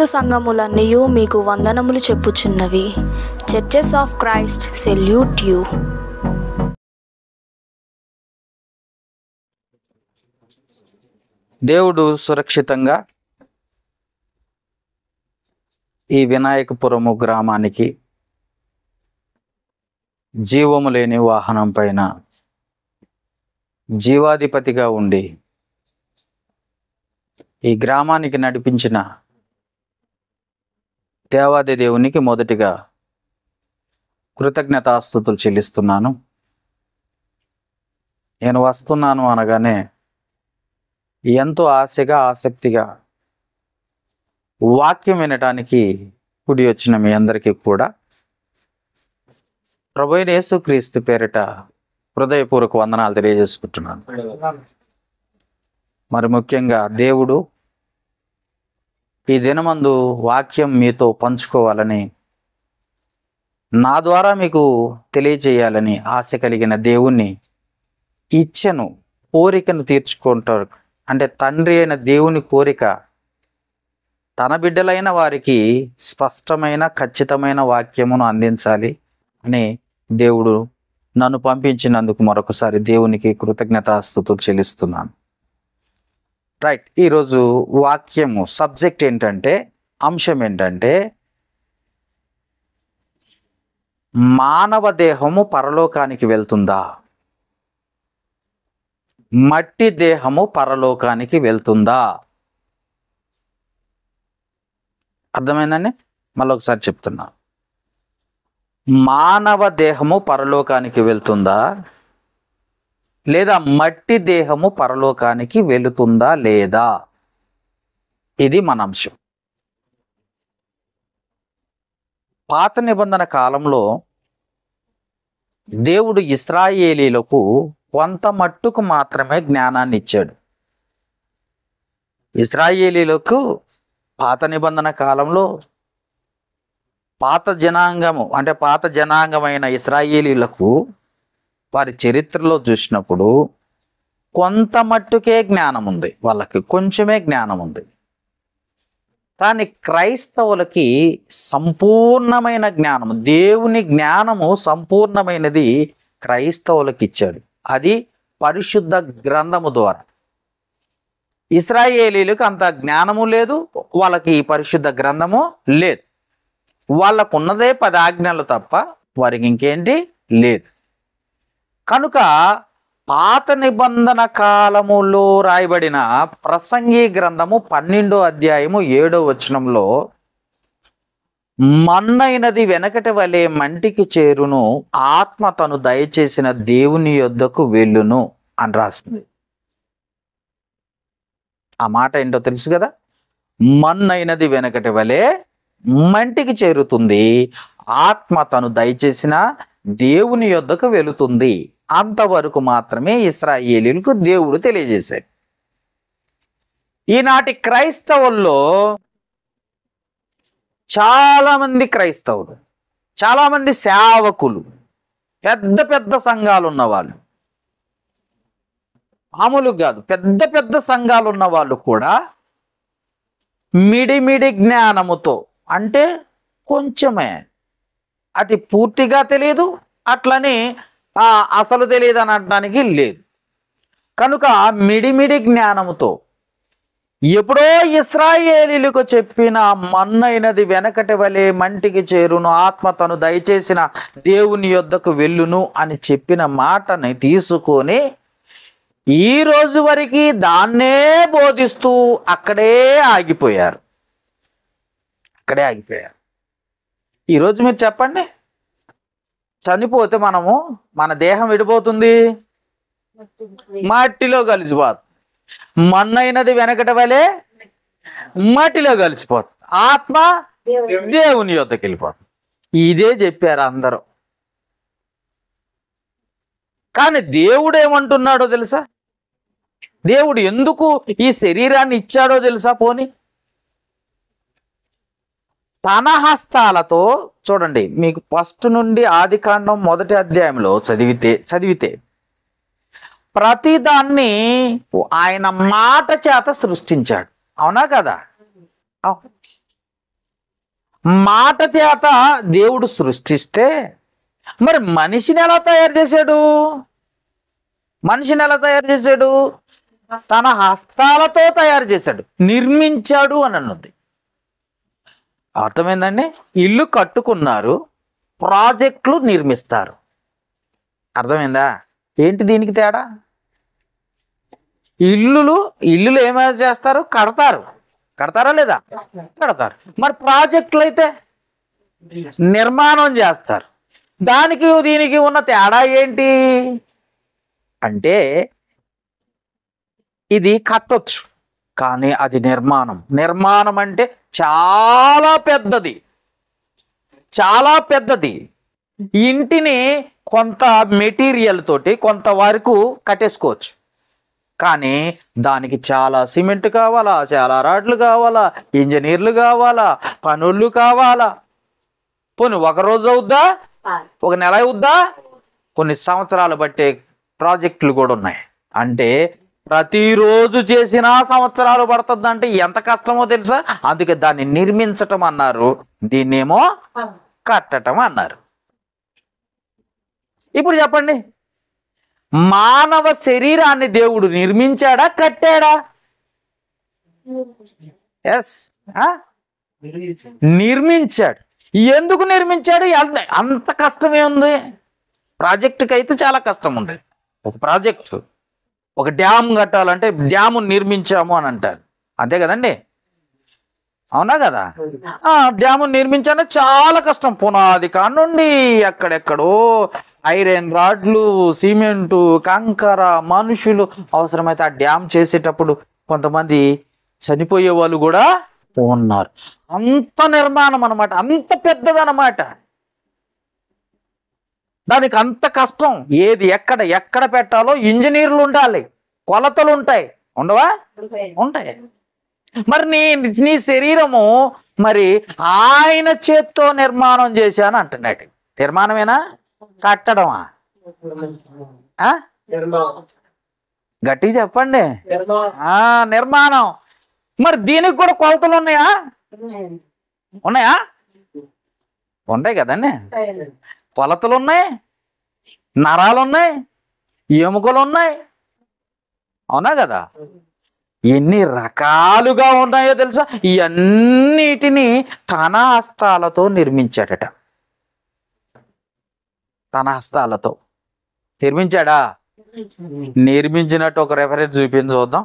క్రీస్తు సంఘములన్నయు మీకు వందనములు చెప్పుచున్నవి. Churches of Christ salute you. దేవుడు సురక్షితంగా ఈ వినాయకపురము గ్రామానికి జీవము లేని వాహనం పైన జీవాధిపతిగా ఉండి ఈ గ్రామానికి నడిపించిన దేవాది దేవునికి మొదటిగా కృతజ్ఞతాస్తుతులు చెల్లిస్తున్నాను. నేను వస్తున్నాను అనగానే ఎంతో ఆశగా ఆసక్తిగా వాక్యం వినటానికి కూడి వచ్చిన మీ అందరికీ కూడా ప్రభువైన యేసుక్రీస్తు పేరిట హృదయపూర్వక వందనాలు తెలియజేసుకుంటున్నాను. మరి ముఖ్యంగా దేవుడు ఈ దినమందు వాక్యం మీతో పంచుకోవాలని, నా ద్వారా మీకు తెలియజేయాలని ఆశ కలిగిన దేవుణ్ణి ఇచ్చెను కోరికను తీర్చుకుంటారు. అంటే తండ్రి అయిన దేవుని కోరిక తన బిడ్డలైన వారికి స్పష్టమైన ఖచ్చితమైన వాక్యమును అందించాలి అని దేవుడు నన్ను పంపించినందుకు మరొకసారి దేవునికి కృతజ్ఞతాస్తుతులు చెల్లిస్తున్నాను. రైట్, ఈరోజు వాక్యము సబ్జెక్ట్ ఏంటంటే, అంశం ఏంటంటే, మానవ దేహము పరలోకానికి వెళ్తుందా? మట్టి దేహము పరలోకానికి వెళ్తుందా? అర్థమైందండి? మళ్ళీ ఒకసారి చెప్తున్నా. మానవ దేహము పరలోకానికి వెళ్తుందా, లేదా మట్టి దేహము పరలోకానికి వెళుతుందా లేదా? ఇది మన అంశం. పాత నిబంధన కాలంలో దేవుడు ఇశ్రాయేలీలకు కొంత మట్టుకు మాత్రమే జ్ఞానాన్ని ఇచ్చాడు. ఇశ్రాయేలీలకు పాత నిబంధన కాలంలో పాత జనాంగమైన ఇశ్రాయేలీలకు వారి చరిత్రలో చూసినప్పుడు కొంత మట్టుకే జ్ఞానం ఉంది, వాళ్ళకి కొంచెమే జ్ఞానం ఉంది. కానీ క్రైస్తవులకి సంపూర్ణమైన జ్ఞానము, దేవుని జ్ఞానము సంపూర్ణమైనది క్రైస్తవులకు ఇచ్చాడు. అది పరిశుద్ధ గ్రంథము ద్వారా. ఇశ్రాయేలీలకు అంత జ్ఞానము లేదు, వాళ్ళకి పరిశుద్ధ గ్రంథము లేదు. వాళ్ళకున్నదే 10 ఆజ్ఞలు తప్ప వారికి ఇంకేంటి లేదు. కనుక పాత నిబంధన కాలములో రాయబడిన ప్రసంగి గ్రంథము 12వ అధ్యాయము 7వ వచనంలో మన్నైనది వెనకటి వలె మంటికి చేరును, ఆత్మ తను దయచేసిన దేవుని యొద్దకు వెళ్ళును అని రాస్తుంది. ఆ మాట ఏంటో తెలుసు కదా? మన్నైనది వెనకటి వలె మంటికి చేరుతుంది, ఆత్మ తను దయచేసిన దేవుని యొద్దకు వెళుతుంది. అంతవరకు మాత్రమే ఇశ్రాయేలీలకు దేవుడు తెలియజేశాడు. ఈనాటి క్రైస్తవుల్లో చాలామంది క్రైస్తవులు, చాలామంది సేవకులు, పెద్ద పెద్ద సంఘాలు ఉన్నవాళ్ళు, మామూలు కాదు పెద్ద పెద్ద సంఘాలు ఉన్న వాళ్ళు కూడా మిడిమిడి జ్ఞానముతో, అంటే కొంచెమే, అది పూర్తిగా తెలియదు, అట్లని అసలు తెలియదు అని అనడానికి లేదు. కనుక మిడిమిడి జ్ఞానముతో ఎప్పుడో ఇశ్రాయేలీలకు చెప్పిన మన్నైనది వెనకటి వలె మంటికి చేరును, ఆత్మ తను దయచేసిన దేవుని యొద్దకు వెళ్ళును అని చెప్పిన మాటని తీసుకొని ఈ రోజు వరకు దాన్నే బోధిస్తూ అక్కడే ఆగిపోయారు. ఈరోజు మీరు చెప్పండి, చనిపోతే మన దేహం విడిపోతుంది, మట్టిలో కలిసిపోతుంది. మన్నైనది వెనకటి వలె మట్టిలో కలిసిపోతుంది, ఆత్మ దేవుని యొద్దకు వెళ్ళిపోతుంది. ఇదే చెప్పారు అందరూ. కానీ దేవుడు ఏమంటున్నాడో తెలుసా? దేవుడు ఎందుకు ఈ శరీరాన్ని ఇచ్చాడో తెలుసా? పోని తన హస్తాలతో, చూడండి, మీకు ఫస్ట్ నుండి ఆదికాండం 1వ అధ్యాయంలో చదివితే ప్రతిదాన్ని ఆయన మాట చేత సృష్టించాడు. అవునా కదా? మాట చేత దేవుడు సృష్టిస్తే మరి మనిషిని ఎలా తయారు చేశాడు? మనిషిని ఎలా తయారు చేశాడు? తన హస్తాలతో తయారు చేశాడు, నిర్మించాడు అని అన్నది. అర్థమైందండి? ఇల్లు కట్టుకున్నారు, ప్రాజెక్టులు నిర్మిస్తారు. అర్థమైందా? ఏంటి దీనికి తేడా? ఇల్లులు ఏమైనా చేస్తారు? కడతారా లేదా? కడతారు. మరి ప్రాజెక్టులు అయితే నిర్మాణం చేస్తారు. దానికి దీనికి ఉన్న తేడా ఏంటి అంటే, ఇది కట్టొచ్చు కానీ అది నిర్మాణం అంటే చాలా పెద్దది. ఇంటిని కొంత మెటీరియల్ తోటి కొంత వరకు కట్టేసుకోవచ్చు, కానీ దానికి చాలా సిమెంట్ కావాలా, చాలా రాడ్లు కావాలా, ఇంజనీర్లు కావాలా, పనులు కావాలా. పోనీ ఒక రోజు అవుద్దా, ఒక నెల అవుద్దా, కొన్ని సంవత్సరాలు బట్టే ప్రాజెక్టులు కూడా ఉన్నాయి. అంటే ప్రతిరోజు చేసినా సంవత్సరాలు పడుతుంది. అంటే ఎంత కష్టమో తెలుసా? అందుకే దాన్ని నిర్మించటం అన్నారు, దీన్నేమో కట్టటం అన్నారు. ఇప్పుడు చెప్పండి, మానవ శరీరాన్ని దేవుడు నిర్మించాడా, కట్టాడా? ఎస్, నిర్మించాడు. ఎందుకు నిర్మించాడు? అంత కష్టమే ఉంది. ప్రాజెక్టుకి అయితే చాలా కష్టం ఉండేది. ఒక ప్రాజెక్టు, ఒక డ్యామ్ కట్టాలంటే డ్యాము నిర్మించాము అని అంటారు, అంతే కదండి? అవునా కదా? డ్యాము నిర్మించాలంటే చాలా కష్టం. పునాది కానుండి ఎక్కడెక్కడో ఐరన్ రాడ్లు, సిమెంటు, కంకర, మనుషులు. అవసరమైతే ఆ డ్యామ్ చేసేటప్పుడు కొంతమంది చనిపోయే వాళ్ళు కూడా ఉన్నారు. అంత నిర్మాణం అన్నమాట, అంత పెద్దదన్నమాట. దానికి అంత కష్టం. ఏది ఎక్కడ పెట్టాలో ఇంజనీర్లు ఉండాలి, కొలతలు ఉంటాయి. ఉండవా? ఉంటాయి. మరి నీ శరీరము మరి ఆయన చేత్తో నిర్మాణం చేశాను అంటున్నాడు. నిర్మాణమేనా, కట్టడమా? గట్టిగా చెప్పండి. నిర్మాణం. మరి దీనికి కూడా కొలతలు ఉన్నాయా? ఉంటాయి కదండి. కొలతలు ఉన్నాయి, నరాలు ఉన్నాయి, ఎముకలు ఉన్నాయి. అవునా కదా? ఎన్ని రకాలుగా ఉన్నాయో తెలుసా? ఇవన్నిటినీ తన హస్తాలతో నిర్మించాడట. తన హస్తాలతో నిర్మించాడా? నిర్మించినట్టు ఒక రెఫరెన్స్ చూద్దాం.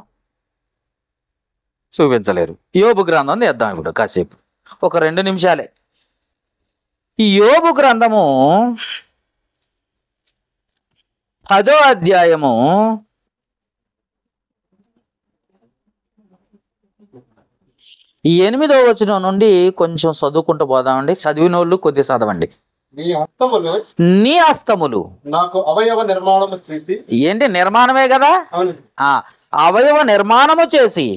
చూపించలేరు. యోబు గ్రంథం తెద్దాం ఇప్పుడు కాసేపు, ఒక 2 నిమిషాలే. ఈ యోబు గ్రంథము 10వ అధ్యాయము 8వ వచనం నుండి కొంచెం చదువుకుంటూ పోదామండి. చదివిన వాళ్ళు కొద్దిగా చదవండి. నీ హస్తములు నాకు అవయవ నిర్మాణము చేసి. ఏంటి? నిర్మాణమే కదా. అవయవ నిర్మాణము చేసి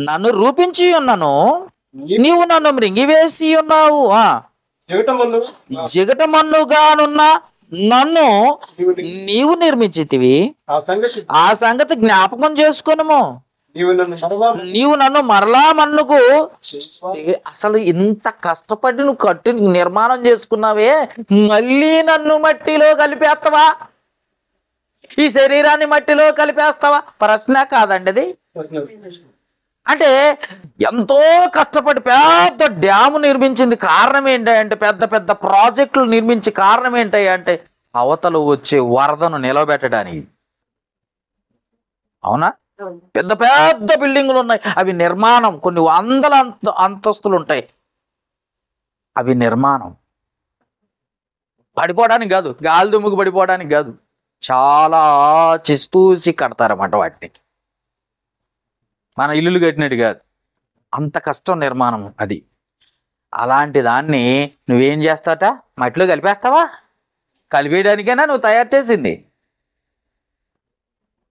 నన్ను రూపించి ఉన్నాను, నీవు నన్ను మృంగివేసి ఉన్నావు. జిగటమన్నుగానున్న నన్ను నీవు నిర్మించితివి, ఆ సంగతి జ్ఞాపకం చేసుకొనుము. నీవు నన్ను మరలా మన్నుకు. అసలు ఇంత కష్టపడి నువ్వు కట్టి నిర్మాణం చేసుకున్నావే, మళ్ళీ నన్ను మట్టిలో కలిపేస్తావా? ఈ శరీరాన్ని మట్టిలో కలిపేస్తావా? ప్రశ్న కాదండి అది. అంటే ఎంతో కష్టపడి పెద్ద డ్యాము నిర్మించింది. కారణం ఏంటంటే, పెద్ద పెద్ద ప్రాజెక్టులు నిర్మించి కారణం ఏంటంటే అవతల వచ్చే వరదను నిలబెట్టడానికి. అవునా? పెద్ద పెద్ద బిల్డింగులు ఉన్నాయి, అవి నిర్మాణం. కొన్ని వందల అంతస్తులు ఉంటాయి, అవి నిర్మాణం. పడిపోవడానికి కాదు, గాలి దుమ్ముకు పడిపోవడానికి కాదు, చాలా చూసి కడతారన్నమాట వాటిని. మన ఇల్లులు కట్టినట్టు కాదు, అంత కష్టం నిర్మాణం అది. అలాంటి దాన్ని నువ్వేం చేస్తావట? మట్టిలో కలిపేస్తావా? కలిపేయడానికైనా నువ్వు తయారు చేసింది.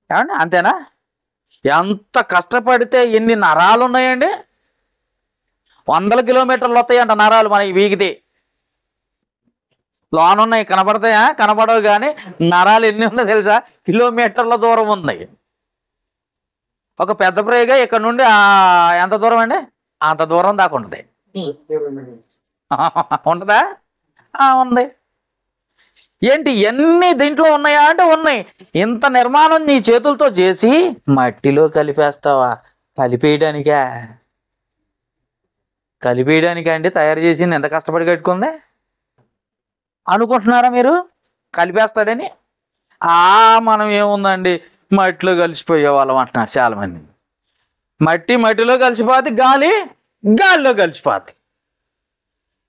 ఏమండి? అంతేనా? ఎంత కష్టపడితే ఎన్ని నరాలు ఉన్నాయండి? 100 కిలోమీటర్లు వస్తాయంట నరాలు మనకి వీగితే. లోన్ ఉన్నాయి, కనపడతాయా? కనపడవు. కానీ నరాలు ఎన్ని ఉన్నాయి తెలుసా? కిలోమీటర్ల దూరం ఉన్నాయి. ఒక పెద్ద ప్రేగ ఇక్కడ నుండి ఎంత దూరం అండి? అంత దూరం దాకా ఉంటుంది. ఉంటుందా? ఉంది. ఏంటి ఎన్ని దీంట్లో ఉన్నాయా అంటే ఉన్నాయి. ఇంత నిర్మాణం నీ చేతులతో చేసి మట్టిలో కలిపేస్తావా? కలిపేయడానికా? కలిపేయడానికా అండి తయారు చేసింది? ఎంత కష్టపడి కట్టుకుంది అనుకుంటున్నారా మీరు? కలిపేస్తాడని? మనం ఏముందండి మట్టిలో కలిసిపోయే వాళ్ళం అంటున్నారు చాలామంది. మట్టిలో కలిసిపోద్ది, గాలిలో కలిసిపోద్ది.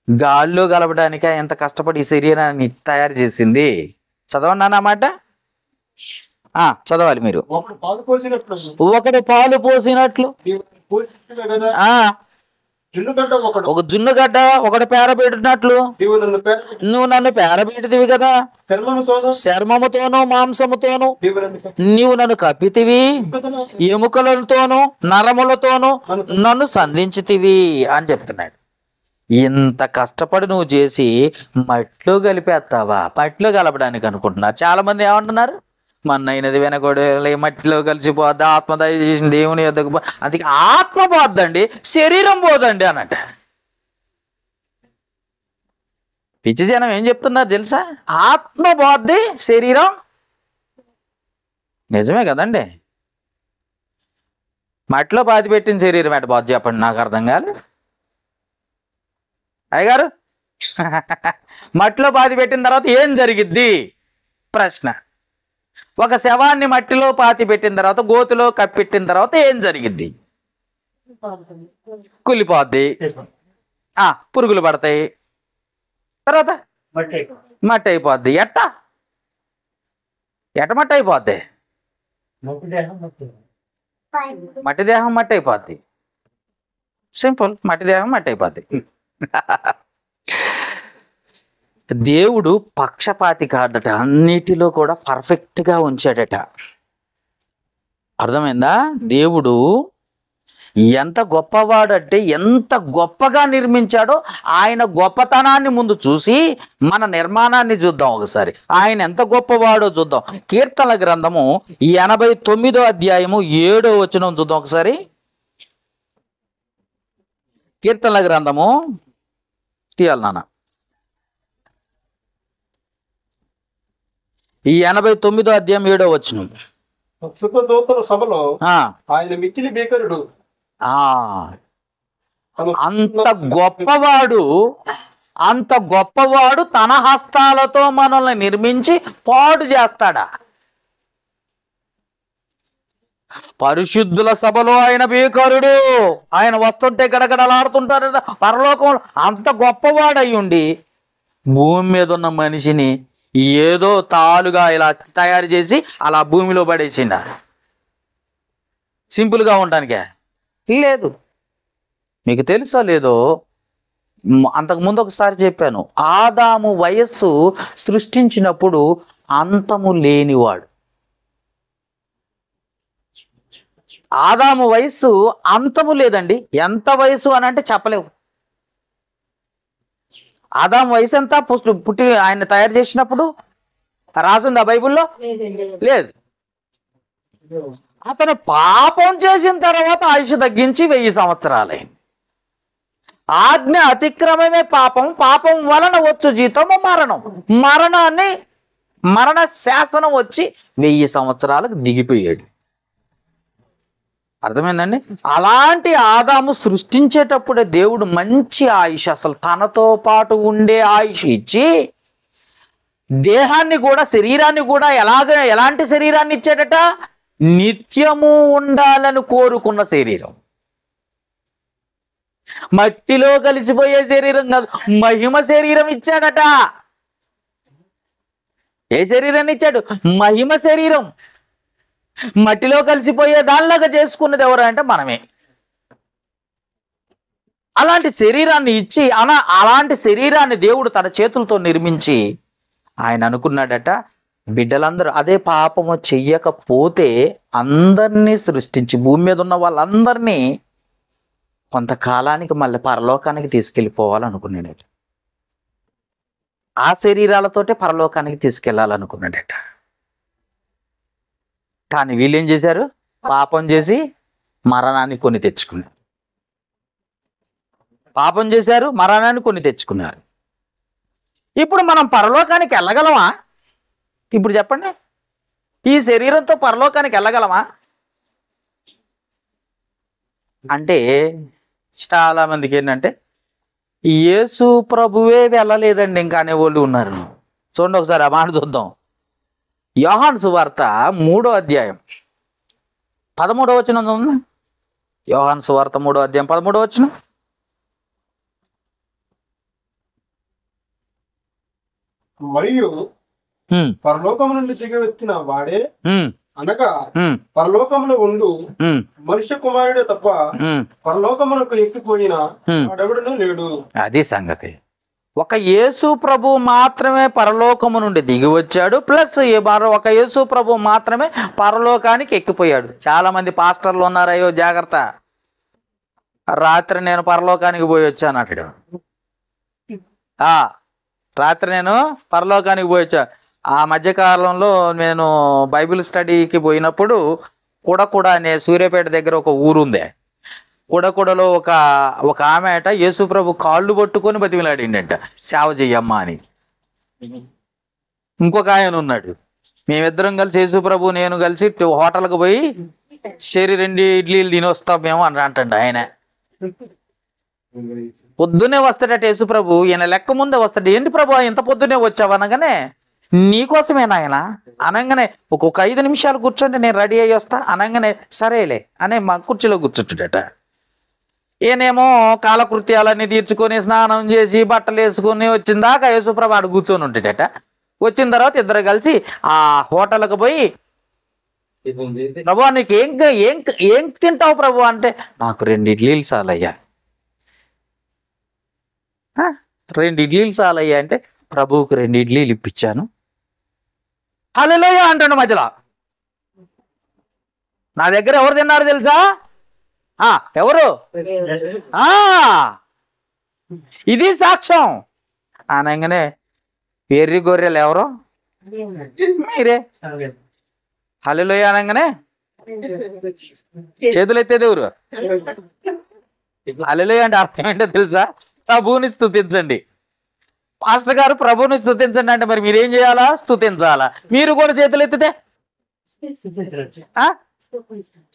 గాల్లో కలపడానిక ఎంత కష్టపడి ఈ శరీరాన్ని తయారు చేసింది? చదవండి అన్నమాట. చదవాలి మీరు. ఒకడు పాలు పోసినట్లు ఒక జున్నుగడ్డ ఒకడు పేరబెట్టినట్లు నువ్వు నన్ను పేరబెట్టిదివి కదా. చర్మముతోనూ మాంసముతోనూ నీవు నన్ను కప్పితివి, ఎముకలతోనూ నరములతోనూ నన్ను సంధించితివి అని చెప్తున్నాడు. ఇంత కష్టపడి నువ్వు చేసి మట్టిలో కలిపేస్తావా? మట్టిలో కలపడానికి అనుకుంటున్నారు చాలా మంది. ఏమంటున్నారు? మన్నైనది వెనకడు మట్టిలో కలిసిపోద్ది, ఆత్మదయ చేసిన దేవుని యొద్దకు అది ఆత్మ పోద్దండి, శరీరం పోదండి అన్నట్ట. పిచ్చి జనం ఏం చెప్తున్నారు తెలుసా? ఆత్మ పోద్ది, శరీరం నిజమే కదండి. మట్టిలో పాతి పెట్టిన శరీరం ఎట పోద్ది చెప్పండి, నాకు అర్థం కాదు. అయ్యగారు మట్టిలో పాతి పెట్టిన తర్వాత ఏం జరిగిద్ది? ప్రశ్న. ఒక శవాన్ని మట్టిలో పాతి పెట్టిన తర్వాత గోతులో కప్పెట్టిన తర్వాత ఏం జరిగిద్ది? కులిపోద్ది, పురుగులు పడతాయి, తర్వాత మట్టి అయిపోద్ది. ఎట్ట మట్టి అయిపోద్ది? మట్టి దేహం మట్టి అయిపోద్ది. సింపుల్, మట్టి దేహం మట్టి అయిపోద్ది. దేవుడు పక్షపాతి కాదట, అన్నిటిలో కూడా పర్ఫెక్ట్గా ఉంచాడట. అర్థమైందా? దేవుడు ఎంత గొప్పవాడంటే ఎంత గొప్పగా నిర్మించాడో ఆయన గొప్పతనాన్ని ముందు చూసి మన నిర్మాణాన్ని చూద్దాం ఒకసారి. ఆయన ఎంత గొప్పవాడో చూద్దాం. కీర్తనల గ్రంథము 89వ అధ్యాయము 7వ వచనం చూద్దాం ఒకసారి. కీర్తనల గ్రంథము తీయాలి నాన్న. ఈ 89వ అధ్యాయం 7వ వచనం. సుఖదూతల సభలో ఆయన మిక్కిలి భీకరుడు. అంత గొప్పవాడు తన హస్తాలతో మనల్ని నిర్మించి పాడు చేస్తాడా? పరిశుద్ధుల సభలో ఆయన భీకరుడు. ఆయన వస్తుంటే గడగడలాడుతుంటారు పరలోకంలో. అంత గొప్పవాడయ్యుండి భూమి మీద ఉన్న మనిషిని ఏదో తాలుగా ఇలా తయారు చేసి అలా భూమిలో పడేసిండ సింపుల్గా ఉండటానికే? లేదు. మీకు తెలుసో లేదో, అంతకుముందు ఒకసారి చెప్పాను, ఆదాము వయస్సు సృష్టించినప్పుడు అంతము లేనివాడు. ఆదాము వయస్సు అంతము లేదండి. ఎంత వయసు అని అంటే చెప్పలేవు. ఆదాము వయసు ఎంత పుట్టి ఆయన తయారు చేసినప్పుడు రాసుందా బైబిల్లో? లేదు. అతను పాపం చేసిన తర్వాత ఆయుష్ తగ్గించి 1000 సంవత్సరాలైంది. ఆజ్ఞ అతిక్రమమే పాపం, పాపం వలన వచ్చు జీతము మరణం, మరణ శాసనం వచ్చి 1000 సంవత్సరాలకు దిగిపోయాడు. అర్థమైందండి? అలాంటి ఆదాము సృష్టించేటప్పుడే దేవుడు మంచి ఆయుష్, అసలు తనతో పాటు ఉండే ఆయుష్ ఇచ్చి దేహాన్ని కూడా శరీరాన్ని కూడా ఎలాంటి శరీరాన్ని ఇచ్చాడట? నిత్యము ఉండాలని కోరుకున్న శరీరం. మట్టిలో కలిసిపోయే శరీరం కాదు, మహిమ శరీరం ఇచ్చాడట. ఏ శరీరాన్ని ఇచ్చాడు? మహిమ శరీరం. మట్టిలో కలిసిపోయే దానిలాగా చేసుకున్నది ఎవరు అంటే మనమే. అలాంటి శరీరాన్ని ఇచ్చి అలాంటి శరీరాన్ని దేవుడు తన చేతులతో నిర్మించి ఆయన అనుకున్నాడట, బిడ్డలందరూ అదే పాపము చెయ్యకపోతే అందరినీ సృష్టించి భూమి మీద ఉన్న వాళ్ళందరినీ కొంతకాలానికి మళ్ళీ పరలోకానికి తీసుకెళ్ళిపోవాలనుకున్నాడట. ఆ శరీరాలతోటే పరలోకానికి తీసుకెళ్లాలనుకున్నాడట. కానీ వీళ్ళేం చేశారు? పాపం చేసి మరణాన్ని కొని తెచ్చుకున్నారు. పాపం చేశారు, మరణాన్ని కొని తెచ్చుకున్నారు. ఇప్పుడు మనం పరలోకానికి వెళ్ళగలమా? ఇప్పుడు చెప్పండి, ఈ శరీరంతో పరలోకానికి వెళ్ళగలమా అంటే చాలా మందికి ఏంటంటే యేసు ప్రభువే వెళ్ళలేదండి ఇంకా అనేవాళ్ళు ఉన్నారు. చూడండి ఒకసారి ఆ మాట చూద్దాం. యోహాను సువార్త 3వ అధ్యాయం 13వ వచనం ఉంది. యోహాను సువార్త 3వ అధ్యాయం 13వ వచనం. మరియు పరలోకము నుండి దిగవెత్తిన వాడే అనగా పరలోకములో ఉండు మనుష్య కుమారుడే తప్ప పరలోకమునకు ఎక్కిపోయిన వాడెవడనూ లేడు. అది సంగతి. ఒక యేసు ప్రభు మాత్రమే పరలోకము నుండి దిగి వచ్చాడు, ప్లస్ ఒక యేసు ప్రభు మాత్రమే పరలోకానికి ఎక్కిపోయాడు. చాలా మంది పాస్టర్లు ఉన్నారు, అయ్యో జాగ్రత్త, రాత్రి నేను పరలోకానికి పోయి వచ్చాను అంటాడు. రాత్రి నేను పరలోకానికి పోయి వచ్చా. ఆ మధ్యకాలంలో నేను బైబిల్ స్టడీకి పోయినప్పుడు కుడకుడ అనే సూర్యాపేట దగ్గర ఒక ఊరుంది. కుడకుడలో ఒక ఆమె అట యేసుప్రభు కాళ్ళు పట్టుకొని బతిమిలాడిండట, సేవ చెయ్యమ్మా అని. ఇంకొక ఆయన ఉన్నాడు, మేమిద్దరం కలిసి యేసుప్రభు నేను కలిసి హోటల్కి పోయి షేరి 2 ఇడ్లీలు తిని వస్తాం మేము అని అంటండి ఆయన. పొద్దునే వస్తాడట యేసుప్రభు, ఈయన లెక్క ముందే వస్తాడు. ఏంటి ప్రభు ఇంత పొద్దునే వచ్చావు అనగానే, నీకోసమే నాయన అనగానే ఒక 5 నిమిషాలు కూర్చోండి నేను రెడీ అయ్యి వస్తా అనగానే సరేలే అనే మా కుర్చీలో కూర్చుంటాడట. ఈయనేమో కాలకృత్యాలన్నీ తీర్చుకొని స్నానం చేసి బట్టలు వేసుకొని వచ్చిందాకా యేసుప్రభు ఆడు కూర్చొని ఉంటాడట. వచ్చిన తర్వాత ఇద్దరు కలిసి ఆ హోటల్కి పోయి, ప్రభు నీకు ఏం తింటావు ప్రభు అంటే, నాకు 2 ఇడ్లీలు చాలయ్యా. 2 ఇడ్లీలు చాలయ్యా అంటే ప్రభువుకు 2 ఇడ్లీలు ఇప్పించాను. హల్లెలూయా అంటాడు మధ్యలో. నా దగ్గర ఎవరు తిన్నారు తెలుసా? ఎవరు? ఇది సాక్ష్యం అనగానే ఎర్రి గొర్రెలు ఎవరు? మీరే. హల్లెలూయా అనగానే చేతులు ఎత్తేది ఎవరు? హల్లెలూయా అంటే అర్థం ఏంటో తెలుసా? ప్రభువుని స్తుతించండి. పాస్టర్ గారు ప్రభువుని స్తుతించండి అంటే మరి మీరేం చేయాలా? స్తుతించాలా. మీరు కూడా చేతులు ఎత్తితే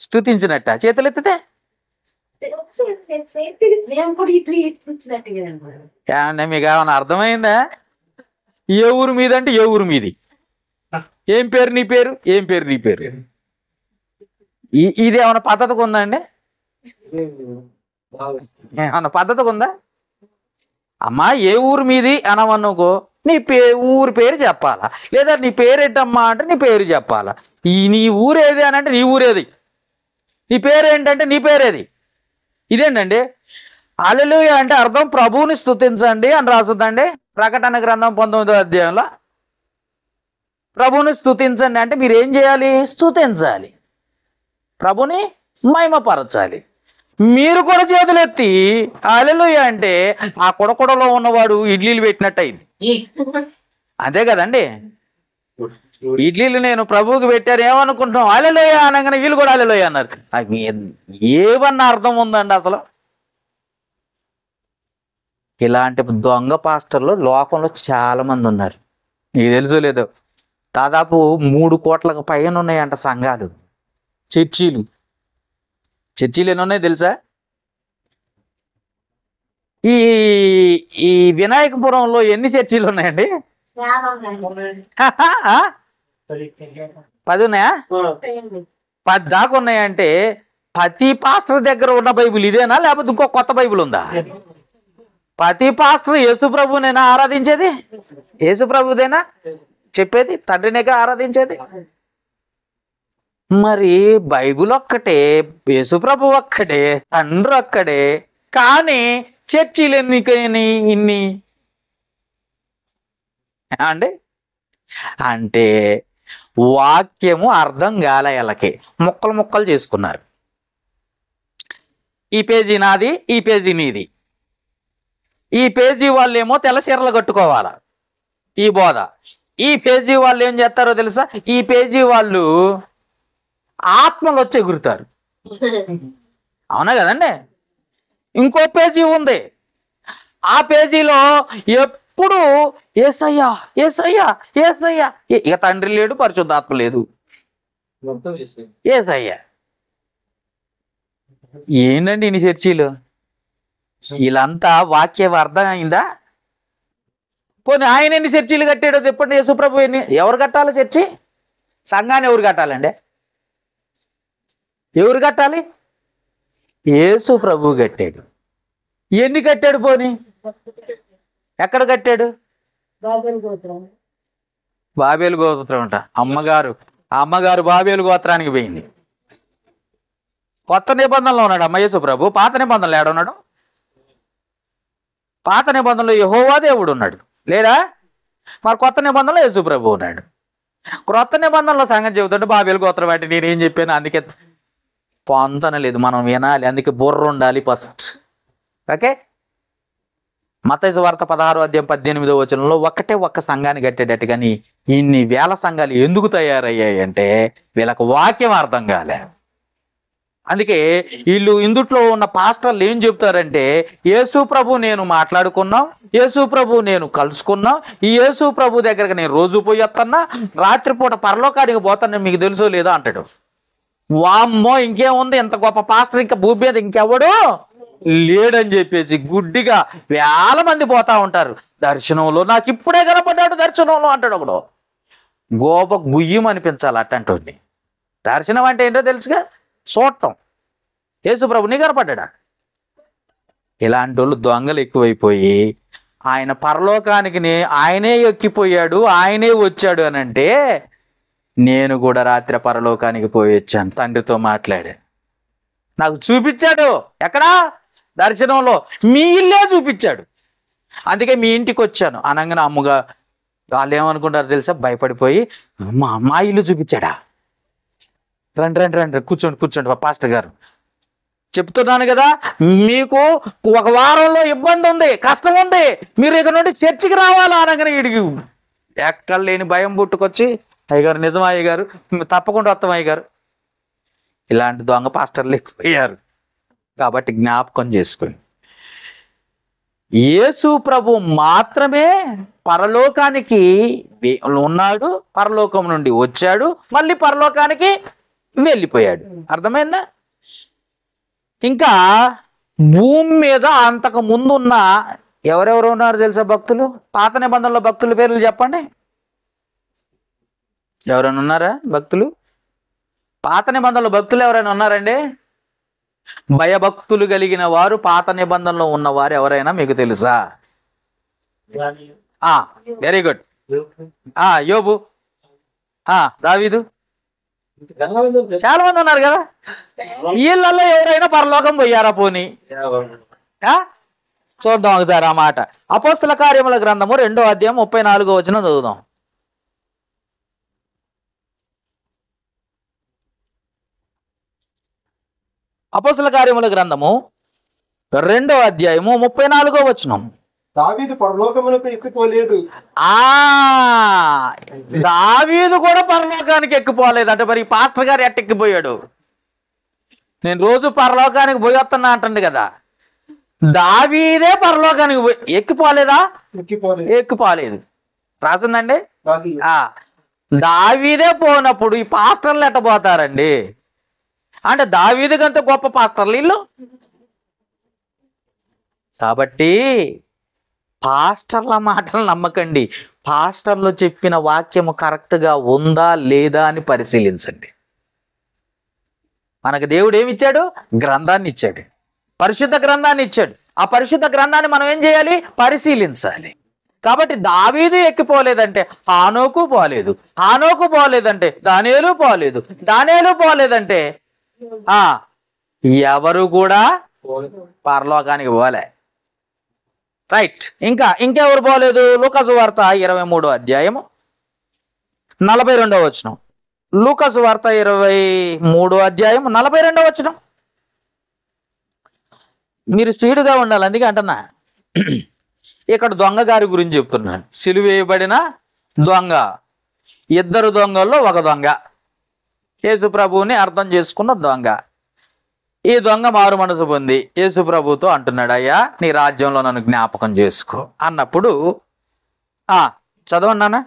స్తుతించినట్ట, చేతులు ఎత్తితే మీకు ఏమైనా అర్థమైందా? ఏ ఊరు మీద అంటే ఏ ఊరు మీది, ఏం పేరు నీ పేరు, ఏం పేరు నీ పేరు. ఇది ఏమైనా పద్ధతిగా ఉందా అండి? ఏమన్నా పద్ధతిగా ఉందా? అమ్మా ఏ ఊరు మీది అనవనుకో నీ ఊరి పేరు చెప్పాలా, లేదా నీ పేరేంటమ్మా అంటే నీ పేరు చెప్పాలా. నీ ఊరేది అని అంటే నీ ఊరేది, నీ పేరేంటంటే నీ పేరేది. ఇదేంటండి హల్లెలూయా అంటే అర్థం ప్రభువుని స్తుతించండి అని రాస్తుందండి. ప్రకటన గ్రంథం 19వ అధ్యాయంలో ప్రభువుని స్తుతించండి అంటే మీరు ఏం చేయాలి? స్తుతించాలి, ప్రభుని మహిమపరచాలి. మీరు కూడా చేతులు ఎత్తి హల్లెలూయా అంటే ఆ కొడకొడలో ఉన్నవాడు ఇడ్లీలు పెట్టినట్టు అయింది. అంతే కదండి. ఇడ్లీలు నేను ప్రభువుకి పెట్టారు ఏమనుకుంటున్నాం? హల్లెలూయా అనగానే వీళ్ళు కూడా హల్లెలూయా అన్నారు. ఏమన్నా అర్థం ఉందండి అసలు? ఇలాంటి దొంగ పాస్టర్లు లోకంలో చాలా మంది ఉన్నారు. నీకు తెలుసో లేదో, దాదాపు 3 కోట్లకు పైన ఉన్నాయంట సంఘాలు, చర్చీలు ఎన్ని ఉన్నాయి తెలుసా? ఈ వినాయకపురంలో ఎన్ని చర్చీలు ఉన్నాయండి? 10 ఉన్నాయా? 10 దాకా ఉన్నాయంటే ప్రతి పాస్టర్ దగ్గర ఉన్న బైబిల్ ఇదేనా, లేకపోతే ఇంకో కొత్త బైబిల్ ఉందా? ప్రతి పాస్టర్ యేసుప్రభునేనా ఆరాధించేది? యేసుప్రభుదేనా చెప్పేది? తండ్రినేగా ఆరాధించేది. మరి బైబిల్ ఒక్కటే, యేసుప్రభు ఒక్కడే, తండ్రి ఒక్కడే, కానీ చర్చిలు ఎన్నికని ఇన్ని అండి. అంటే వాక్యము అర్థం కాలే, వీళ్ళకి ముక్కలు చేసుకున్నారు. ఈ పేజీ నాది, ఈ పేజీ నీది. ఈ పేజీ వాళ్ళు ఏమో తెల్ల చీరలు కట్టుకోవాలా, ఈ బోధ. ఈ పేజీ వాళ్ళు ఏం చేస్తారో తెలుసా? ఈ పేజీ వాళ్ళు ఆత్మలు వచ్చి ఎగురుతారు. అవునా కదండి. ఇంకో పేజీ ఉంది, ఆ పేజీలో ఎప్పుడు యేసయ్యా యేసయ్యా యేసయ్యా, ఇక తండ్రి లేడు, పరిశుద్ధాత్మ లేదు, యేసయ్యా. ఏంటండి ఇన్ని చర్చీలు? వీళ్ళంతా వాక్యం అర్థం అయిందా? పోనీ ఆయన ఎన్ని చర్చీలు కట్టాడో చెప్పండి. యేసుప్రభు ఎవరు కట్టాలి చర్చి? సంఘాన్ని ఎవరు కట్టాలండి? ఎవరు కట్టాలి? యేసు ప్రభు కట్టాడు. ఎన్ని కట్టాడు? పోనీ ఎక్కడ కట్టాడు? బాబేలు గోత్రం అంట. అమ్మగారు బాబేలు గోత్రానికి పోయింది. కొత్త నిబంధనలో ఉన్నాడు అమ్మ యేసు ప్రభు. పాత నిబంధనలు ఏడున్నాడు? పాత నిబంధనలో యెహోవా దేవుడు ఉన్నాడు లేడా? మరి కొత్త నిబంధనలో యేసు ప్రభు ఉన్నాడు. క్రొత్త నిబంధనలో సంగతి చెబుతుంటే బాబేలు గోత్రం అంటే నేనేం చెప్పాను, అందుకే పొంతన లేదు, మనం వినాలి, అందుకే బుర్ర ఉండాలి ఫస్ట్. ఓకే, మత్తయి సువార్త 16:18 ఒకటే ఒక్క సంఘాన్ని కట్టేటట్టు. కానీ ఇన్ని వేల సంఘాలు ఎందుకు తయారయ్యాయి అంటే వీళ్ళకి వాక్యం అర్థం కాలే. అందుకే వీళ్ళు ఇందుట్లో ఉన్న పాస్టర్లు ఏం చెప్తారంటే, యేసు ప్రభు నేను మాట్లాడుకున్నాం, యేసు ప్రభు నేను కలుసుకున్నాం, ఈ యేసు ప్రభు దగ్గరకు నేను రోజు పోయి వస్తున్నా, రాత్రిపూట పరలోకానికి పోతాను, మీకు తెలుసో లేదో అంటాడు. వామ్మో ఇంకేముంది, ఇంత గొప్ప పాస్టర్ ఇంకా భూమి మీద ఇంకెవడు లేడని చెప్పేసి గుడ్డిగా వేల మంది పోతా ఉంటారు. దర్శనంలో నాకు ఇప్పుడే కనపడ్డాడు దర్శనంలో అంటాడు ఒకడు. గోప గుయ్యం అనిపించాలి అట్టంటుంది. దర్శనం అంటే ఏంటో తెలుసుగా, చూడటం. యేసు ప్రభు నీ కనపడ్డా? ఇలాంటి వాళ్ళు దొంగలు ఎక్కువైపోయి ఆయన పరలోకానికి ఆయనే ఎక్కిపోయాడు, ఆయనే వచ్చాడు అని అంటే, నేను కూడా రాత్రి పరలోకానికి పోయి వచ్చాను, తండ్రితో మాట్లాడాను, నాకు చూపించాడు. ఎక్కడా? దర్శనంలో. మీ ఇల్లే చూపించాడు. అందుకే మీ ఇంటికి వచ్చాను అనగానే అమ్మగా వాళ్ళు ఏమనుకుంటారు తెలుసా? భయపడిపోయి మా ఇల్లు చూపించాడా? రండి రండి రండి, కూర్చోండి పాస్టర్ గారు, చెప్తున్నాను కదా, మీకు ఒక వారంలో ఇబ్బంది ఉంది, కష్టం ఉంది, మీరు ఇక్కడ నుండి చర్చికి రావాలా అనగానే ఇడిగి ఎక్కడ లేని భయం పుట్టుకొచ్చి, అయ్యగారు నిజమా అయ్యగారు, తప్పకుండా వస్తాం అయ్యగారు. ఇలాంటి దొంగ పాస్టర్లు ఎక్కువయ్యారు. కాబట్టి జ్ఞాపకం చేసుకోండి, యేసు ప్రభు మాత్రమే పరలోకానికి ఉన్నాడు, పరలోకం నుండి వచ్చాడు, మళ్ళీ పరలోకానికి వెళ్ళిపోయాడు. అర్థమైందా? ఇంకా భూమి మీద అంతకు ముందున్న ఎవరెవరు ఉన్నారు తెలుసా భక్తులు? పాత నిబంధనలో భక్తుల పేర్లు చెప్పండి. ఎవరైనా ఉన్నారా భక్తులు? పాత నిబంధనలో భక్తులు ఎవరైనా ఉన్నారండి? భయభక్తులు కలిగిన వారు పాత నిబంధనలో ఉన్నవారు ఎవరైనా మీకు తెలుసా? Very good. యోబు, దావీదు, చాలా మంది ఉన్నారు కదా. వీళ్ళల్లో ఎవరైనా పరలోకం పోయారా? పోనీ చూద్దాం ఒకసారి ఆ మాట. అపోస్తల కార్యముల గ్రంథము 2:34 చదువుదాం. అపోస్తల కార్యముల గ్రంథము 2:34 దావీదు పరలోకములకు ఎక్కిపోలేదు. దావీదు కూడా పరలోకానికి ఎక్కిపోలేదు అంటే మరి పాస్టర్ గారు ఎక్కిపోయాడు? నేను రోజు పరలోకానికి పోయి వస్తున్నా అంటుంది కదా, దావీదే పరలోకానికి ఎక్కిపోలేదా? ఎక్కిపోలేదు. రాసిందండి. దావీదే పోనప్పుడు ఈ పాస్టర్లు ఎట్టబోతారండి? అంటే దావీదు కంటే గొప్ప పాస్టర్లు వీళ్ళు. కాబట్టి పాస్టర్ల మాటలు నమ్మకండి. పాస్టర్లు చెప్పిన వాక్యము కరెక్ట్గా ఉందా లేదా అని పరిశీలించండి. మనకు దేవుడు ఏమిచ్చాడు? గ్రంథాన్ని ఇచ్చాడు, పరిశుద్ధ గ్రంథాన్ని ఇచ్చాడు. ఆ పరిశుద్ధ గ్రంథాన్ని మనం ఏం చేయాలి? పరిశీలించాలి. కాబట్టి దావీదు ఎక్కిపోలేదంటే హానోకు పోలేదు, హానోకు పోలేదంటే దానియేలు పోలేదు, దానియేలు పోలేదంటే ఎవరు కూడా పరలోకానికి పోలే. రైట్. ఇంకెవరు పోలేదు? లూకాసు వార్త 23:42. లూకాసు వార్త 23:42. మీరు స్పీడ్గా ఉండాలి, అందుకే అంటున్నా. ఇక్కడ దొంగ గారి గురించి చెప్తున్నాను. సిలువేయబడిన దొంగ, ఇద్దరు దొంగల్లో ఒక దొంగ, యేసు ప్రభువుని అర్థం చేసుకున్న దొంగ. ఈ దొంగ మారు మనసు పొంది యేసు ప్రభుతో అంటున్నాడు, అయ్యా నీ రాజ్యంలో నన్ను జ్ఞాపకం చేసుకో అన్నప్పుడు చదవన్నానా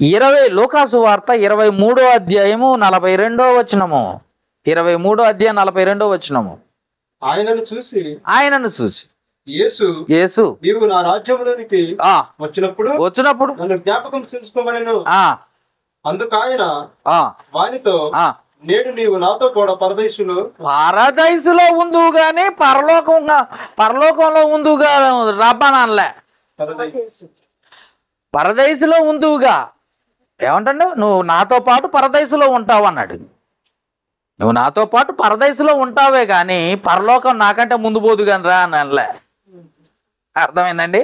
20 వార్త 23 అధ్యాయము 42 వచనము. 23 అధ్యాయం 42 వచనము. ఆయనను చూసి యేసు నీవు నా రాజ్యంలోనికి వచ్చినప్పుడు నన్ను జ్ఞాపకం చేసుకోమనెను. అందుకు ఆయన వానితో, నేడు నీవు నాతో కూడా పరదైసులో ఉందువు గాని పరలోకంలో ఉందువుగా రబ్బనలే, పరదైసులో ఉందువుగా. ఏమంటాడు? నువ్వు నాతో పాటు పరదైసులో ఉంటావు అన్నాడు. నువ్వు నాతో పాటు పరదైసులో ఉంటావే కానీ పరలోకం నాకంటే ముందు పోదు కానీ రా అని అనలే. అర్థమైందండి?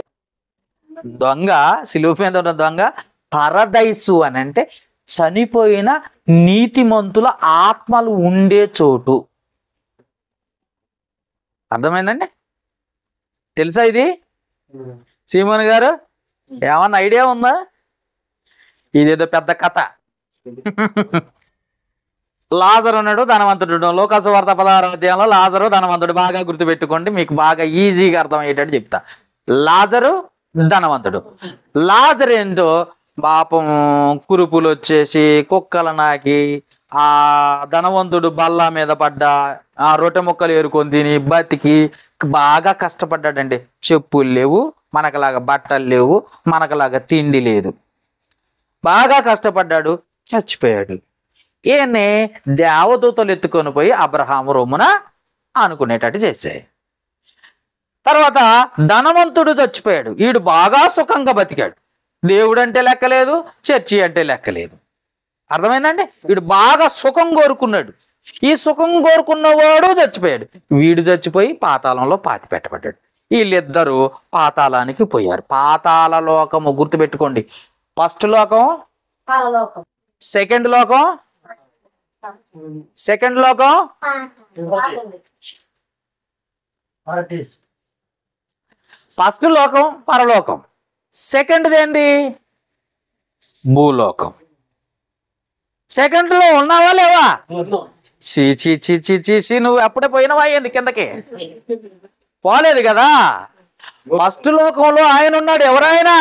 దొంగ, సిలువ మీద ఉన్న దొంగ పరదైసు అని అంటే చనిపోయిన నీతిమంతుల ఆత్మలు ఉండే చోటు. అర్థమైందండి? తెలుసా ఇది? సీమోన్ గారు ఏమన్నా ఐడియా ఉందా? ఇదేదో పెద్ద కథ. లాజరు ఉన్నాడు, ధనవంతుడు. లోకాసు వార్త 16వ అధ్యాయంలో లాజరు, ధనవంతుడు. బాగా గుర్తుపెట్టుకోండి, మీకు బాగా ఈజీగా అర్థమయ్యేటట్టు చెప్తా. లాజరు, ధనవంతుడు. లాజరు ఏంటో పాపం కురుపులు వచ్చేసి కుక్కలు నాకి, ఆ ధనవంతుడు బల్ల మీద పడ్డా, ఆ రొట్టె ముక్కలు ఏరుకొని తిని బతికి బాగా కష్టపడ్డాడండి. చెప్పులు లేవు, మనకలాగా బట్టలు లేవు, మనకలాగా తిండి లేదు. బాగా కష్టపడ్డాడు, చచ్చిపోయాడు. ఈయన్ని దేవదూతలు ఎత్తుకొని పోయి అబ్రహాము రొమ్మున అనుకునేటట్టు చేశాయి. తర్వాత ధనవంతుడు చచ్చిపోయాడు. వీడు బాగా సుఖంగా బతికాడు. దేవుడు అంటే లెక్కలేదు, చర్చి అంటే లెక్కలేదు. అర్థమైందండి? వీడు బాగా సుఖం కోరుకున్నాడు. ఈ సుఖం కోరుకున్నవాడు చచ్చిపోయాడు. వీడు చచ్చిపోయి పాతాళంలో పాతి పెట్టబడ్డాడు. వీళ్ళిద్దరూ పాతాళానికి పోయారు. పాతాళ లోకము గుర్తుపెట్టుకోండి. ఫస్ట్ లోకం, సెకండ్ లోకం, ఫస్ట్ లోకం పరలోకం, సెకండ్ది ఏంటి? భూలోకం. సెకండ్ లో ఉన్నావా లేవా? చీ నువ్వు అప్పుడే పోయినవా ఏంది కిందకి? పోలేదు కదా. ఫస్ట్ లోకంలో ఆయన ఉన్నాడు. ఎవరైనా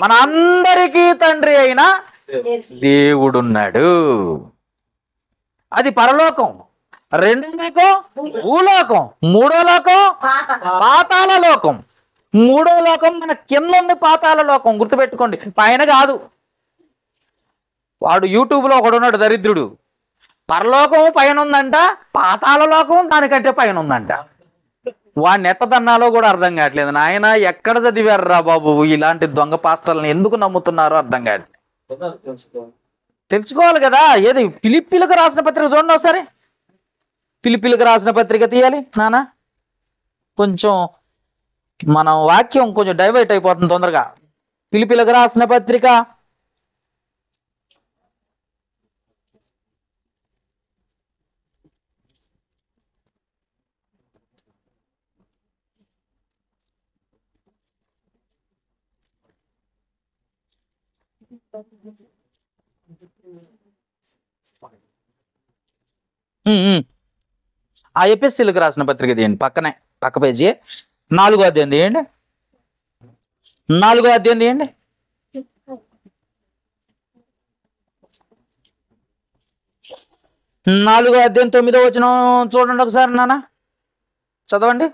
మన అందరికీ తండ్రి అయిన దేవుడున్నాడు. అది పరలోకం. రెండో లోకం భూలోకం. మూడో లోకం పాతాళ లోకం. మూడో లోకం మన కింద ఉంది పాతాళ లోకం. గుర్తుపెట్టుకోండి, పైన కాదు. వాడు యూట్యూబ్లో ఒకడున్నాడు దరిద్రుడు. పరలోకం పైన ఉందంట, పాతాళ లోకం దానికంటే పైన ఉందంట. వాడిని ఎట్టదన్నాలో కూడా అర్థం కావట్లేదు. నాయన ఎక్కడ చదివారురా బాబు ఇలాంటి దొంగ పాస్టర్లను ఎందుకు నమ్ముతున్నారో అర్థం కావట్లేదు. తెలుసుకోవాలి కదా. ఏది ఫిలిప్పీలకు రాసిన పత్రిక చూడండి ఒకసారి. ఫిలిప్పీలకు రాసిన పత్రిక తీయాలి నాన్న. కొంచెం మనం వాక్యం కొంచెం డైవర్ట్ అయిపోతుంది తొందరగా. ఫిలిప్పీలకు రాసిన పత్రిక 4 ఎపిఎస్సీలకు రాసిన పత్రిక తీయండి. పక్క పేజీ 4వ అధ్యాయం తీయండి. 4వ అధ్యాయం తీయండి. 4వ అధ్యాయం 9వ వచనం చూడండి ఒకసారి నాన్న, చదవండి.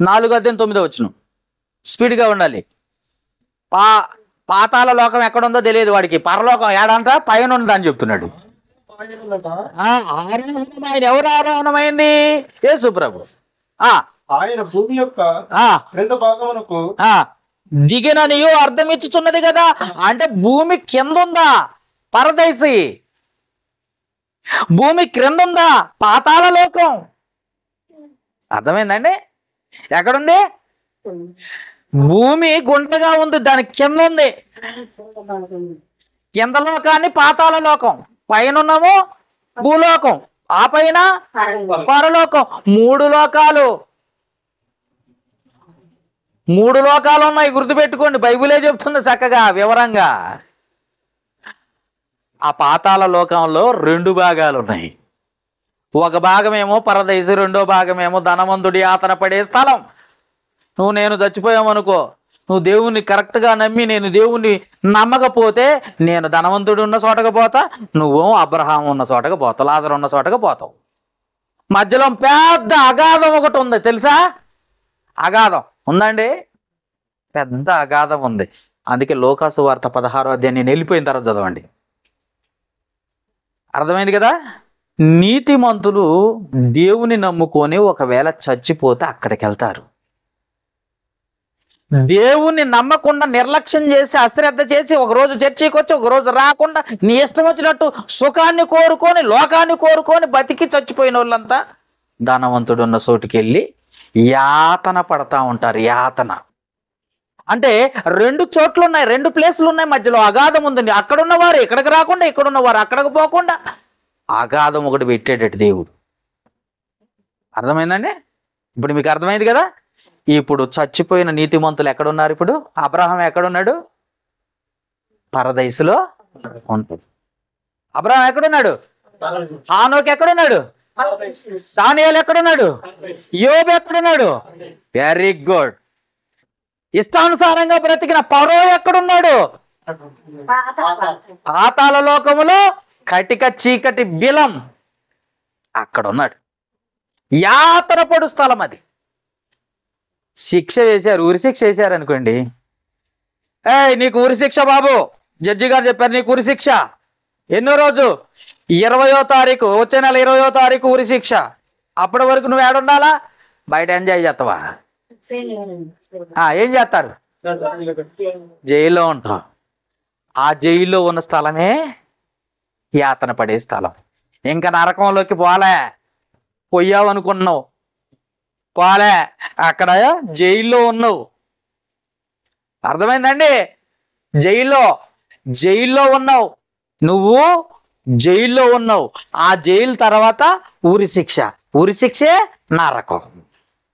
4వ అధ్యాయం 9వ వచనం. స్పీడ్గా ఉండాలి. పాతాళ లోకం ఎక్కడుందో తెలియదు వాడికి. పరలోకం ఏడంట పైన ఉందని చెప్తున్నాడు. ఆయన ఎవరు ఆరోహణమైంది? యేసు ప్రభు. ఆయన భూమి యొక్క క్రింద భాగమునకు దిగిననియో అర్థం ఇచ్చుచున్నది కదా. అంటే భూమి కింద ఉందా పరదేశి, భూమి క్రింద ఉందా పాతాళ లోకం. అర్థమైందండి? ఎక్కడుంది? భూమి గుంటగా ఉంది, దాని కింద ఉంది. కింద లోకాన్ని పాతాళ లోకం, పైన ఉన్నాము భూలోకం, ఆ పైన పరలోకం. 3 లోకాలు, 3 లోకాలు ఉన్నాయి. గుర్తుపెట్టుకోండి, బైబిలే చెప్తుంది చక్కగా వివరంగా. ఆ పాతాళ లోకంలో 2 భాగాలు ఉన్నాయి. ఒక భాగమేమో పరదైసు, రెండో భాగమేమో ధనవంతుడి యాతన పడే స్థలం. నేను చచ్చిపోయామనుకో, నువ్వు దేవుణ్ణి కరెక్ట్గా నమ్మి నేను దేవుణ్ణి నమ్మకపోతే నేను ధనవంతుడు ఉన్న చోటకు పోతా, నువ్వు అబ్రహాం ఉన్న చోటకు పోతావు, లాజరు ఉన్న చోటకు పోతావు. మధ్యలో పెద్ద అగాధం ఒకటి ఉంది తెలుసా? అగాధం ఉందండి, పెద్ద అగాధం ఉంది. అందుకే లోకాసు వార్త 16వ అధ్యాయం నేను వెళ్ళిపోయిన తర్వాత చదవండి. అర్థమైంది కదా? నీతిమంతులు దేవుని నమ్ముకొని ఒకవేళ చచ్చిపోతే అక్కడికి వెళ్తారు. దేవుణ్ణి నమ్మకుండా నిర్లక్ష్యం చేసి అశ్రద్ధ చేసి ఒకరోజు చర్చికి వచ్చి ఒకరోజు రాకుండా నీ ఇష్టం వచ్చినట్టు సుఖాన్ని కోరుకొని లోకాన్ని కోరుకొని బతికి చచ్చిపోయిన వాళ్ళంతా ధనవంతుడు ఉన్న చోటుకి వెళ్ళి యాతన పడతా ఉంటారు. యాతన అంటే 2 చోట్లు ఉన్నాయి, 2 ప్లేసులు ఉన్నాయి, మధ్యలో అగాధం ఉంది. అక్కడ ఉన్నవారు ఇక్కడికి రాకుండా, ఇక్కడ ఉన్నవారు అక్కడికి పోకుండా అగాధం ఒకటి పెట్టేటట్టు దేవుడు. అర్థమైందండి? ఇప్పుడు మీకు అర్థమైంది కదా? ఇప్పుడు చచ్చిపోయిన నీతిమంతులు ఎక్కడున్నారు? ఇప్పుడు అబ్రహాం ఎక్కడున్నాడు? పరదైసులో ఉంటాడు. అబ్రహాం ఎక్కడున్నాడు? హానోకు ఎక్కడున్నాడు? దానియేలు ఎక్కడున్నాడు? యోబు ఎక్కడున్నాడు? Very good. ఇష్టానుసారంగా బ్రతికిన ఫరో ఎక్కడున్నాడు? పాతాళ లోకములో కటిక చీకటి బిలం అక్కడ ఉన్నాడు. యాతన పడు స్థలం అది. శిక్ష వేశారు, ఉరి శిక్ష వేశారు అనుకోండి. నీకు ఉరి శిక్ష బాబు, జడ్జి గారు చెప్పారు నీకు ఉరి శిక్ష. ఎన్నో రోజు? 20వ తారీఖు, వచ్చే నెల 20వ తారీఖు ఉరి శిక్ష. అప్పటి వరకు నువ్వు ఏడుండాలా? బయట ఎంజాయ్ చేస్తావా? ఏం చేస్తారు? జైల్లో ఉంటావు. ఆ జైల్లో ఉన్న స్థలమే యాతన పడే స్థలం. ఇంకా నరకంలోకి పోయావు అనుకున్నావు, పోలే, అక్కడ జైల్లో ఉన్నావు. అర్థమైందండి? జైల్లో ఉన్నావు, నువ్వు జైల్లో ఉన్నావు. ఆ జైలు తర్వాత ఉరి శిక్షే నరకం.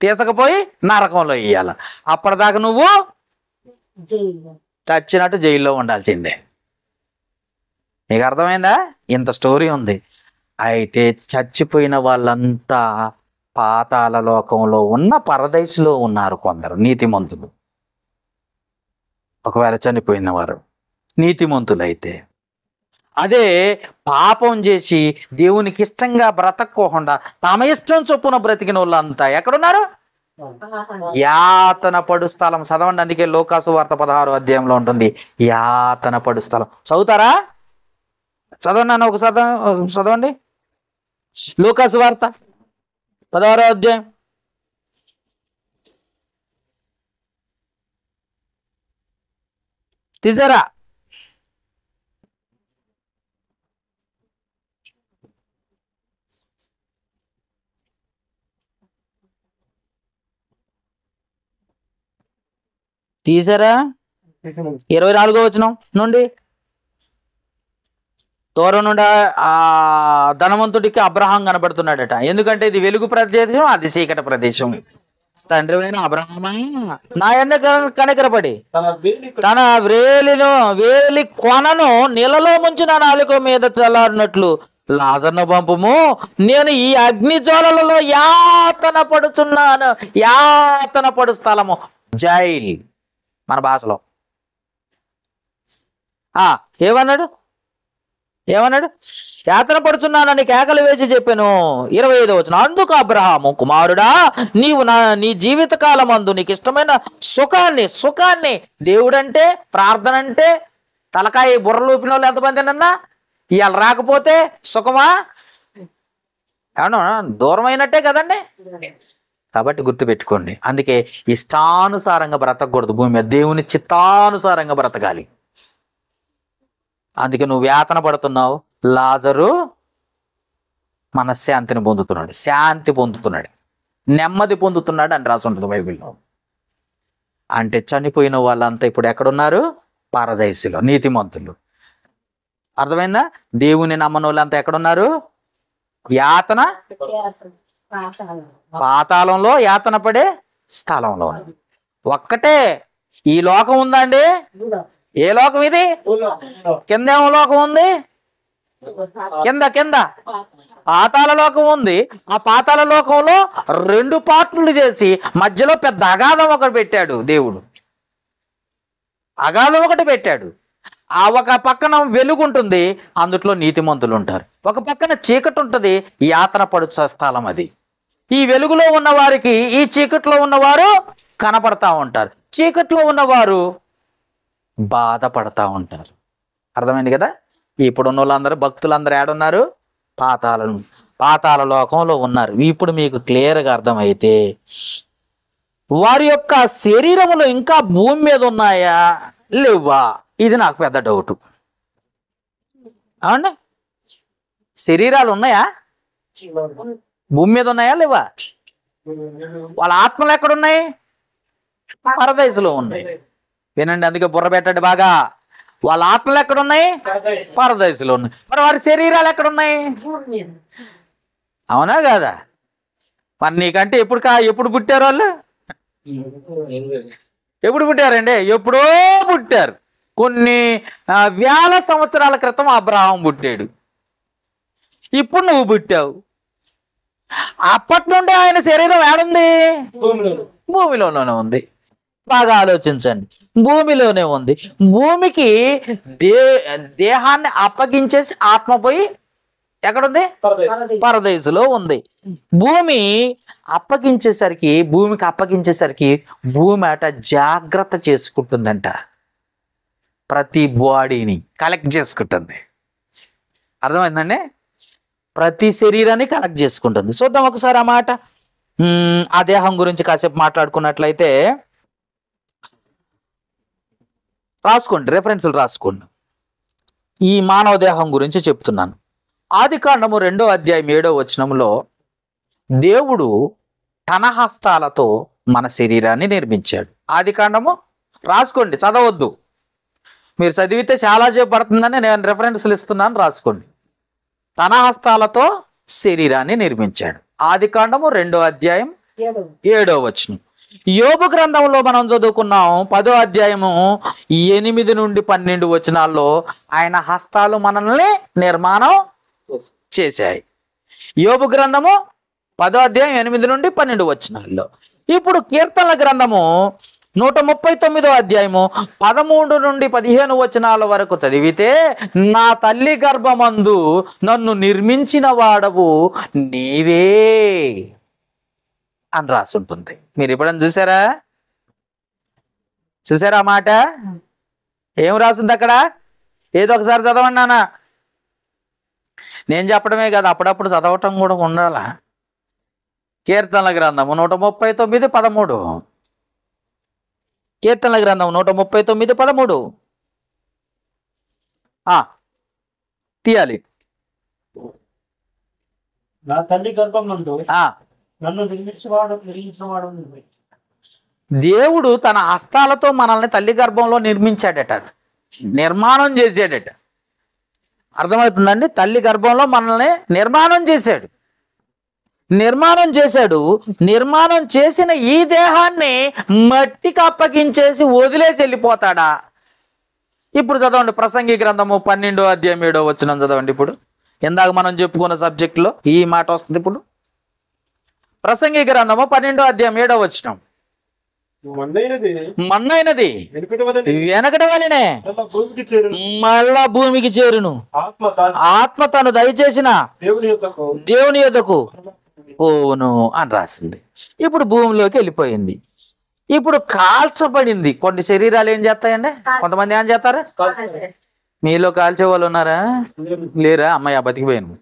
తీసుకుపోయి నరకంలో ఇయ్యాల. అప్పటిదాకా నువ్వు చచ్చినట్టు జైల్లో ఉండాల్సిందే. నీకు అర్థమైందా? ఇంత స్టోరీ ఉంది. అయితే చచ్చిపోయిన వాళ్ళంతా పాతాళ లోకంలో ఉన్న పరదైసులో ఉన్నారు కొందరు నీతిమంతులు. ఒకవేళ చనిపోయిన వారు నీతిమంతులైతే, అదే పాపం చేసి దేవునికి ఇష్టంగా బ్రతక్కోకుండా తమ ఇష్టం చొప్పున బ్రతికిన వాళ్ళంతా ఎక్కడున్నారు? యాతన పడు స్థలం. చదవండి. అందుకే లోకాసు వార్త 16వ అధ్యాయంలో ఉంటుంది యాతన పడు స్థలం. చదువుతారా? చదవండి అన్న, ఒక చదవండి. లోకాసు వార్త 16వ అధ్యాయం తీసారా? తీసారా? 24వ వచనం నుండి దూరం నుండి ఆ ధనవంతుడికి అబ్రహాం కనబడుతున్నాడట. ఎందుకంటే ఇది వెలుగు ప్రదేశం, అది చీకటి ప్రదేశం. తండ్రివైన అబ్రహామా, నా యందు కనికరపడి తన వేలి కొనను నీళ్ళలో ముంచిన నాలుక మీద చల్లారినట్లు లాజర్ను పంపుము, నేను ఈ అగ్ని జ్వాలలలో యాతన పడుచున్నాను. యాతన పడు స్థలము జైల్ మన భాషలో. ఏమన్నాడు? యాతన పడుచున్నానని కేకలు వేసి చెప్పాను. 25వ వచనం, అందుకు అబ్రహాము, కుమారుడా, నీవు నీ జీవిత కాలం అందు నీకు ఇష్టమైన సుఖాన్ని దేవుడంటే, ప్రార్థన అంటే తలకాయ బుర్రలు ఊపిన వాళ్ళు ఎంతమంది అన్నా ఇవాళ రాకపోతే సుఖమా? ఏమన్నా దూరం అయినట్టే కదండి. కాబట్టి గుర్తుపెట్టుకోండి. అందుకే ఇష్టానుసారంగా బ్రతకూడదు భూమి మీద, దేవుని చిత్తానుసారంగా బ్రతకాలి. అందుకే నువ్వు యాతన పడుతున్నావు. లాజరు మనశ్శాంతిని పొందుతున్నాడు, శాంతి పొందుతున్నాడు, నెమ్మది పొందుతున్నాడు అని రాసి ఉంటుంది బైబిల్లో. అంటే చనిపోయిన వాళ్ళంతా ఇప్పుడు ఎక్కడున్నారు? పరదైసులో, నీతిమంతులు. అర్థమైందా? దేవుని నమ్మని వాళ్ళంతా ఎక్కడున్నారు? యాతన పాతాళంలో, యాతన పడే స్థలంలో. ఒక్కటే ఈ లోకం ఉందండి. ఏ లోకం ఇది? కిందేమో లోకం ఉంది, కింద కింద పాతాళ లోకం ఉంది. ఆ పాతాళ లోకంలో 2 పార్ట్లు చేసి మధ్యలో పెద్ద అగాధం ఒకటి పెట్టాడు దేవుడు. అగాధం ఒకటి పెట్టాడు. ఆ ఒక పక్కన వెలుగు ఉంటుంది, అందుట్లో నీతిమంతులు ఉంటారు. ఒక పక్కన చీకటి ఉంటుంది, యాతన పడు స్థలం అది. ఈ వెలుగులో ఉన్న వారికి ఈ చీకట్లో ఉన్నవారు కనపడతా ఉంటారు, చీకట్లో ఉన్నవారు బాధపడతా ఉంటారు. అర్థమైంది కదా? ఇప్పుడున్న వాళ్ళందరూ భక్తులందరూ ఏడున్నారు? పాతాళ లోకంలో ఉన్నారు. ఇప్పుడు మీకు క్లియర్గా అర్థమైతే వారి యొక్క శరీరములు ఇంకా భూమి మీద ఉన్నాయా లేవా, ఇది నాకు పెద్ద డౌట్. అవునండి, శరీరాలు ఉన్నాయా? భూమి మీద ఉన్నాయా లేవా? వాళ్ళ ఆత్మలు ఎక్కడున్నాయి? పరదేశంలో ఉన్నాయి. వినండి, అందుకే బుర్ర పెట్టండి బాగా. వాళ్ళ ఆత్మలు ఎక్కడున్నాయి? పరదేశంలో ఉన్నాయి. మరి వారి శరీరాలు ఎక్కడున్నాయి? అవునా కాదా? మరి నీకంటే ఎప్పుడు పుట్టారు వాళ్ళు? ఎప్పుడు పుట్టారండి? ఎప్పుడో పుట్టారు. కొన్ని వేల సంవత్సరాల క్రితం అబ్రహాం పుట్టాడు. ఇప్పుడు నువ్వు పుట్టావు. అప్పటి నుండి ఆయన శరీరం ఏడుంది? భూమిలోనే ఉంది. బాగా ఆలోచించండి, భూమిలోనే ఉంది. భూమికి దేహాన్ని అప్పగించేసి ఆత్మ పోయి ఎక్కడుంది? పరదేశంలో ఉంది. భూమికి అప్పగించేసరికి భూమి అట జాగ్రత్త చేసుకుంటుందంట. ప్రతి బాడీని కలెక్ట్ చేసుకుంటుంది. అర్థమైందండి? ప్రతి శరీరాన్ని కలెక్ట్ చేసుకుంటుంది. చూద్దాం ఒకసారి ఆ మాట. ఆ దేహం గురించి కాసేపు మాట్లాడుకున్నట్లయితే రాసుకోండి, రెఫరెన్స్లు రాసుకోండి. ఈ మానవ దేహం గురించి చెప్తున్నాను. ఆదికాండము 2వ అధ్యాయం 7వ వచనంలో దేవుడు తన హస్తాలతో మన శరీరాన్ని నిర్మించాడు. ఆదికాండము రాసుకోండి, చదవద్దు. మీరు చదివితే చాలాసేపు పడుతుందని నేను రెఫరెన్స్లు ఇస్తున్నాను, రాసుకోండి. తన హస్తాలతో శరీరాన్ని నిర్మించాడు. ఆదికాండము 2వ అధ్యాయం 7వ వచనం. యోబు గ్రంథంలో మనం చదువుకున్నాం 10వ అధ్యాయము 8 నుండి 12 వచనాల్లో ఆయన హస్తాలు మనల్ని నిర్మాణం చేశాయి. యోబు గ్రంథము 10వ అధ్యాయం 8 నుండి 12 వచనాల్లో. ఇప్పుడు కీర్తనల గ్రంథము 139వ అధ్యాయము 13 నుండి 15 వచనాల వరకు చదివితే, నా తల్లి గర్భమందు నన్ను నిర్మించిన వాడవు నీవే అని రాసి ఉంటుంది. మీరు ఎప్పుడైనా చూసారా ఆ మాట? ఏం రాసింది అక్కడ? ఏదో ఒకసారి చదవండి నాన్న. నేను చెప్పడమే కాదు, అప్పుడప్పుడు చదవటం కూడా ఉండాలా. కీర్తనల గ్రంథము 139:13. కీర్తనల గ్రంథం 139:13 తీయాలి. నా తల్లి గర్భం నందు నన్ను నిర్మించినవాడు దేవుడు తన హస్తాలతో మనల్ని తల్లి గర్భంలో నిర్మించాడట, నిర్మాణం చేశాడట. అర్థమవుతుందండి? తల్లి గర్భంలో మనల్ని నిర్మాణం చేశాడు. నిర్మాణం చేసిన ఈ దేహాన్ని మట్టికి అప్పగించేసి వదిలేసి వెళ్ళిపోతాడా? ఇప్పుడు చదవండి, ప్రసంగి గ్రంథము 12వ అధ్యాయం 7వ వచనం చదవండి. ఇప్పుడు ఇందాక మనం చెప్పుకున్న సబ్జెక్టులో ఈ మాట వస్తుంది. ఇప్పుడు ప్రసంగి గ్రంథము 12వ అధ్యాయం 7వ వచనం. మన్నైనది వెనకటి వలనే మళ్ళా భూమికి చేరును, ఆత్మ తను దయచేసిన దేవుని యొద్దకు పోవును అని రాసింది. ఇప్పుడు భూమిలోకి వెళ్ళిపోయింది. ఇప్పుడు కాల్చబడింది. కొన్ని శరీరాలు ఏం చేస్తాయండి? కొంతమంది ఏం చేస్తారు? మీలో కాల్చే వాళ్ళు ఉన్నారా? లేరా? అమ్మాయి బతికిపోయాను.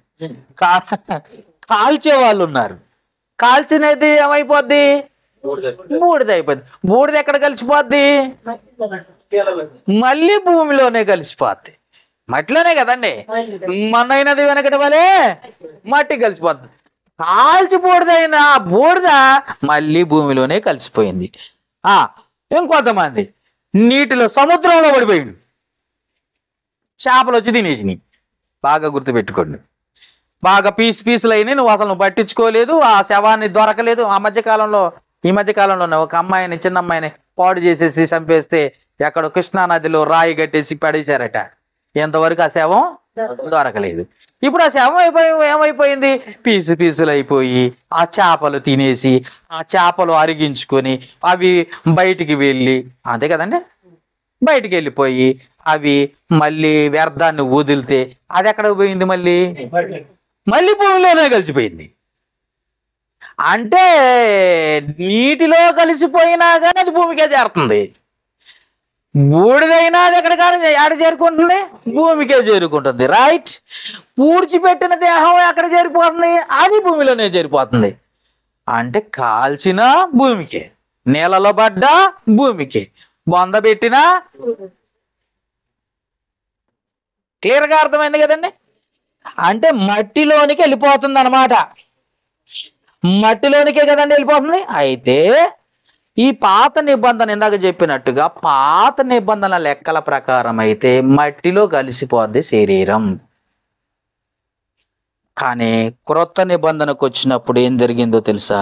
కాల్చే వాళ్ళు ఉన్నారు. కాల్చినది ఏమైపోద్ది? బూడిద అయిపోద్ది. బూడిద ఎక్కడ కలిసిపోద్ది? మళ్ళీ భూమిలోనే కలిసిపోద్ది. మట్టిలోనే కదండి. మన్నైనది వెనకటి వలే మట్టి కలిసిపోద్ది. కాల్చి బూడిదైన బూడిద మళ్ళీ భూమిలోనే కలిసిపోయింది. ఇంకొంతమంది నీటిలో సముద్రంలో పడిపోయింది. చేపలు వచ్చి తినేసినాయి. బాగా గుర్తుపెట్టుకోండి. బాగా పీసులు అయినాయి. నువ్వు పట్టించుకోలేదు. ఆ శవాన్ని దొరకలేదు. ఈ మధ్యకాలంలో ఒక అమ్మాయిని, చిన్న అమ్మాయిని పాడు చేసేసి చంపేస్తే ఎక్కడో కృష్ణానదిలో రాయి కట్టేసి పడేశారట. ఎంతవరకు ఆ శవం దొరకలేదు. ఇప్పుడు ఆ శవం ఏమైపోయింది? పీసు పీసులు అయిపోయి ఆ చేపలు తినేసి ఆ చేపలు అరిగించుకొని అవి బయటికి వెళ్ళి, అంతే కదండి, బయటికి వెళ్ళిపోయి అవి మళ్ళీ వ్యర్థాన్ని వదిలితే అది ఎక్కడికి పోయింది? మళ్ళీ భూమిలోనే కలిసిపోయింది. అంటే నీటిలో కలిసిపోయినా కానీ అది భూమికే చేరుతుంది. బూడిదైనా అది ఎక్కడ చేరుకుంటుంది? భూమికే చేరుకుంటుంది. రైట్. పూడ్చిపెట్టిన దేహం ఎక్కడ చేరిపోతుంది? అది భూమిలోనే చేరిపోతుంది. అంటే కాల్చిన భూమికే, నేలలో పడ్డా భూమికే, బొంద పెట్టినా. క్లియర్గా అర్థమైంది కదండి? అంటే మట్టిలోనికి వెళ్ళిపోతుంది అన్నమాట. మట్టిలోనికే కదండి వెళ్ళిపోతుంది. అయితే ఈ పాత నిబంధన ఇందాక చెప్పినట్టుగా పాత నిబంధన లెక్కల ప్రకారం అయితే మట్టిలో కలిసిపోద్ది శరీరం. కానీ క్రొత్త నిబంధనకు వచ్చినప్పుడు ఏం జరిగిందో తెలుసా?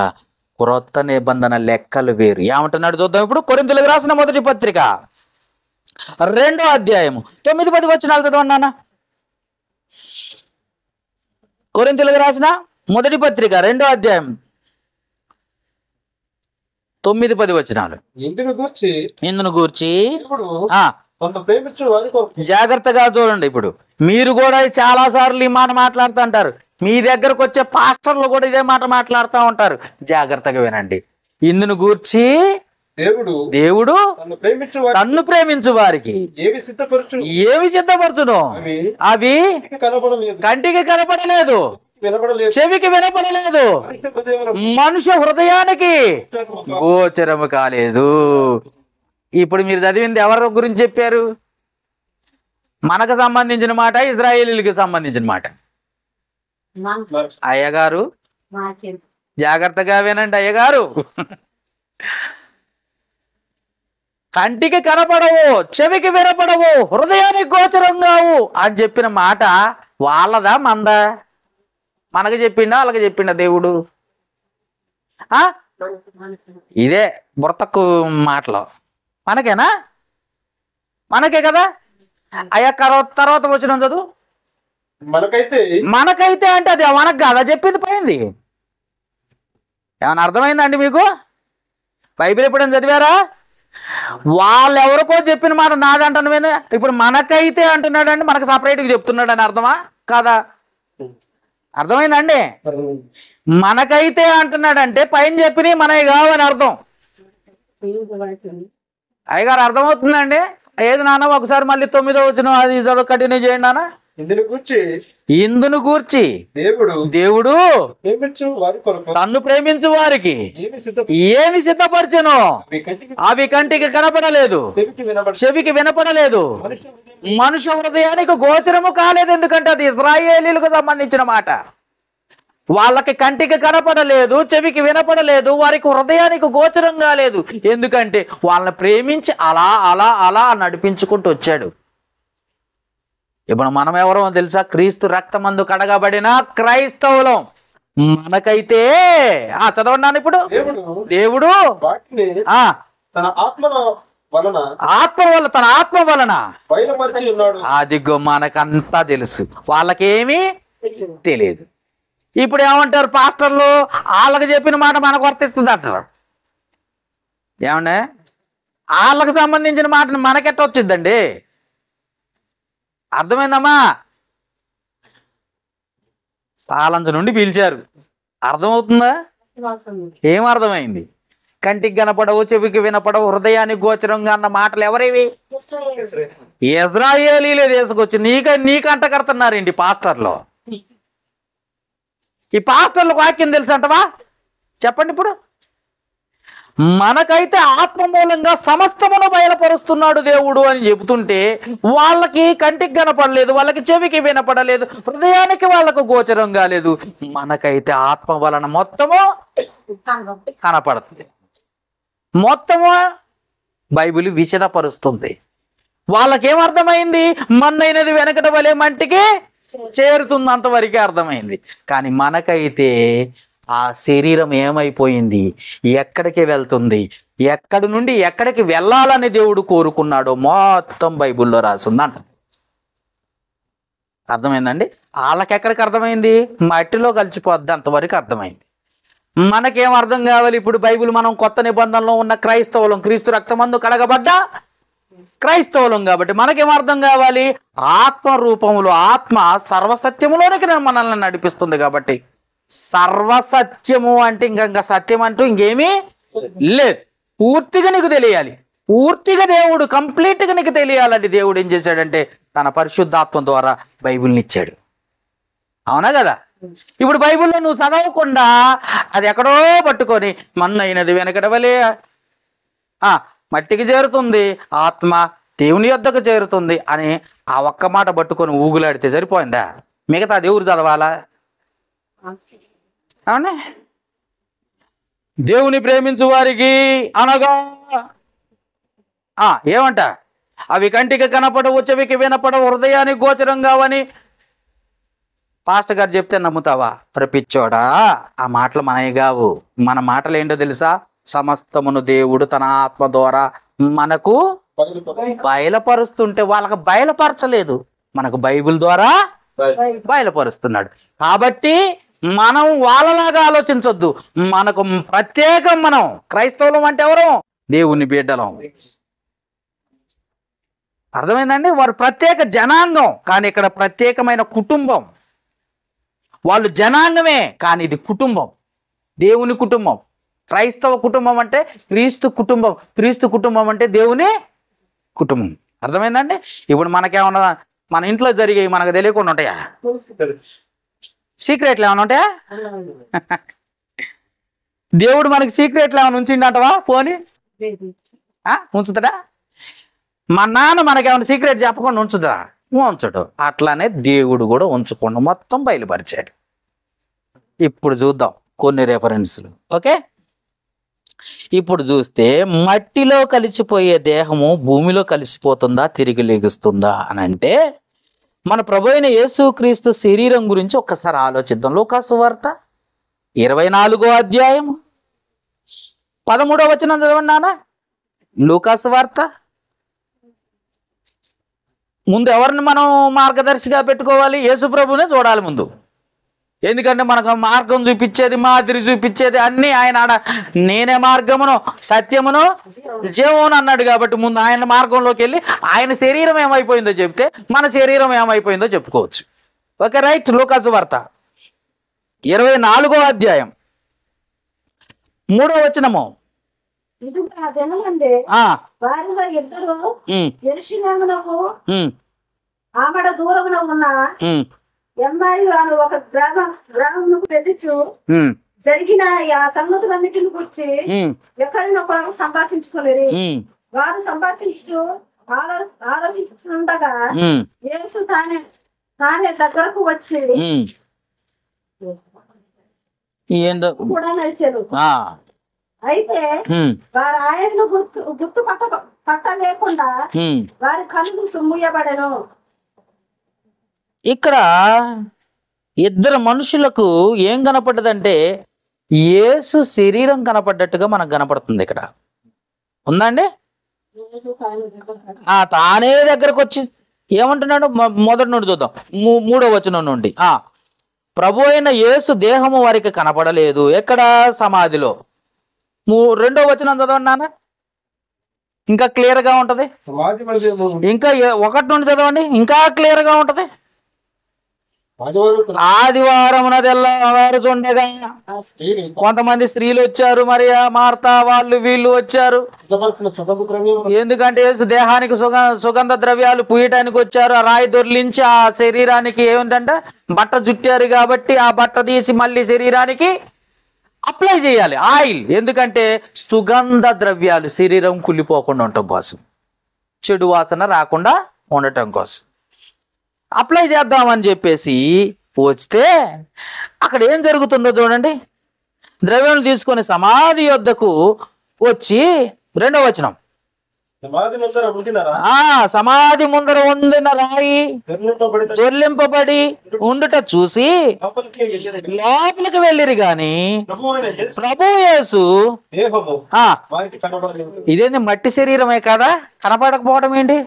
క్రొత్త నిబంధన లెక్కలు వేరు. ఏమంటున్నాడు చూద్దాం ఇప్పుడు. కొరింథీయులకు రాసిన మొదటి పత్రిక 2వ అధ్యాయము 9-10 వచనాలు చదవండి నాన్న. కొరింథీయులకు రాసిన మొదటి పత్రిక 2వ అధ్యాయం 9-10 వచనాలు. ఇందును గూర్చి జాగ్రత్తగా చూడండి. ఇప్పుడు మీరు కూడా చాలా సార్లు ఈ మాట మాట్లాడుతుంటారు. మీ దగ్గరకు వచ్చే పాస్టర్లు కూడా ఇదే మాట మాట్లాడుతూ ఉంటారు. జాగ్రత్తగా వినండి. ఇందును గూర్చి దేవుడు తన్ను ప్రేమించు వారికి ఏమి సిద్ధపరచును అవి కంటికి కనపడలేదు, చెవికి వినపడలేదు, మనుష్య హృదయానికి గోచరము కాలేదు. ఇప్పుడు మీరు చదివింది ఎవరి గురించి చెప్పారు? మనకు సంబంధించిన మాట, ఇజ్రాయేలీలకు సంబంధించిన మాట. అయ్యగారు జాగ్రత్తగా వినండి. అయ్యగారు, కంటికి కనపడవు, చెవికి వినపడవు, హృదయానికి గోచరం కావు అని చెప్పిన మాట వాళ్ళదా మందా? మనకు చెప్పిండా వాళ్ళకి చెప్పిండా దేవుడు? ఇదే బుర్తకు మాటలు. మనకేనా? మనకే కదా. అయ్యా తర్వాత వచ్చిన చదువు. మనకైతే అంటే అది మనకు కాదా చెప్పింది? పోయింది. ఏమన్నా అర్థమైందండి మీకు? బైబిల్ ఎప్పుడైనా చదివారా? వాళ్ళు ఎవరికో చెప్పిన మాట నాదంటాను. ఇప్పుడు మనకైతే అంటున్నాడండి, మనకు సపరేట్గా చెప్తున్నాడు అని అర్థమా కాదా? అర్థమైందండి? మనకైతే అంటున్నాడంటే పైన చెప్పినవి మనవి కావని అర్థం. అయ్యగారు అర్థమవుతుందండి? ఏది నాన్న ఒకసారి మళ్ళీ 9వ వచనం అది చదువు కంటిన్యూ చేయండి నాన్న. ఇందును గూర్చి దేవుడు తన్ను ప్రేమించు వారికి ఏమి సిద్ధపరచెను అవి కంటికి కనపడలేదు, చెవికి వినపడలేదు, మనుష్య హృదయానికి గోచరము కాలేదు. ఎందుకంటే అది ఇశ్రాయేలీలకు సంబంధించిన మాట. వాళ్ళకి కంటికి కనపడలేదు, చెవికి వినపడలేదు, వారికి హృదయానికి గోచరం కాలేదు. ఎందుకంటే వాళ్ళని ప్రేమించి అలా అలా అలా నడిపించుకుంటూ వచ్చాడు. ఇప్పుడు మనం ఎవరో తెలుసా? క్రీస్తు రక్తమందు కడగబడిన క్రైస్తవులం. మనకైతే చదవన్నాను ఇప్పుడు. దేవుడు తన ఆత్మ వలన అదిగో మనకంతా తెలుసు, వాళ్ళకేమీ తెలియదు. ఇప్పుడు ఏమంటారు పాస్టర్లు? వాళ్ళకి చెప్పిన మాట మనకు వర్తిస్తుంది అంటారు. ఏమండే? వాళ్ళకి సంబంధించిన మాటను మనకెట్ట వచ్చిద్దండి? అర్థమైందమ్మా? పాలంచ నుండి పీల్చారు. అర్థమవుతుందా? ఏం అర్థమైంది? కంటికి కనపడవు, చెవికి వినపడవు, హృదయానికి గోచరంగా అన్న మాటలు ఎవరేవి? ఇశ్రాయేలీలే తీసుకొచ్చి నీకంట కడుతున్నారేంటి పాస్టర్లు? ఈ పాస్టర్లకు వాక్యం తెలుసు అంటవా? చెప్పండి. ఇప్పుడు మనకైతే ఆత్మ మూలంగా సమస్తమును బయలుపరుస్తున్నాడు దేవుడు అని చెబుతుంటే వాళ్ళకి కంటికి కనపడలేదు, వాళ్ళకి చెవికి వినపడలేదు, హృదయానికి వాళ్ళకు గోచరం కాలేదు. మనకైతే ఆత్మ వలన మొత్తము కనపడుతుంది, మొత్తము బైబిల్ విశదపరుస్తుంది. వాళ్ళకేమర్థమైంది? మన్నైనది వెనకట వలె మంటికి చేరుతుంది, అంతవరకే అర్థమైంది. కానీ మనకైతే ఆ శరీరం ఏమైపోయింది, ఎక్కడికి వెళ్తుంది, ఎక్కడి నుండి ఎక్కడికి వెళ్ళాలని దేవుడు కోరుకున్నాడో మొత్తం బైబిల్లో రాసిందంట. అర్థమైందండి? వాళ్ళకి ఎక్కడికి అర్థమైంది? మట్టిలో కలిసిపోద్ది, అంతవరకు అర్థమైంది. మనకేం అర్థం కావాలి ఇప్పుడు? బైబిల్ మనం కొత్త నిబంధనలో ఉన్న క్రైస్తవులం, క్రీస్తు రక్తమందు కడగబడ్డ క్రైస్తవులం కాబట్టి మనకేం అర్థం కావాలి? ఆత్మ రూపంలో, ఆత్మ సర్వసత్యములోనికి మనల్ని నడిపిస్తుంది కాబట్టి సర్వసత్యము అంటే ఇంకా సత్యం అంటూ ఇంకేమీ లేదు. పూర్తిగా నీకు తెలియాలి, పూర్తిగా దేవుడు కంప్లీట్గా నీకు తెలియాలంటే దేవుడు ఏం చేశాడంటే తన పరిశుద్ధాత్మ ద్వారా బైబిల్ని ఇచ్చాడు. అవునా కదా? ఇప్పుడు బైబిల్లో నువ్వు చదవకుండా అది ఎక్కడో పట్టుకొని మన్నైనది వెనకటి వలె మట్టికి చేరుతుంది, ఆత్మ దేవుని యొద్దకు చేరుతుంది అని ఆ ఒక్క మాట పట్టుకొని ఊగులాడితే సరిపోయిందా? మిగతా దేవుడు చదవాలా? అవునే. దేవుని ప్రేమించు వారికి అనగా ఏమంట? అవి కంటికి కనపడవు, చెవికి వినపడవు, హృదయానికి గోచరం కావని పాస్టర్ గారు చెప్తే నమ్ముతావా? ప్రపిచ్చోడా, ఆ మాటలు మనవి కావు. మన మాటలు ఏంటో తెలుసా? సమస్తమును దేవుడు తన ఆత్మ ద్వారా మనకు బయలుపరుస్తుంటే వాళ్ళకి బయలుపరచలేదు, మనకు బైబిల్ ద్వారా బయలుపరుస్తున్నాడు. కాబట్టి మనం వాళ్ళలాగా ఆలోచించొద్దు. మనకు ప్రత్యేకం. మనం క్రైస్తవులం అంటే ఎవరు? దేవుని బిడ్డలం. అర్థమైందండి? వారు ప్రత్యేక జనాంగం, కానీ ఇక్కడ ప్రత్యేకమైన కుటుంబం. వాళ్ళు జనాంగమే, కానీ ఇది కుటుంబం, దేవుని కుటుంబం. క్రైస్తవ కుటుంబం అంటే క్రీస్తు కుటుంబం, క్రీస్తు కుటుంబం అంటే దేవుని కుటుంబం. అర్థమైందండి? ఇప్పుడు మనకేమన్నా మన ఇంట్లో జరిగేవి మనకు తెలియకుండా ఉంటాయా? సీక్రెట్లు ఏమైనా ఉంటాయా? దేవుడు మనకి సీక్రెట్లు ఏమైనా ఉంచిండటవా? పోనీ ఉంచుతాడా? మా నాన్న మనకేమైనా సీక్రెట్ చెప్పకుండా ఉంచుదా? ఉంచడు. అట్లానే దేవుడు కూడా ఉంచకుండా మొత్తం బయలుపరిచాడు. ఇప్పుడు చూద్దాం కొన్ని రెఫరెన్స్లు. ఓకే, ఇప్పుడు చూస్తే మట్టిలో కలిసిపోయే దేహము భూమిలో కలిసిపోతుందా, తిరిగి లెగుస్తుందా అని అంటే మన ప్రభు అయిన యేసుక్రీస్తు శరీరం గురించి ఒక్కసారి ఆలోచిద్దాం. లూకాసు వార్త 24వ అధ్యాయము 13వ వచనం చదవండి నాన్న. లూకాసు వార్త. ముందు ఎవరిని మనం మార్గదర్శిగా పెట్టుకోవాలి? యేసు ప్రభునే చూడాలి ముందు. ఎందుకంటే మనకు మార్గం చూపించేది, మాదిరి చూపించేది అన్నీ ఆయన. నేనే మార్గమును, సత్యమును, జీవమును అన్నాడు కాబట్టి ముందు ఆయన మార్గంలోకి వెళ్ళి ఆయన శరీరం ఏమైపోయిందో చెప్తే మన శరీరం ఏమైపోయిందో చెప్పుకోవచ్చు. Okay, right. లూకాసు వార్త 24వ అధ్యాయం 3వ వచనము. ఆమెడ దూరమున ఉన్న ఎమ్మాయి వారు ఒక గ్రామం పెద్దచు జరిగిన ఆ సంగతులన్నిటిని గురించి ఒకరినొకరు సంభాషించుకోలేరు. వారు సంభాషించు ఆలోచించుండగా యేసు తానే దగ్గరకు వచ్చి కూడా నడిచారు. అయితే వారు ఆయన్ను గుర్తు పట్టలేకుండా వారి కళ్ళు మూయబడెను. ఇక్కడ ఇద్దరు మనుషులకు ఏం కనపడ్డదంటే యేసు శరీరం కనపడ్డట్టుగా మనకు కనపడుతుంది. ఇక్కడ ఉందండి. తానే దగ్గరకు వచ్చి ఏమంటున్నాడు? మొదటి నుండి చూద్దాం, 3వ వచనం నుండి. ప్రభు అయిన యేసు దేహము వారికి కనపడలేదు. ఎక్కడ? సమాధిలో. 2వ వచనం చదవండి నాన్న, ఇంకా క్లియర్ గా ఉంటది. ఇంకా 1 నుండి చదవండి, ఇంకా క్లియర్ గా ఉంటది. ఆదివారం తెల్లవారుచుండగా కొంతమంది స్త్రీలు వచ్చారు, మరియా, మార్తా, వాళ్ళు వీళ్ళు వచ్చారు. ఎందుకంటే దేహానికి సుగంధ ద్రవ్యాలు పూయటానికి వచ్చారు. ఆ రాయి దొర్లించి ఆ శరీరానికి ఏమిటంటే బట్ట చుట్టారు కాబట్టి ఆ బట్ట తీసి మళ్ళీ శరీరానికి అప్లై చేయాలి ఆయిల్. ఎందుకంటే సుగంధ ద్రవ్యాలు శరీరం కుళ్ళిపోకుండా ఉండటం కోసం, చెడు వాసన రాకుండా ఉండటం కోసం అప్లై చేద్దామని చెప్పేసి వస్తే అక్కడ ఏం జరుగుతుందో చూడండి. ద్రవ్యం తీసుకొని సమాధి యొద్దకు వచ్చి 2వ వచనం, సమాధి ముందర ఉండిన రాయి దొర్లింపబడి ఉండుట చూసి లోపలికి వెళ్ళిరి గాని ప్రభువు యేసు ఇదేంది మట్టి శరీరమే కదా, కనపడకపోవడం ఏంటి?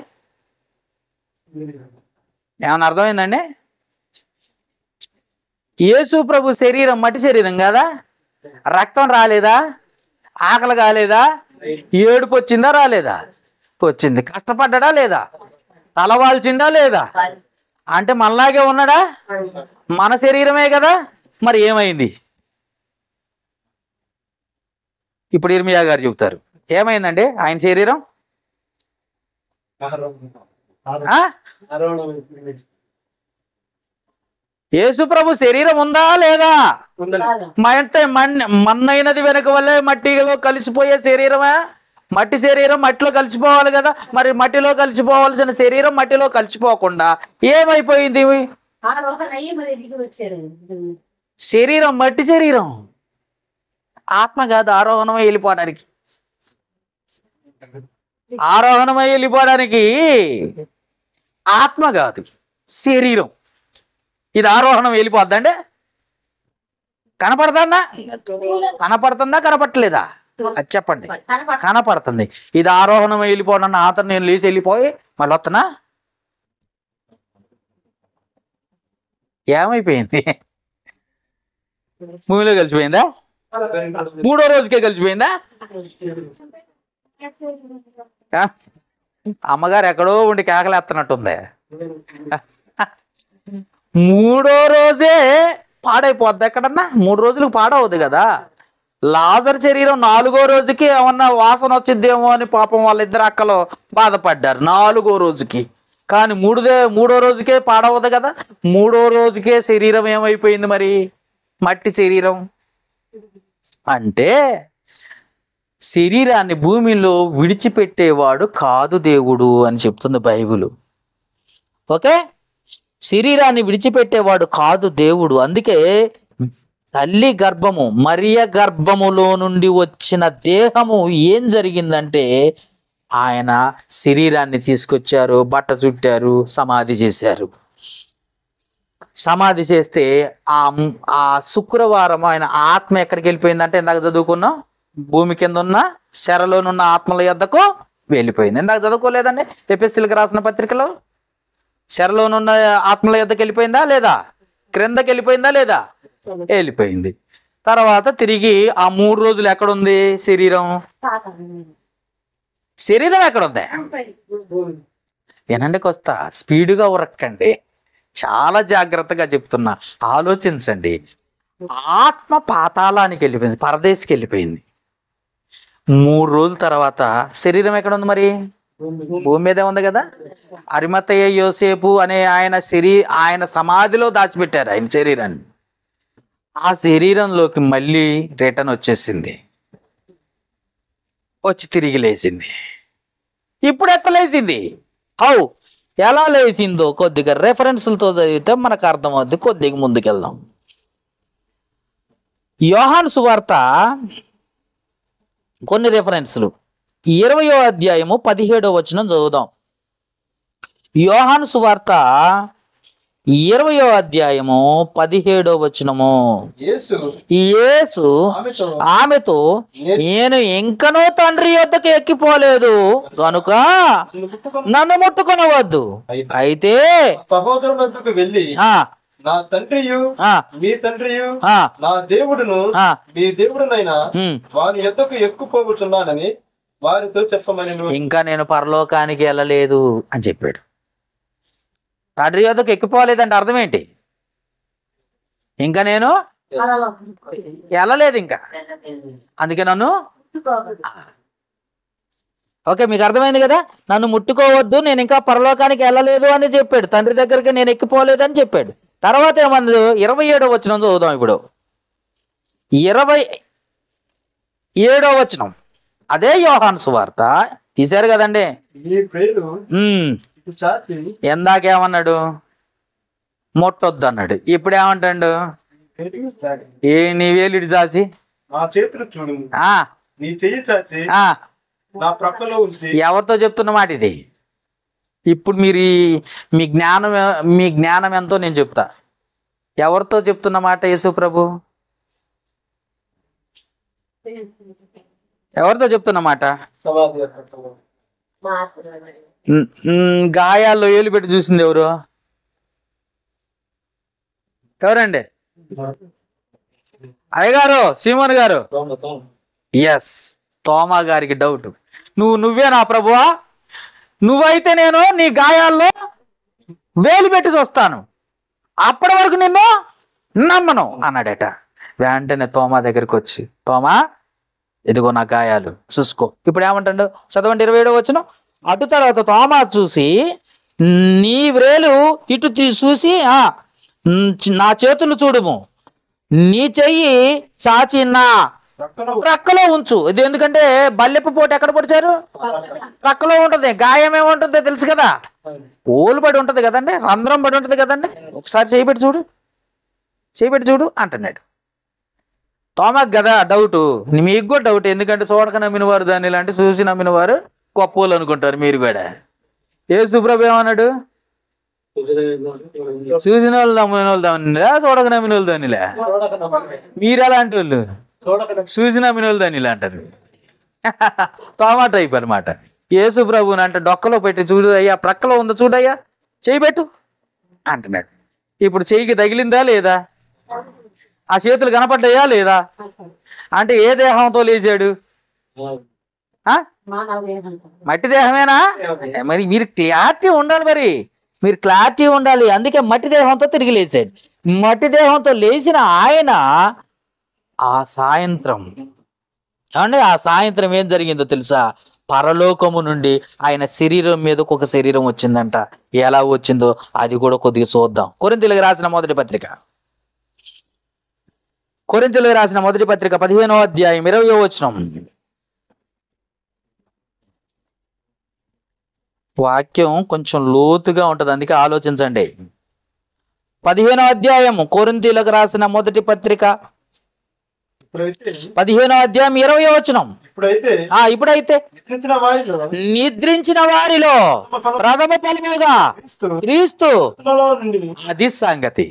ఏమన్నా అర్థమైందండి? యేసు ప్రభు శరీరం మట్టి శరీరం కదా, రక్తం రాలేదా, ఆకలి కాలేదా, ఏడుపు వచ్చిందా రాలేదా, వచ్చింది. కష్టపడ్డా లేదా, తలవాల్చిందా లేదా, అంటే మనలాగే ఉన్నాడా, మన శరీరమే కదా, మరి ఏమైంది? ఇప్పుడు ఇర్మియా గారు చెబుతారు ఏమైందండి ఆయన శరీరం. యేసు ప్రభు శరీరం ఉందా లేదా? అంటే మన్నైనది వెనక వల్లే మట్టిలో కలిసిపోయే శరీరమా? మట్టి శరీరం మట్టిలో కలిసిపోవాలి కదా, మరి మట్టిలో కలిసిపోవాల్సిన శరీరం మట్టిలో కలిసిపోకుండా ఏమైపోయింది? శరీరం మట్టి శరీరం, ఆత్మ కాదు ఆరోహణమై వెళ్ళిపోవడానికి. ఆరోహణమై వెళ్ళిపోవడానికి ఆత్మ కాదు శరీరం. ఇది ఆరోహణం వెళ్ళిపోద్దండి. కనపడుతుందా? కనపడుతుందా కనపడలేదా? అది చెప్పండి. కనపడుతుంది. ఇది ఆరోహణం వెళ్ళిపోవడం, ఆతను నేను లేచి వెళ్ళిపోయి మళ్ళీ వస్తున్నా. ఏమైపోయింది? భూమిలో కలిసిపోయిందా? మూడో రోజుకే కలిసిపోయిందా? అమ్మగారు ఎక్కడో ఉండి కేకలేస్తున్నట్టుంది. మూడో రోజే పాడైపోద్ది. ఎక్కడన్నా 3 రోజులకు పాడవద్దు కదా. లాజర్ శరీరం 4గో రోజుకి ఏమన్నా వాసన వచ్చిద్దేమో అని పాపం వాళ్ళిద్దరు అక్కలు బాధపడ్డారు 4గో రోజుకి. కానీ మూడో రోజుకే పాడవద్దు కదా. 3వ రోజుకే శరీరం ఏమైపోయింది మరి? మట్టి శరీరం. అంటే శరీరాన్ని భూమిలో విడిచిపెట్టేవాడు కాదు దేవుడు అని చెప్తుంది బైబిల్. ఓకే, శరీరాన్ని విడిచిపెట్టేవాడు కాదు దేవుడు. అందుకే తల్లి గర్భము, మరియ గర్భములో నుండి వచ్చిన దేహము ఏం జరిగిందంటే ఆయన శరీరాన్ని తీసుకొచ్చారు, బట్ట చుట్టారు, సమాధి చేశారు. సమాధి చేస్తే ఆ శుక్రవారం ఆయన ఆత్మ ఎక్కడికి వెళ్ళిపోయిందంటే ఇందాక చదువుకున్నాం, భూమి కింద ఉన్న శరలోనున్న ఆత్మల యొద్దకు వెళ్ళిపోయింది. ఇందాక చదువుకోలేదండి ఎఫెసీయులకు రాసిన పత్రికలో? శరలోనున్న ఆత్మల యొద్దకు వెళ్ళిపోయిందా లేదా? క్రిందకి వెళ్ళిపోయిందా లేదా? వెళ్ళిపోయింది. తర్వాత తిరిగి ఆ 3 రోజులు ఎక్కడుంది శరీరం? శరీరం ఎక్కడుంది? ఏనండి కొస్తా స్పీడ్గా ఉరక్కండి, చాలా జాగ్రత్తగా చెప్తున్నా, ఆలోచించండి. ఆత్మ పాతాళానికి వెళ్ళిపోయింది, పరదేశికి వెళ్ళిపోయింది. 3 రోజుల తర్వాత శరీరం ఎక్కడ ఉంది మరి? భూమి మీదే ఉంది కదా. అరిమతయ్య యోసేపు అనే ఆయన సమాధిలో దాచిపెట్టారు ఆయన శరీరాన్ని. ఆ శరీరంలోకి మళ్ళీ రిటర్న్ వచ్చేసింది, వచ్చి తిరిగి లేచింది. ఇప్పుడు ఎట్లా లేచింది? ఎలా లేచిందో కొద్దిగా రెఫరెన్స్లతో చదివితే మనకు అర్థమవుద్ది. కొద్దిగా ముందుకెళ్దాం. యోహాను సువార్త కొన్ని రెఫరెన్స్లు 20వ అధ్యాయము 17వ వచనం చదువుదాం. యోహాను సువార్త 20వ అధ్యాయము 17వ వచనము. యేసు ఆమెతో నేను ఇంకనూ తండ్రి యొద్దకు ఎక్కిపోలేదు కనుక నన్ను ముట్టుకొనవద్దు, అయితే సహోదరులకు వెళ్ళి నా తండ్రియు మీ తండ్రియు నా దేవుడును మీ దేవుడునైనా వారి యొద్దకు ఎక్కుపోతున్నానని వారితో చెప్పమని, ఇంకా నేను పరలోకానికి వెళ్ళలేదు అని చెప్పాడు. తండ్రి యొద్దకు ఎక్కిపోలేదంటే అర్థం ఏంటి? ఇంకా నేను వెళ్ళలేదు ఇంకా, అందుకే నన్ను. ఓకే, మీకు అర్థమైంది కదా. నన్ను ముట్టుకోవద్దు, నేను ఇంకా పరలోకానికి వెళ్ళలేదు అని చెప్పాడు. తండ్రి దగ్గరికి నేను ఎక్కిపోలేదని చెప్పాడు. తర్వాత ఏమన్నది? 27వ వచనం చదువుదాం. ఇప్పుడు 27వ వచనం, అదే యోహాను సువార్త తీశారు కదండి. ఎందాకేమన్నాడు? ముట్టొద్దు అన్నాడు. ఇప్పుడు ఏమంటాడు? నీ వేలు ఇటు చాచి నా చేతులు చూడు, నీ చెయ్యి చాచి నా ప్రక్కలో ఉంచి. ఎవరితో చెప్తున్న మాట ఇది? ఇప్పుడు మీరు మీ జ్ఞానం ఎంతో నేను చెప్తా. ఎవరితో చెప్తున్న మాట యేసు ప్రభు? ఎవరితో చెప్తున్న మాట? గాయాల్లో ఏలు పెట్టి చూసింది ఎవరండి? అయ్యగారు సీమోన్ గారు, ఎస్, తోమా గారికి డౌట్, నువ్వేనా ప్రభువా? నువ్వైతే నేను నీ గాయాల్లో వేలు పెట్టి చూస్తాను, అప్పటి వరకు నిన్ను నమ్మను అన్నాడట. వెంటనే తోమా దగ్గరికి వచ్చి, తోమా ఇదిగో నా గాయాలు చూసుకో. ఇప్పుడు ఏమంటాడు చదవండి 27వ వచనం. అటు తర్వాత తోమా చూసి, నీ వ్రేలు ఇటు చూసి నా చేతులు చూడుము, నీ చెయ్యి చాచి నా ప్రక్కలో ఉంచు. ఇది ఎందుకంటే బల్లెప్పు పోటు ఎక్కడ పొడిచారు? ప్రక్కలో ఉంటది. గాయం ఏముంటుందో తెలుసు కదా, ఓలు పడి ఉంటది కదండి, రంధ్రం పడి ఉంటది కదండి. ఒకసారి చేయబెట్టి చూడు అంటున్నాడు. తోమాకు కదా డౌట్, మీకు కూడా డౌట్. ఎందుకంటే చూడక నమ్మిన వారు దాన్ని, ఇలాంటి చూసి నమ్మిన వారు గొప్పలు అనుకుంటారు మీరు కూడా. యేసుప్రభు ఏమన్నాడు? చూసిన వాళ్ళు నమ్మిన వాళ్ళు దానిలే, చూడక నమ్మిన వాళ్ళు దానిలే. మీరు ఎలాంటి వాళ్ళు? చూసి నమ్మిన వాళ్ళు దానిలే అంటారు. తోమా టైప్ అనమాట. యేసుప్రభుని అంటే డొక్కలో పెట్టి చూడు అయ్యా, ప్రక్కలో ఉందో చూడయ్యా, చేయి పెట్టు అంటున్నాడు. ఇప్పుడు చెయ్యికి తగిలిందా లేదా? ఆ చేతులు కనపడ్డాయా లేదా? అంటే ఏ దేహంతో లేచాడు? మట్టి దేహమేనా? మరి మీరు క్లారిటీ ఉండాలి, మీరు క్లారిటీ ఉండాలి. అందుకే మట్టి దేహంతో తిరిగి లేచాడు. మట్టి దేహంతో లేచిన ఆయన ఆ సాయంత్రం ఏం జరిగిందో తెలుసా? పరలోకము నుండి ఆయన శరీరం మీదకు ఒక శరీరం వచ్చిందంట. ఎలా వచ్చిందో అది కూడా కొద్దిగా చూద్దాం. కొరింథీయులకు రాసిన మొదటి పత్రిక 15వ అధ్యాయం 20వ వచనం. వాక్యం కొంచెం లోతుగా ఉంటుంది, అందుకే ఆలోచించండి. 15వ అధ్యాయం కొరింథీయులకు రాసిన మొదటి పత్రిక 15వ అధ్యాయం 20వ వచనం. ఇప్పుడైతే నిద్రించిన వారిలో ప్రథమ ఫలముగా క్రీస్తు, అది సంగతి.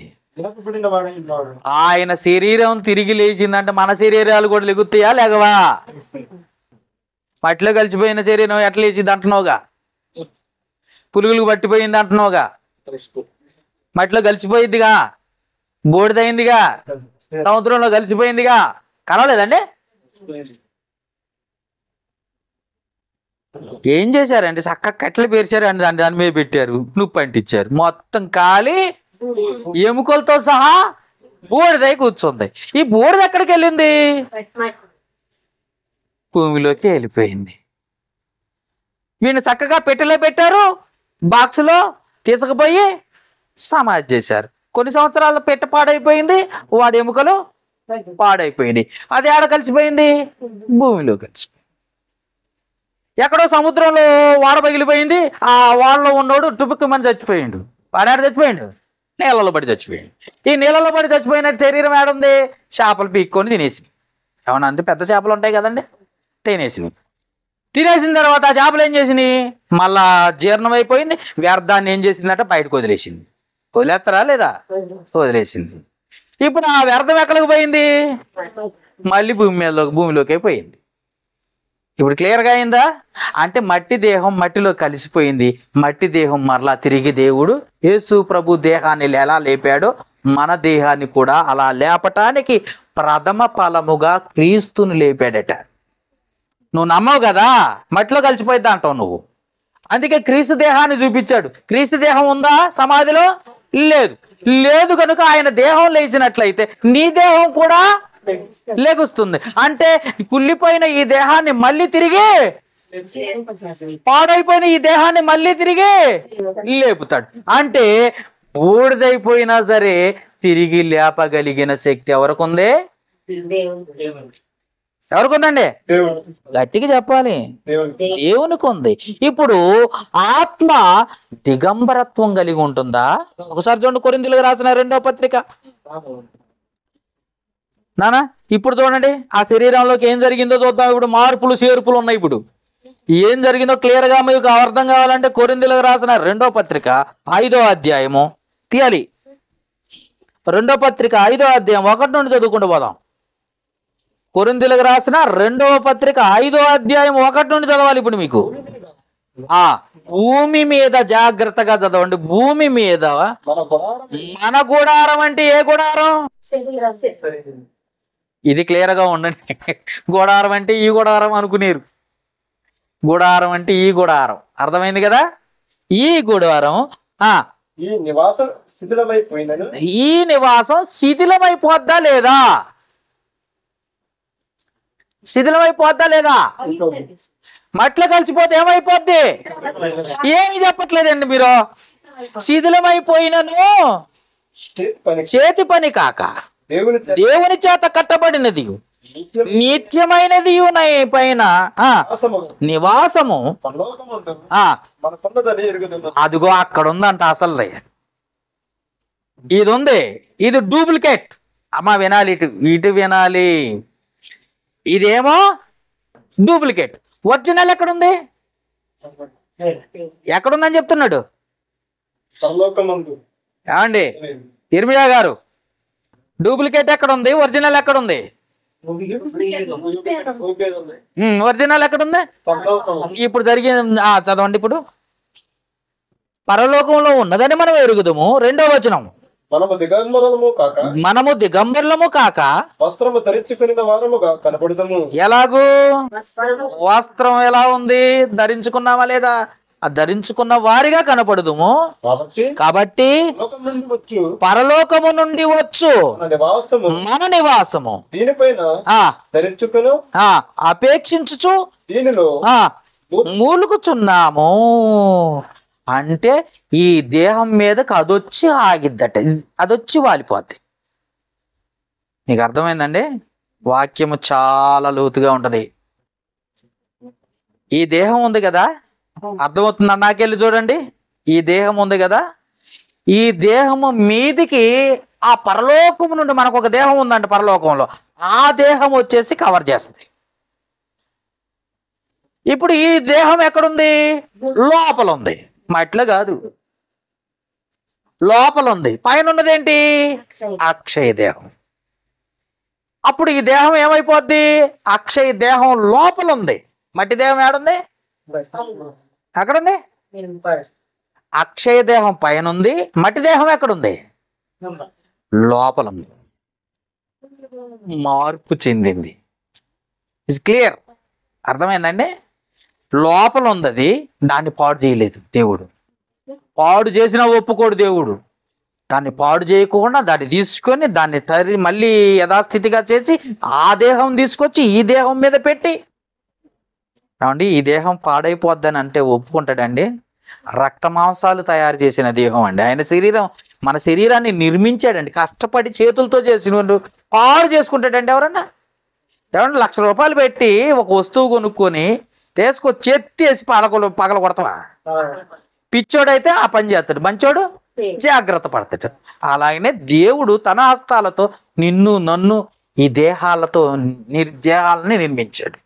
ఆయన శరీరం తిరిగి లేచిందంటే మన శరీరాలు కూడా లెగుతాయా లేగవా? మట్టిలో కలిసిపోయిన శరీరం ఎట్లా లేచింది అంటున్నావుగా, పులుగులు పట్టిపోయింది అంటున్నావుగా, మట్టిలో కలిసిపోయిందిగా, బోడిదైందిగా, సముద్రంలో కలిసిపోయిందిగా, కనవలేదండి? ఏం చేశారండి? చక్కగా కట్టెలు పేర్చారు అండి, దాని మీద పెట్టారు, నుప్పు అంటించారు, మొత్తం కాలి ఎముకలతో సహా బూడిదై కూర్చుంది. ఈ బూడిద ఎక్కడికి వెళ్ళింది? భూమిలోకి వెళ్ళిపోయింది. వీడిని చక్కగా పెట్టెలో పెట్టారు, బాక్స్లో తీసుకుపోయి సమాధి చేశారు. కొన్ని సంవత్సరాల పెట్టె పాడైపోయింది, వాడి ఎముకలు పాడైపోయింది. అది ఆడ కలిసిపోయింది, భూమిలో కలిసిపోయింది. ఎక్కడో సముద్రంలో వాడ పగిలిపోయింది, ఆ వాడలో ఉన్నోడు టుపుక్కుమని చచ్చిపోయిండు. వాడాడు చచ్చిపోయిండు, నీళ్ళలో పడి చచ్చిపోయింది. ఈ నీళ్ళలో పడి చచ్చిపోయిన శరీరం ఏడుంది? చేపలు పీక్కొని తినేసింది. ఏమన్నా అంటే పెద్ద చేపలు ఉంటాయి కదండి, తినేసిన తర్వాత ఆ చేపలు ఏం చేసినాయి? మళ్ళా జీర్ణం అయిపోయింది. వ్యర్థాన్ని ఏం చేసిందంటే బయటకు వదిలేసింది. వదిలేస్తారా లేదా? వదిలేసింది. ఇప్పుడు ఆ వ్యర్థం ఎక్కడికి పోయింది? మళ్ళీ భూమిలోకి పోయింది. ఇప్పుడు క్లియర్గా అయిందా? అంటే మట్టి దేహం మట్టిలో కలిసిపోయింది. మట్టి దేహం మరలా తిరిగి దేవుడు యేసు ప్రభు దేహాన్ని ఎలా లేపాడో మన దేహాన్ని కూడా అలా లేపటానికి ప్రథమ ఫలముగా క్రీస్తుని లేపాడట. నువ్వు నమ్మవు కదా, మట్టిలో కలిసిపోయిద్దా అంటావు నువ్వు. అందుకే క్రీస్తు దేహాన్ని చూపించాడు. క్రీస్తు దేహం ఉందా సమాధిలో? లేదు కనుక ఆయన దేహం లేచినట్లయితే నీ దేహం కూడా లెగుస్తుంది. అంటే కుళ్ళిపోయిన ఈ దేహాన్ని మళ్ళీ తిరిగి, పాడైపోయిన ఈ దేహాన్ని మళ్ళీ తిరిగి లేపుతాడు. అంటే బూడిదైపోయినా సరే తిరిగి లేపగలిగిన శక్తి ఎవరికి ఉంది? ఎవరికి ఉందండి? గట్టిగా చెప్పాలి, దేవునికి ఉంది. ఇప్పుడు ఆత్మ దిగంబరత్వం కలిగి ఉంటుందా? ఒకసారి చూడండి, కొరింథీయులకు రాసిన 2వ పత్రిక. నానా ఇప్పుడు చూడండి, ఆ శరీరంలోకి ఏం జరిగిందో చూద్దాం. ఇప్పుడు మార్పులు చేర్పులు ఉన్నాయి. ఇప్పుడు ఏం జరిగిందో క్లియర్ గా మీకు అర్థం కావాలంటే కొరింథీయులకు రాసిన 2వ పత్రిక 5వ అధ్యాయము తీయాలి. 2వ పత్రిక 5వ అధ్యాయం 1 నుండి చదువుకుంటూ పోదాం. కొరింథీయులకు రాసిన 2వ పత్రిక 5వ అధ్యాయం 1 నుండి చదవాలి. ఇప్పుడు మీకు భూమి మీద, జాగ్రత్తగా చదవండి, భూమి మీద మన గుడారం అంటే ఏ గుడారం? ఇది క్లియర్ గా ఉండండి. గుడారం అంటే ఈ గుడారం అనుకునేరు. గుడారం అంటే ఈ గుడారం, అర్థమైంది కదా? ఈ గుడారం ఈ నివాసం శిథిలమైపోయిందని. ఈ నివాసం శిథిలమైపోద్దా లేదా? శిథిలమైపోద్దా లేదా? మట్లో కలిసిపోతే ఏమైపోద్ది? ఏమి చెప్పట్లేదండి మీరు. శిథిలమైపోయినను చేతి పని కాక దేవుని చేత కట్టబడినది నిత్యమైనది పైన నివాసము అదిగో అక్కడ ఉందంట. అసలు ఇది ఉంది, ఇది డూప్లికేట్. అమ్మా వినాలి, ఇటు వినాలి. ఇదేమో డూప్లికేట్. ఒరిజినల్ ఎక్కడుంది? ఎక్కడుందని చెప్తున్నాడు ఏమండి ఇర్మియా గారు? డూప్లికేట్ ఎక్కడుంది, ఒరిజినల్ ఎక్కడుంది? ఒరిజినల్ ఎక్కడుంది? ఇప్పుడు జరిగింది చదవండి. ఇప్పుడు పరలోకంలో ఉన్నదని మనం ఎరుగుదుము. 2వ వచనం, మనము దిగంబరులము కాక వస్త్రము ధరించుకుని వారముగా కనబడుతాము. ఎలాగూ? వస్త్రం ఎలా ఉంది? ధరించుకున్నావా లేదా? ధరించుకున్న వారిగా కనపడుదుము. కాబట్టి పరలోకము నుండి వచ్చు మన నివాసము దీనిపైన ధరించుకును అపేక్షించుచు దీనిలో మూలుగుచున్నాము. అంటే ఈ దేహం మీదకి అదొచ్చి ఆగిద్దట, అదొచ్చి వాలిపోద్ది. నీకు అర్థమైందండి? వాక్యము చాలా లోతుగా ఉంటది. ఈ దేహం ఉంది కదా, అర్థమవుతుందా? నాకెళ్ళి చూడండి. ఈ దేహం ఉంది కదా, ఈ దేహము మీదికి ఆ పరలోకము నుండి మనకు ఒక దేహం ఉందండి పరలోకంలో, ఆ దేహం వచ్చేసి కవర్ చేస్తుంది. ఇప్పుడు ఈ దేహం ఎక్కడుంది? లోపల ఉంది, మట్లో కాదు, లోపల ఉంది. పైన ఉన్నదేంటి? అక్షయ దేహం. అప్పుడు ఈ దేహం ఏమైపోద్ది? అక్షయ దేహం లోపల ఉంది, మట్టి దేహం ఏడుంది? అక్కడుంది. అక్షయ దేహం పైన ఉంది, మట్టి దేహం ఎక్కడుంది? లోపల ఉంది. మార్పు చెందింది. ఇట్స్ క్లియర్, అర్థమైందండి? లోపల ఉంది అది, దాన్ని పాడు చేయలేదు దేవుడు. పాడు చేసినా ఒప్పుకోడు దేవుడు. దాన్ని పాడు చేయకుండా దాన్ని తీసుకొని దాన్ని మళ్ళీ యథాస్థితిగా చేసి ఆ దేహం తీసుకొచ్చి ఈ దేహం మీద పెట్టి, ఏమండి ఈ దేహం పాడైపోద్దని అంటే ఒప్పుకుంటాడండి? రక్త మాంసాలు తయారు చేసిన దేహం అండి ఆయన శరీరం. మన శరీరాన్ని నిర్మించాడండి, కష్టపడి చేతులతో చేసిన. పాడు చేసుకుంటాడండి ఎవరన్నా? ఏమన్నా ₹1,00,000 పెట్టి ఒక వస్తువు కొనుక్కొని తీసుకొచ్చి ఎత్తేసి పగల కొడతావా? పిచ్చోడైతే ఆ పని చేస్తాడు, మంచోడు జాగ్రత్త పడతాడు. అలాగనే దేవుడు తన హస్తాలతో నిన్ను నన్ను ఈ దేహాలతో దేహాలని నిర్మించాడు,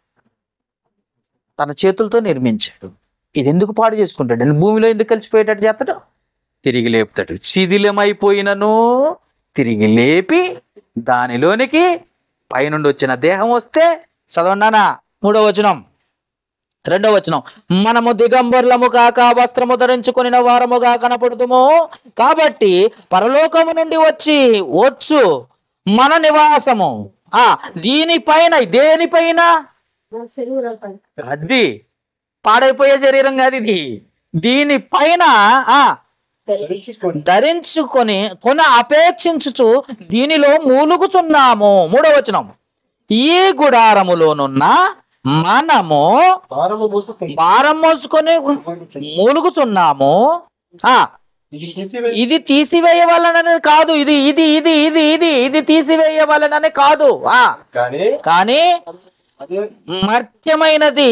తన చేతులతో నిర్మించాడు. ఇది ఎందుకు పాడు చేసుకుంటాడు? భూమిలో ఎందుకు కలిసిపోయేటట్టు చేస్తాడు? తిరిగి లేపుతాడు. శిథిలమైపోయినను తిరిగి లేపి దానిలోనికి పైనుండి వచ్చిన దేహం వస్తే, చదవండానా 3వ వచనం 2వ వచనం, మనము దిగంబరులము కాక వస్త్రము ధరించుకొని వారముగా కనపడుతుము. కాబట్టి పరలోకము నుండి వచ్చు మన నివాసము దీనిపైన, దేనిపైన? అది పాడైపోయే శరీరం కాదు ఇది. దీనిపైన ధరించుకొని అపేక్షించుచు దీనిలో మూలుగుచున్నాము. 3వ వచనం, ఈ గుడారములోనున్న మనము భారం మోసుకొని మూలుగుచున్నాము. ఇది తీసివేయవలనని కాదు, ఇది ఇది ఇది ఇది ఇది ఇది తీసివేయవలనని కాదు, కానీ మర్త్యమైనది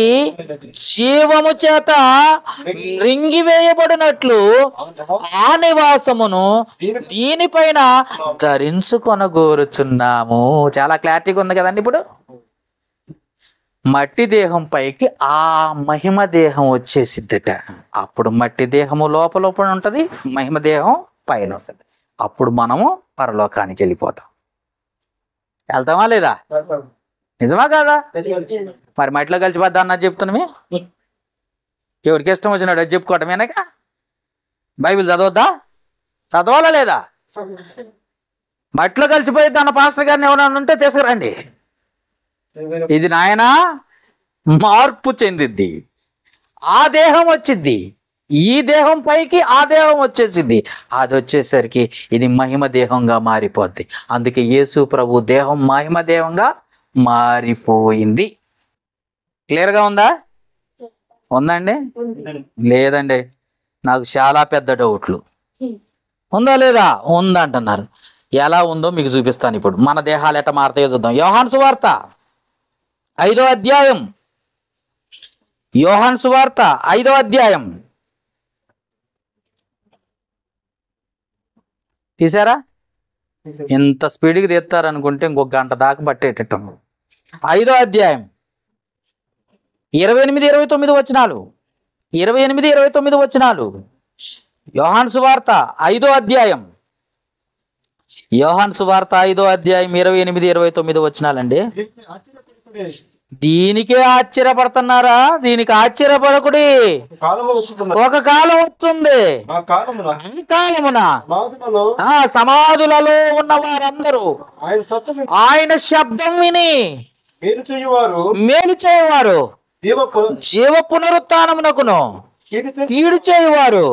జీవము చేత రింగివేయబడినట్లు ఆ నివాసమును దీనిపైన ధరించుకొనగోరుచున్నాము. చాలా క్లారిటీగా ఉంది కదండి. ఇప్పుడు మట్టి దేహం పైకి ఆ మహిమ దేహం వచ్చేసిద్దట. అప్పుడు మట్టి దేహము లోపల ఉంటది, మహిమ దేహం పైన ఉంటది. అప్పుడు మనము పరలోకానికి వెళ్ళిపోతాం. వెళ్తామా లేదా? నిజమా కాదా? మరి మట్టిలో కలిసిపోద్దా అన్నది చెప్తున్నామే. ఎవరికి ఇష్టం వచ్చినాడు అది చెప్పుకోవటమేనాక? బైబిల్ చదవద్దా? చదవాలా లేదా? మట్లో కలిసిపోయి తన పాస్టర్ గారిని ఎవరైనా ఉంటే తీసుకురండి. ఇది నాయనా మార్పు చెందిద్ది. ఆ దేహం వచ్చిద్ది, ఈ దేహం పైకి ఆ దేహం వచ్చేసింది. అది వచ్చేసరికి ఇది మహిమ దేహంగా మారిపోద్ది. అందుకే యేసు ప్రభు దేహం మహిమ దేహంగా మారిపోయింది. క్లియర్గా ఉందా? ఉందండి? లేదండి, నాకు చాలా పెద్ద డౌట్లు. ఉందా లేదా? ఉందంటున్నారు. ఎలా ఉందో మీకు చూపిస్తాను ఇప్పుడు. మన దేహాలు ఎట్లా మారతాయో చూద్దాం. యోహాను సువార్త 5వ అధ్యాయం. యోహాను సువార్త 5వ అధ్యాయం తీసారా? ఇంత స్పీడ్గా తీస్తారనుకుంటే ఇంకొక గంట దాకా పట్టేటట్టు. 5వ అధ్యాయం 28-29 వచనాలు. 28-29 వచనాలు. యోహాను సువార్త 5వ అధ్యాయం. యోహాను సువార్త 5వ అధ్యాయం 28-29 వచనాలండి. దీనికే ఆశ్చర్యపడుతున్నారా? దీనికి ఆశ్చర్యపడకుడి. ఒక కాలం వస్తుంది, ఆ కాలమున సమాధులలో ఉన్న వారందరూ ఆయన శబ్దం విని మేలు చేయవారు, జీవ పునరుత్థానమునకును కీడు చేయవారు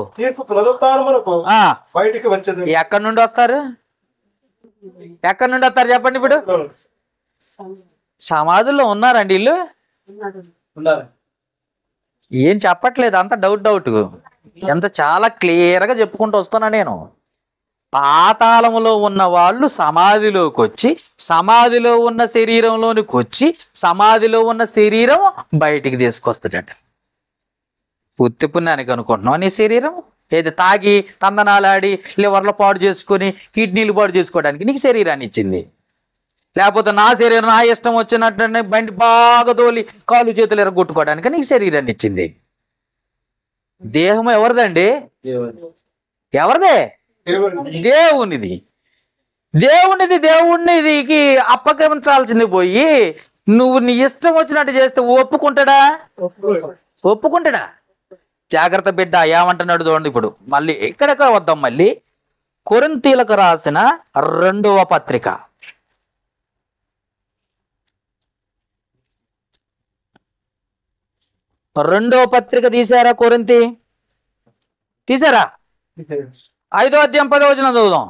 బయటికి వచ్చేది. ఎక్కడి నుండి వస్తారు? ఎక్కడి నుండి వస్తారు చెప్పండి. ఇప్పుడు సమాధుల్లో ఉన్నారండి వీళ్ళు. ఏం చెప్పట్లేదు, అంత డౌట్. ఎంత చాలా క్లియర్గా చెప్పుకుంటూ వస్తున్నా నేను. పాతాళములో ఉన్న వాళ్ళు సమాధిలోకి వచ్చి, సమాధిలో ఉన్న శరీరంలోనికి వచ్చి, సమాధిలో ఉన్న శరీరం బయటికి తీసుకొస్తాడట. ఉత్తి పుణ్యానికి అనుకుంటున్నావు నీ శరీరం? ఏది తాగి తందనాలాడి లివర్లో పాడు చేసుకొని కిడ్నీలు పాడు చేసుకోవడానికి నీకు శరీరాన్ని ఇచ్చింది? లేకపోతే నా శరీరం నా ఇష్టం వచ్చినట్టు బండి బాగా తోలి కాలు చేతులు ఎరగొట్టుకోవడానికి నీకు శరీరాన్ని ఇచ్చింది? దేహం ఎవరిదండి? ఎవరిదే? దేవునిది. దేవునిదికి అప్పగించాల్సింది పోయి నువ్వు నీ ఇష్టం వచ్చినట్టు చేస్తే ఒప్పుకుంటాడా? ఒప్పుకుంటాడా? జాగ్రత్త బిడ్డ. ఏమంటున్నాడు చూడండి. ఇప్పుడు మళ్ళీ ఎక్కడెక్కడ వద్దాం. మళ్ళీ కొరింథీయులకు రాసిన 2వ పత్రిక. 2వ పత్రిక తీసారా? కొరింథీ తీసారా? 5వ అధ్యాయం 10వ వచనం చదువుదాం.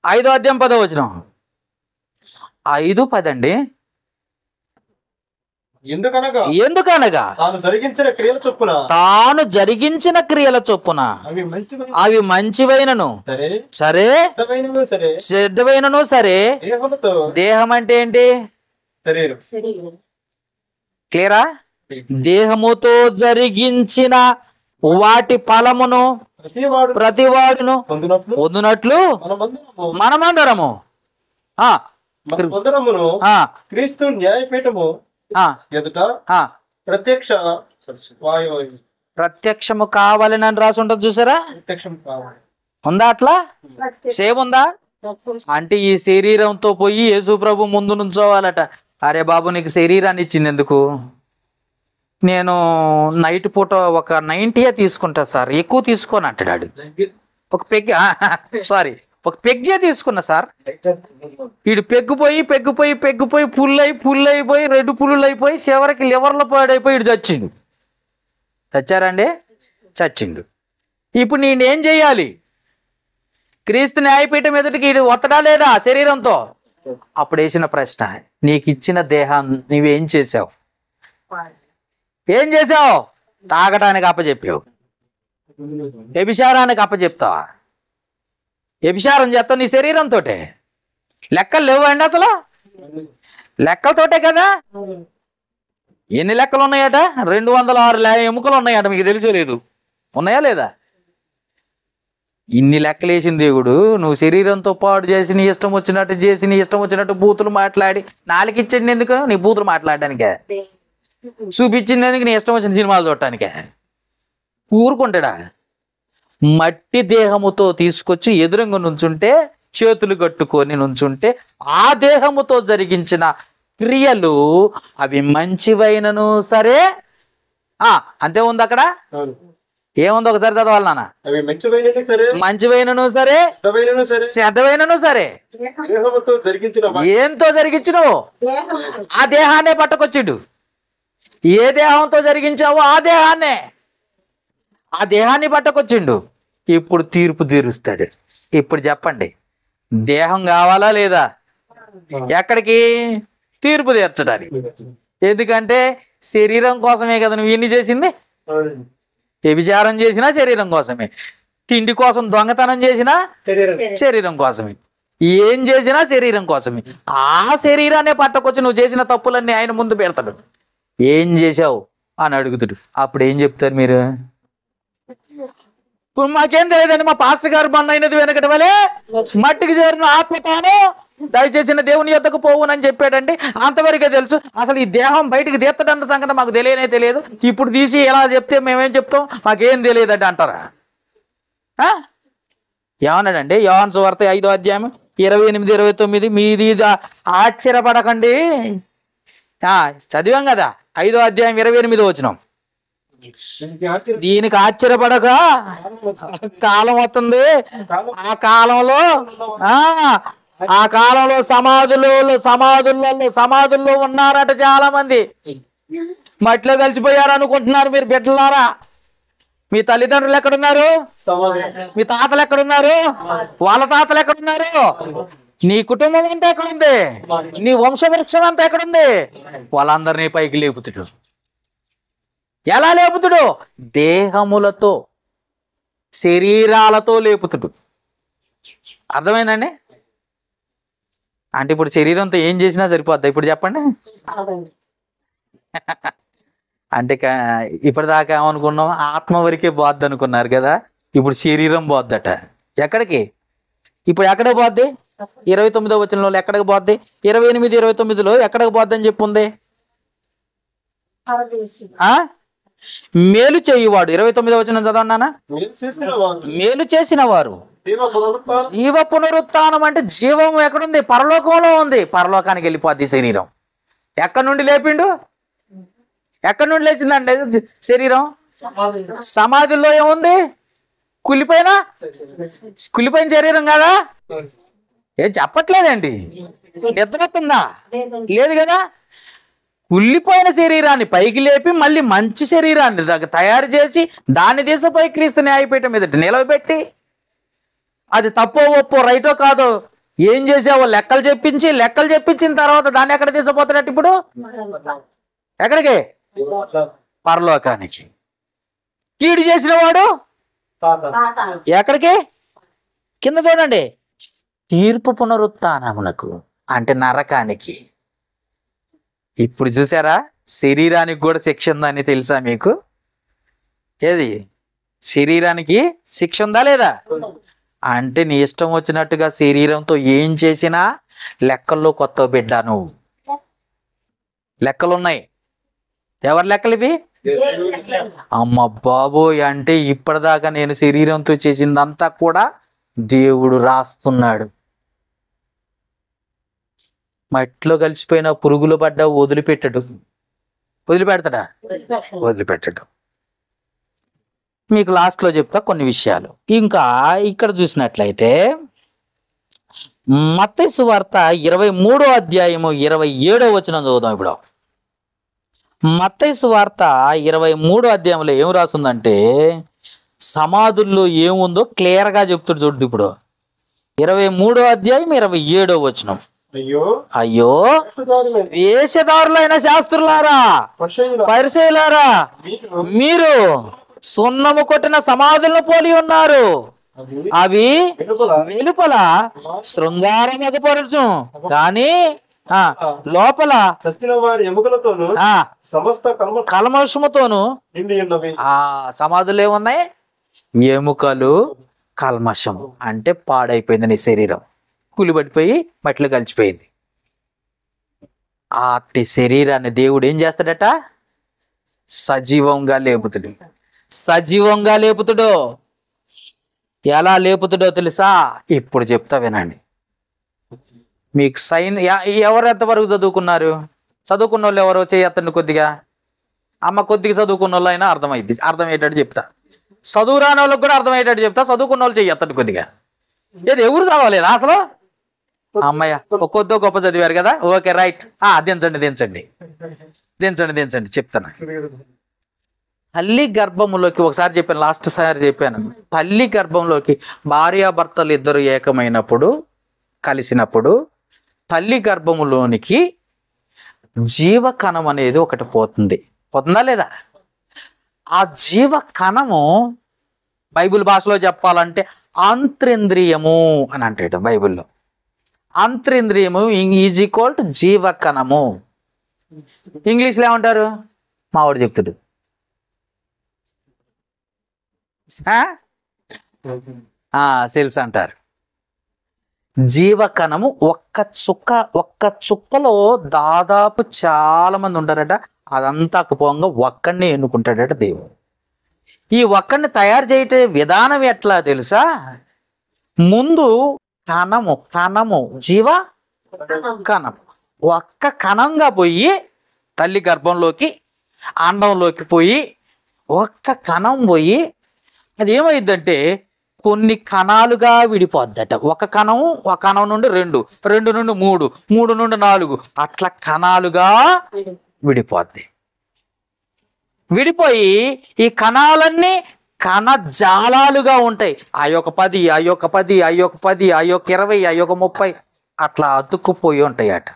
5వ అధ్యాయం 10వ వచనం. 5:10 అండి. ఎందుకనగా తాను జరిగించిన క్రియల చొప్పున అవి మంచివైనను సరే, చెడ్డవైనను సరే. దేహం అంటే ఏంటి? క్లియరా? దేహముతో జరిగించిన వాటి ఫలమును ప్రతివాడును పొందునట్లు మనమందరము క్రీస్తు న్యాయపీఠము ఎదుట ప్రత్యక్షము కావాలని అని రాసి ఉంటుంది చూసారా? ఉందా? అట్లా సేమ్ ఉందా? అంటే ఈ శరీరంతో పోయి యేసు ప్రభు ముందు నుంచోవాలట. అరే బాబు, నీకు శరీరాన్ని ఇచ్చింది ఎందుకు? నేను నైట్ పూట ఒక 90 తీసుకుంటా సార్, ఎక్కువ తీసుకోని అంటాడు. ఒక పెగ్గే తీసుకున్నా సార్. వీడు పెగ్గుపోయి పుల్ అయిపోయి 2 పుల్లులు అయిపోయి చివరికి లివర్లో పాడైపోయి వీడు చచ్చిండు. చచ్చారండి? చచ్చిండు. ఇప్పుడు నేనేం చెయ్యాలి? క్రీస్తు న్యాయపీఠం ఎదుటికి వీడు వత్తడా లేదా శరీరంతో? అప్పుడు వేసిన ప్రశ్న, నీకు ఇచ్చిన దేహాన్ని నువ్వేం చేసావు? ఏం చేసావు? తాగటానికి అప్పచెప్పావు. వ్యభిచారానికి అప్పచెప్తావా? వ్యభిచారం చేస్తావు నీ శరీరంతో. లెక్కలు లేవండి అసలు? లెక్కలతోటే కదా. ఎన్ని లెక్కలు ఉన్నాయట? 206 ఎముకలు ఉన్నాయట. మీకు తెలిసేలేదు. ఉన్నాయా లేదా? ఇన్ని లెక్కలేసిన దేవుడు నువ్వు శరీరంతో పాడు చేసి నీ ఇష్టం వచ్చినట్టు చేసి నీ ఇష్టం వచ్చినట్టు బూతులు మాట్లాడి నాలుగిచ్చింది ఎందుకు? నీ బూతులు మాట్లాడడానికే. చూపించింది ఎందుకు? నీ ఇష్టం వచ్చిన సినిమాలు చూడటానికే. ఊరుకుంటాడా? మట్టి దేహముతో తీసుకొచ్చి ఎదురుంగా నుంచుంటే, చేతులు కట్టుకొని నుంచుంటే, ఆ దేహముతో జరిగించిన క్రియలు అవి మంచివైనను సరే, అంతే ఉంది అక్కడ. అవును. ఏముంది ఒకసారి చదవాలి నాన్న. అవి మంచివైనను సరే, మంచివైనను సరే, చెడ్డవైనను సరే, చెడ్డవైనను సరే, దేహముతో జరిగించిన ఏంతో జరిగించును ఆ దేహాన్నే పట్టుకొచ్చిడు. ఏ దేహంతో జరిగించావో ఆ దేహాన్నే, ఆ దేహాన్ని పట్టుకొచ్చిండు. ఇప్పుడు తీర్పు తీరుస్తాడు. ఇప్పుడు చెప్పండి, దేహం కావాలా లేదా? ఎక్కడికి? తీర్పు తీర్చడానికి. ఎందుకంటే శరీరం కోసమే కదా నువ్వు ఇన్ని చేసింది. వ్యభిచారం చేసినా శరీరం కోసమే, తిండి కోసం దొంగతనం చేసినా శరీరం కోసమే, ఏం చేసినా శరీరం కోసమే. ఆ శరీరాన్ని పట్టుకొచ్చి నువ్వు చేసిన తప్పులన్నీ ఆయన ముందు పెడతాడు. ఏం చేశావు అని అడుగుతాడు. అప్పుడు ఏం చెప్తారు మీరు? ఇప్పుడు మాకేం తెలియదండి, మా పాస్టర్ గారు మన అయినది వెనకటి వలే మట్టికి చేరిన ఆత్మతాను దయచేసిన దేవుని యొద్దకు పోవునని చెప్పాడండి. అంతవరకే తెలుసు. అసలు ఈ దేహం బయటికి తీర్చడన్న సంగతి మాకు తెలియనే తెలియదు. ఇప్పుడు తీసి ఎలా చెప్తే మేమేం చెప్తాం? మాకేం తెలియదండి అంటారా? ఏమన్నాడండి? యోహాను సువార్త 5వ అధ్యాయం 28, 29. మీది ఆశ్చర్యపడకండి. చదివాం కదా 5వ అధ్యాయం 28వ వచనం. దీనికి ఆశ్చర్యపడక కాలం వస్తుంది. ఆ కాలంలో సమాధుల్లో ఉన్నారట చాలా మంది. మట్టిలో కలిసిపోయారు అనుకుంటున్నారు మీరు బిడ్డలారా. మీ తల్లిదండ్రులు ఎక్కడున్నారు? మీ తాతలు ఎక్కడున్నారు? వాళ్ళ తాతలు ఎక్కడున్నారు? నీ కుటుంబం అంతా ఎక్కడుంది? నీ వంశవృక్షం అంతా ఎక్కడుంది? వాళ్ళందరినీ పైకి లేపుతాడు. ఎలా లేపుతాడు? దేహములతో, శరీరాలతో లేపుతాడు. అర్థమైందండి? అంటే ఇప్పుడు శరీరంతో ఏం చేసినా సరిపోద్దా? ఇప్పుడు చెప్పండి. అంటే ఇప్పటిదాకా ఏమనుకున్నాం? ఆత్మ వరకే పోద్ది అనుకున్నారు కదా. ఇప్పుడు శరీరం పోద్దట. ఎక్కడికి? ఇప్పుడు ఎక్కడికి పోద్ది? 29వ వచనంలో ఎక్కడికి పోద్ది? 28, 29లో ఎక్కడికి పోద్ది అని చెప్పుంది? మేలు చేయువాడు. 29వ వచనం చదవన్నానా? మేలు చేసిన వారు. జీవ పునరుత్థానం అంటే జీవం ఎక్కడుంది? పరలోకంలో ఉంది. పరలోకానికి వెళ్ళిపోద్ది శరీరం. ఎక్కడి నుండి లేపిండు? ఎక్కడి నుండి లేచిందండి శరీరం? సమాధిలో ఏముంది? కులిపోయిన శరీరం కదా. ఏం చెప్పట్లేదండి? నిద్రపోతుందా? లేదు కదా. కుళ్ళిపోయిన శరీరాన్ని పైకి లేపి మళ్ళీ మంచి శరీరాన్ని తయారు చేసి దాన్ని తీసిపోయి క్రీస్తు న్యాయపీఠం మీద నిలవబెట్టి అది తప్పో ఒప్పో రైటో కాదో ఏం చేసావో లెక్కలు చెప్పించిన తర్వాత దాన్ని ఎక్కడ తీసుకుపోతాడట? ఇప్పుడు ఎక్కడికి? పరలోకానికి. కీడు చేసిన వాడు ఎక్కడికి? కింద చూడండి, తీర్పు పునరుత్థానమునకు అంటే నరకానికి. ఇప్పుడు చూసారా, శరీరానికి కూడా శిక్ష ఉందని తెలుసా మీకు? ఏది? శరీరానికి శిక్ష ఉందా లేదా? అంటే నీ ఇష్టం వచ్చినట్టుగా శరీరంతో ఏం చేసినా లెక్కల్లో కొత్త బిడ్డ నువ్వు. లెక్కలున్నాయి. ఎవరి లెక్కలు ఇవి? అమ్మ బాబోయ్, అంటే ఇప్పటిదాకా నేను శరీరంతో చేసిందంతా కూడా దేవుడు రాస్తున్నాడు. మట్టిలో కలిసిపోయిన పురుగులు పడ్డా వదిలిపెడతాడా? వదిలిపెట్టడు. మీకు లాస్ట్లో చెప్తా కొన్ని విషయాలు. ఇంకా ఇక్కడ చూసినట్లయితే మత్తయి సువార్త 23వ అధ్యాయము 27వ వచనం చదువుదాం. ఇప్పుడు మత్తయి సువార్త 23వ అధ్యాయంలో ఏం రాస్తుందంటే సమాధుల్లో ఏముందో క్లియర్గా చెప్తాడు. చూడు ఇప్పుడు 23వ అధ్యాయం 27వ వచనం. అయ్యో వేషధారులైన శాస్త్రులారా, పరిసయ్యులారా, మీరు సున్నము కొట్టిన సమాధులను పోలి ఉన్నారు. అవి వెలుపల శృంగారం ఎగపరచు, కానీ లోపల సమస్త కల్మషముతోను సమాధులు ఏమున్నాయి? ఎముకలు, కల్మషం. అంటే పాడైపోయింది నీ శరీరం, కూలిపడిపోయి మట్టిలో కలిసిపోయింది. అట్టి శరీరాన్ని దేవుడు ఏం చేస్తాడట? సజీవంగా లేపుతాడు. ఎలా లేపుతాడో తెలుసా? ఇప్పుడు చెప్తా వినండి. మీకు ఎవరు ఎంతవరకు చదువుకున్నారు? చదువుకున్న వాళ్ళు ఎవరో చేయత్తండి కొద్దిగా. అమ్మ కొద్దిగా చదువుకున్న వాళ్ళు అయినా అర్థమయ్యేటట్టు చెప్తా. చదువు రాని వాళ్ళకి కూడా అర్థమయ్యేటట్టు చెప్తా. చదువుకున్న వాళ్ళు చెయ్యత్తట్టు కొద్దిగా. ఏది ఎవరు చదవలేదు అసలు? అమ్మయ్య కొద్దో గొప్ప చదివారు కదా, ఓకే రైట్. దించండి చెప్తాను. తల్లి గర్భములోకి ఒకసారి చెప్పాను, లాస్ట్ సారి చెప్పాను. తల్లి గర్భంలోకి భార్యాభర్తలు ఇద్దరు ఏకమైనప్పుడు, కలిసినప్పుడు తల్లి గర్భములోనికి జీవకణం అనేది ఒకటి పోతుందా లేదా? ఆ జీవకణము బైబిల్ భాషలో చెప్పాలంటే అంతరింద్రియము అని అంటాడు బైబిల్లో. అంతరింద్రియము ఈజ్ ఈక్వల్ టు జీవకణము. ఇంగ్లీష్లో ఏమంటారు? మావాడు చెప్తాడు సెల్స్ అంటారు. జీవకణము ఒక్క చుక్కలో దాదాపు చాలా మంది ఉంటారట. అదంతా పోగా ఒక్కడిని ఎన్నుకుంటాడట దేవుడు. ఈ ఒక్కడిని తయారు చేయటే విధానం ఎట్లా తెలుసా? ముందు కణము జీవ కణం ఒక్క కణంగా పోయి తల్లి గర్భంలోకి అండంలోకి పోయి ఒక్క కణం పోయి అది ఏమైందంటే కొన్ని కణాలుగా విడిపోద్దట. ఒక కణం నుండి 2 నుండి 3 నుండి 4 అట్లా కణాలుగా విడిపోయి ఈ కణాలన్నీ కణజాలాలుగా ఉంటాయి. అయ్యొక 10 అయ్యొక 10 అయ్యొక 10 అయ్యొక 20 అయ్యొక 30 అట్లా అతుక్కుపోయి ఉంటాయి అట.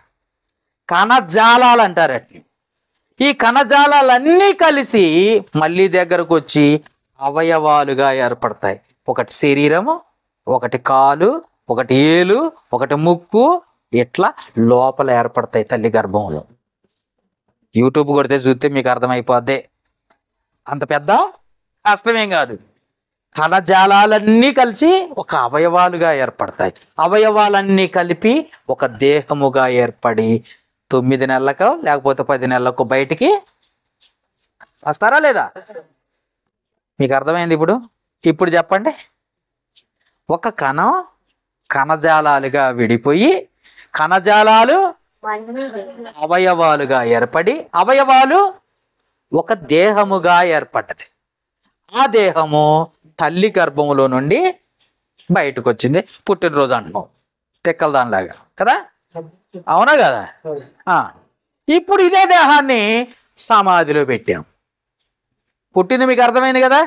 కణజాలాలు అంటారట. ఈ కణజాలాలన్నీ కలిసి మళ్ళీ దగ్గరకు వచ్చి అవయవాలుగా ఏర్పడతాయి. ఒకటి శరీరము, ఒకటి కాలు, ఒకటి ఏలు, ఒకటి ముక్కు, ఇట్లా లోపల ఏర్పడతాయి తల్లి గర్భంలో. యూట్యూబ్ కొడితే చూస్తే మీకు అర్థమైపోద్ది. అంత పెద్ద కష్టమేం కాదు. కణజాలాలన్నీ కలిసి ఒక అవయవాలుగా ఏర్పడతాయి. అవయవాలన్నీ కలిపి ఒక దేహముగా ఏర్పడి 9 నెలలకు లేకపోతే 10 నెలలకు బయటికి వస్తారా లేదా? మీకు అర్థమైంది ఇప్పుడు చెప్పండి. ఒక కణజాలాలుగా విడిపోయి కణజాలాలు అవయవాలుగా ఏర్పడి అవయవాలు ఒక దేహముగా ఏర్పడ్డది. ఆ దేహము తల్లి గర్భములో నుండి బయటకు వచ్చింది. పుట్టినరోజు అంటున్నాం తెక్కల దానిలాగా కదా, అవునా కదా? ఇప్పుడు ఇదే దేహాన్ని సమాధిలో పెట్టాం. పుట్టింది మీకు అర్థమైంది కదా,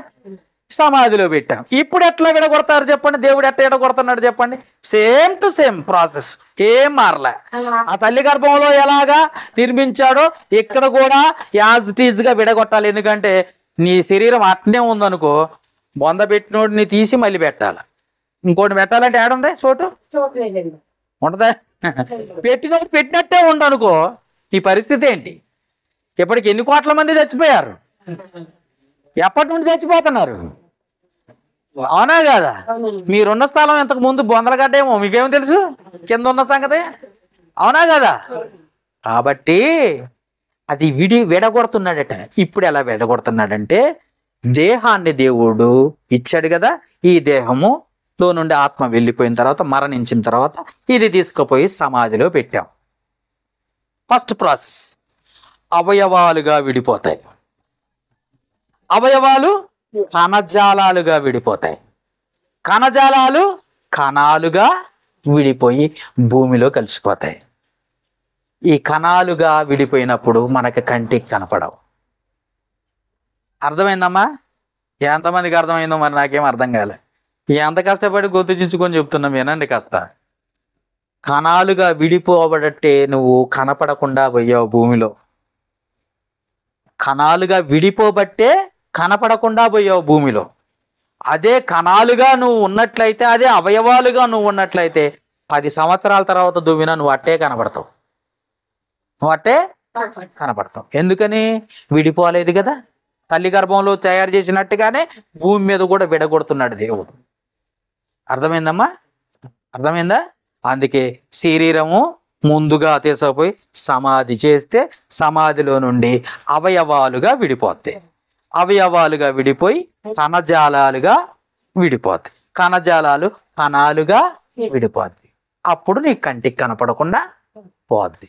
సమాధిలో పెట్టాం. ఇప్పుడు ఎట్లా విడగొడతారు చెప్పండి? దేవుడు ఎట్లా విడగొడుతున్నాడు చెప్పండి? సేమ్ టు సేమ్ ప్రాసెస్, ఏం మారలే. ఆ తల్లి గర్భంలో ఎలాగా నిర్మించాడో ఇక్కడ కూడా యాజ్ ఇట్ ఈజ్ గా విడగొట్టాలి. ఎందుకంటే నీ శరీరం అట్నే ఉందనుకో, బొంద పెట్టినోడిని తీసి మళ్ళీ పెట్టాలి. ఇంకోటి పెట్టాలంటే ఏడుంది చోటు ఉంటదా? పెట్టినోడు పెట్టినట్టే ఉండనుకో, నీ పరిస్థితి ఏంటి? ఇప్పటికి ఎన్ని కోట్ల మంది చచ్చిపోయారు, ఎప్పటి నుండి చచ్చిపోతున్నారు, అవునా కదా? మీరున్న స్థలం ఇంతకు ముందు బొందలగడ్డేమో మీకేమో తెలుసు, కింద ఉన్న సంగతి, అవునా కదా? కాబట్టి అది విడగొడుతున్నాడట. ఇప్పుడు ఎలా విడగొడుతున్నాడంటే, దేహాన్ని దేవుడు ఇచ్చాడు కదా, ఈ దేహములో నుండి ఆత్మ వెళ్ళిపోయిన తర్వాత, మరణించిన తర్వాత ఇది తీసుకుపోయి సమాధిలో పెట్టాం. ఫస్ట్ ప్రాసెస్, అవయవాలుగా విడిపోతాయి. అవయవాలు కణజాలాలుగా విడిపోతాయి. కణజాలాలు కణాలుగా విడిపోయి భూమిలో కలిసిపోతాయి. ఈ కణాలుగా విడిపోయినప్పుడు మనకి కంటికి కనపడవు. అర్థమైందమ్మా? ఎంతమందికి అర్థమైందో మరి నాకేం అర్థం కాలే. ఎంత కష్టపడి గుర్తించుకొని చెప్తున్నాం వినండి కాస్త. కణాలుగా విడిపోబడట్టే నువ్వు కనపడకుండా పోయావు భూమిలో. కణాలుగా విడిపోబట్టే కనపడకుండా పోయావు భూమిలో. అదే కణాలుగా నువ్వు ఉన్నట్లయితే, అదే అవయవాలుగా నువ్వు ఉన్నట్లయితే 10 సంవత్సరాల తర్వాత దువ్వినా నువ్వు అట్టే కనపడతావు. ఎందుకని? విడిపోలేదు కదా. తల్లి గర్భంలో తయారు చేసినట్టుగానే భూమి మీద కూడా విడగొడుతున్నాడు దేవుడు. అర్థమైందమ్మా? అర్థమైందా? అందుకే శరీరము ముందుగా తీసుకుపోయి సమాధి చేస్తే సమాధిలో నుండి అవయవాలుగా విడిపోతాయి. అవయవాలుగా విడిపోయి కణజాలాలుగా విడిపోతాయి. కణజాలాలు కణాలుగా విడిపోద్ది. అప్పుడు నీ కంటికి కనపడకుండా పోద్ది.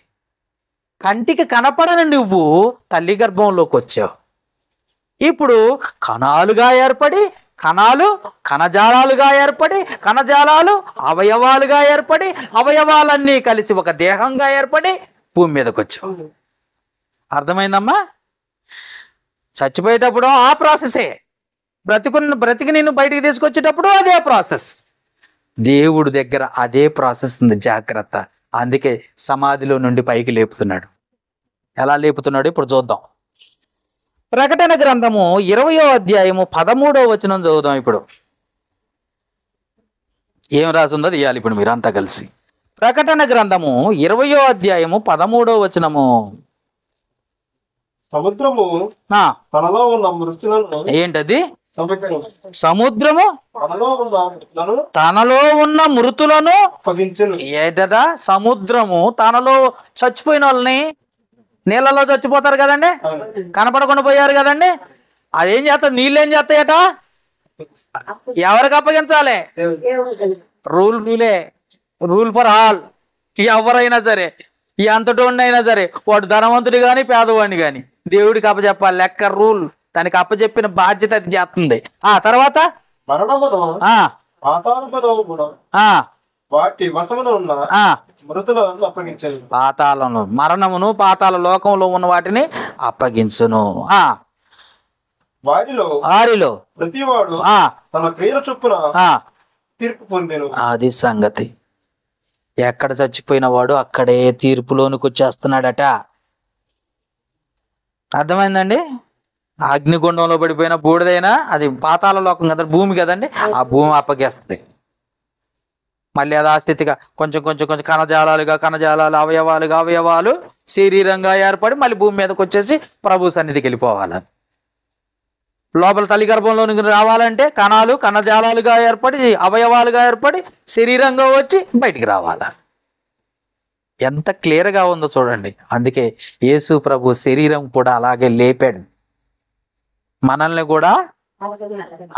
కంటికి కనపడని నువ్వు తల్లి గర్భంలోకి వచ్చావు. ఇప్పుడు కణాలుగా ఏర్పడి, కణాలు కణజాలాలుగా ఏర్పడి, కణజాలాలు అవయవాలుగా ఏర్పడి, అవయవాలన్నీ కలిసి ఒక దేహంగా ఏర్పడి భూమి మీదకి వచ్చాం. అర్థమైందమ్మా? చచ్చిపోయేటప్పుడు ఆ ప్రాసెసే, బ్రతికి నిన్ను బయటికి తీసుకొచ్చేటప్పుడు అదే ప్రాసెస్. దేవుడి దగ్గర అదే ప్రాసెస్ ఉంది, జాగ్రత్త. అందుకే సమాధిలో నుండి పైకి లేపుతున్నాడు. ఎలా లేపుతున్నాడు ఇప్పుడు చూద్దాం. ప్రకటన గ్రంథము 20వ అధ్యాయము 13వ వచనం చదువుదాం. ఇప్పుడు ఏం రాసిందో తీయాలి ఇప్పుడు మీరంతా కలిసి. ప్రకటన గ్రంథము 20వ అధ్యాయము 13వ వచనము. సముద్రము తనలో ఉన్న మృతులను, ఏంటది? సముద్రము తనలో ఉన్న మృతులను అప్పగించెను. ఏటదా? సముద్రము తనలో చచ్చిపోయిన వాళ్ళని, నీళ్ళలో చచ్చిపోతారు కదండి, కనపడకుండా పోయారు కదండి, అదేం చేస్తారు? నీళ్ళు ఏం చేస్తాయట? ఎవరికి అప్పగించాలి? Rule for all. ఎవరైనా సరే, ఈ అంతటోడిని అయినా సరే, వాడు ధనవంతుడు కానీ పేదవాడిని కానీ దేవుడికి అప్పచెప్పాలి. లెక్క రూల్. దానికి అప్పచెప్పిన బాధ్యత అది చేస్తుంది. ఆ తర్వాత వాటి వశమున ఉన్న మృతులను అప్పగించను. పాతాళంలో, మరణమును పాతాళ లోకంలో ఉన్న వాటిని అప్పగించును. వారిలో ప్రతివాడు తన క్రియల చొప్పున తీర్పు పొందెను. అది సంగతి. ఎక్కడ చచ్చిపోయిన వాడు అక్కడే తీర్పులోనికి వచ్చేస్తున్నాడట. అర్థమైందండి? అగ్నిగుండంలో పడిపోయిన బూడిదైనా అది పాతాళ లోకం కదా, భూమి కదండి, ఆ భూమి అప్పగేస్తుంది. మళ్ళీ అది ఆ స్థితిగా కొంచెం కొంచెం కొంచెం కణజాలాలు అవయవాలు శరీరంగా ఏర్పడి మళ్ళీ భూమి మీదకి వచ్చేసి ప్రభు సన్నిధికి వెళ్ళిపోవాలి. లోపల తల్లి గర్భంలోనికి రావాలంటే కణాలు కణజాలాలుగా ఏర్పడి, అవయవాలుగా ఏర్పడి శరీరంగా వచ్చి బయటికి రావాలి. ఎంత క్లియర్గా ఉందో చూడండి. అందుకే యేసు ప్రభు శరీరం కూడా అలాగే లేపాడు, మనల్ని కూడా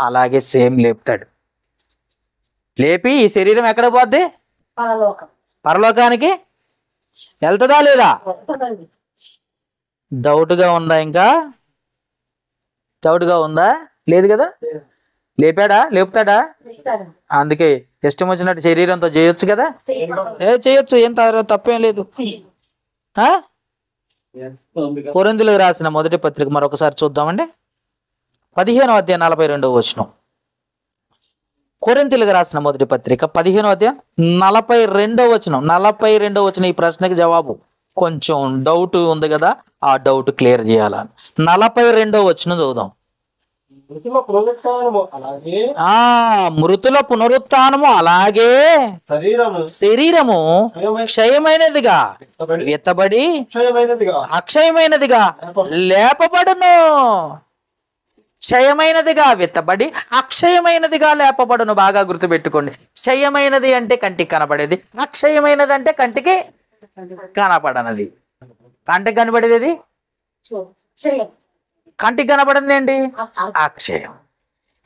అలాగే సేమ్ లేపుతాడు. లేపి ఈ శరీరం ఎక్కడ పోద్ది? పరలోకానికి వెళ్తుందా లేదా? డౌట్గా ఉందా? ఇంకా డౌట్గా ఉందా? లేదు కదా? లేపాడా? లేపుతాడా? అందుకే ఇష్టం వచ్చినట్టు శరీరంతో చేయొచ్చు కదా, చేయొచ్చు, ఏం తప్పేం లేదు. కొరింథీయులకు రాసిన మొదటి పత్రిక మరొకసారి చూద్దామండి. 15వ అధ్యాయం 42వ వచనం. కొరింథీయులకు రాసిన మొదటి పత్రిక 15వ అధ్యాయం 42వ వచనం. 42వ వచనం. ఈ ప్రశ్నకి జవాబు కొంచెం డౌట్ ఉంది కదా, ఆ డౌట్ క్లియర్ చేయాలని 42వ వచనం చదువుదాం. మృతుల పునరుత్థానము అలాగే శరీరము క్షయమైనదిగా ఎత్తబడి అక్షయమైనదిగా లేపబడును. క్షయమైనదిగా విత్తబడి అక్షయమైనదిగా లేపబడును. బాగా గుర్తుపెట్టుకోండి. క్షయమైనది అంటే కంటికి కనబడేది, అక్షయమైనది అంటే కంటికి కనపడనది. కంటికి కనబడేది కంటికి కనపడింది ఏంటి? అక్షయం.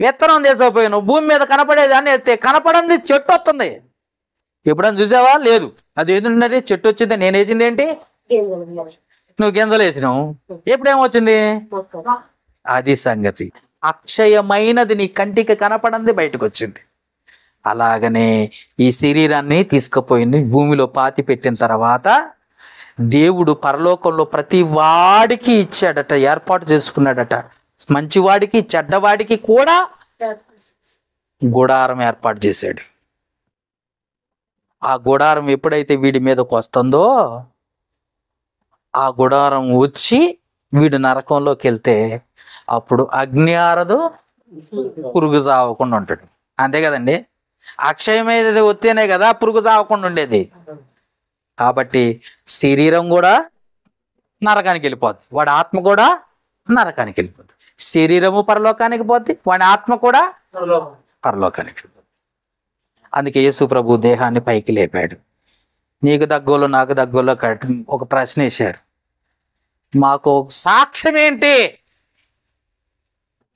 విత్తనం తీసపోయాను, భూమి మీద కనపడేది అని ఎత్తే కనపడింది చెట్టు వస్తుంది. ఎప్పుడైనా చూసావా? లేదు. అది ఏంటంటే చెట్టు వచ్చింది, నేను వేసింది ఏంటి? నువ్వు గింజలు వేసినావు, ఎప్పుడేమొచ్చింది? అది సంగతి. అక్షయమైనది నీ కంటికి కనపడింది బయటకు వచ్చింది. అలాగనే ఈ శరీరాన్ని తీసుకుపోయింది భూమిలో పాతి పెట్టిన తర్వాత దేవుడు పరలోకంలో ప్రతి వాడికి ఇచ్చాడట, ఏర్పాటు చేసుకున్నాడట. మంచివాడికి చెడ్డవాడికి కూడా గుడారం ఏర్పాటు చేశాడు. ఆ గుడారం ఎప్పుడైతే వీడి మీదకు వస్తుందో, ఆ గుడారం వచ్చి వీడు నరకంలోకి వెళ్తే అప్పుడు అగ్ని ఆరదు, పురుగు చావకుండా ఉంటాడు. అంతే కదండి? అక్షయమైనది వస్తేనే కదా పురుగు చావకుండా ఉండేది. కాబట్టి శరీరం కూడా నరకానికి వెళ్ళిపోద్ది, వాడి ఆత్మ కూడా నరకానికి వెళ్ళిపోద్ది. శరీరము పరలోకానికి పోద్ది, వాడి ఆత్మ కూడా పరలోకానికి వెళ్ళిపోద్ది. అందుకే యేసు ప్రభు దేహాన్ని పైకి లేపాడు. నీకు దగ్గోలో నాకు దగ్గోలో ఒక ప్రశ్న వేశారు. మాకు సాక్ష్యం ఏంటి?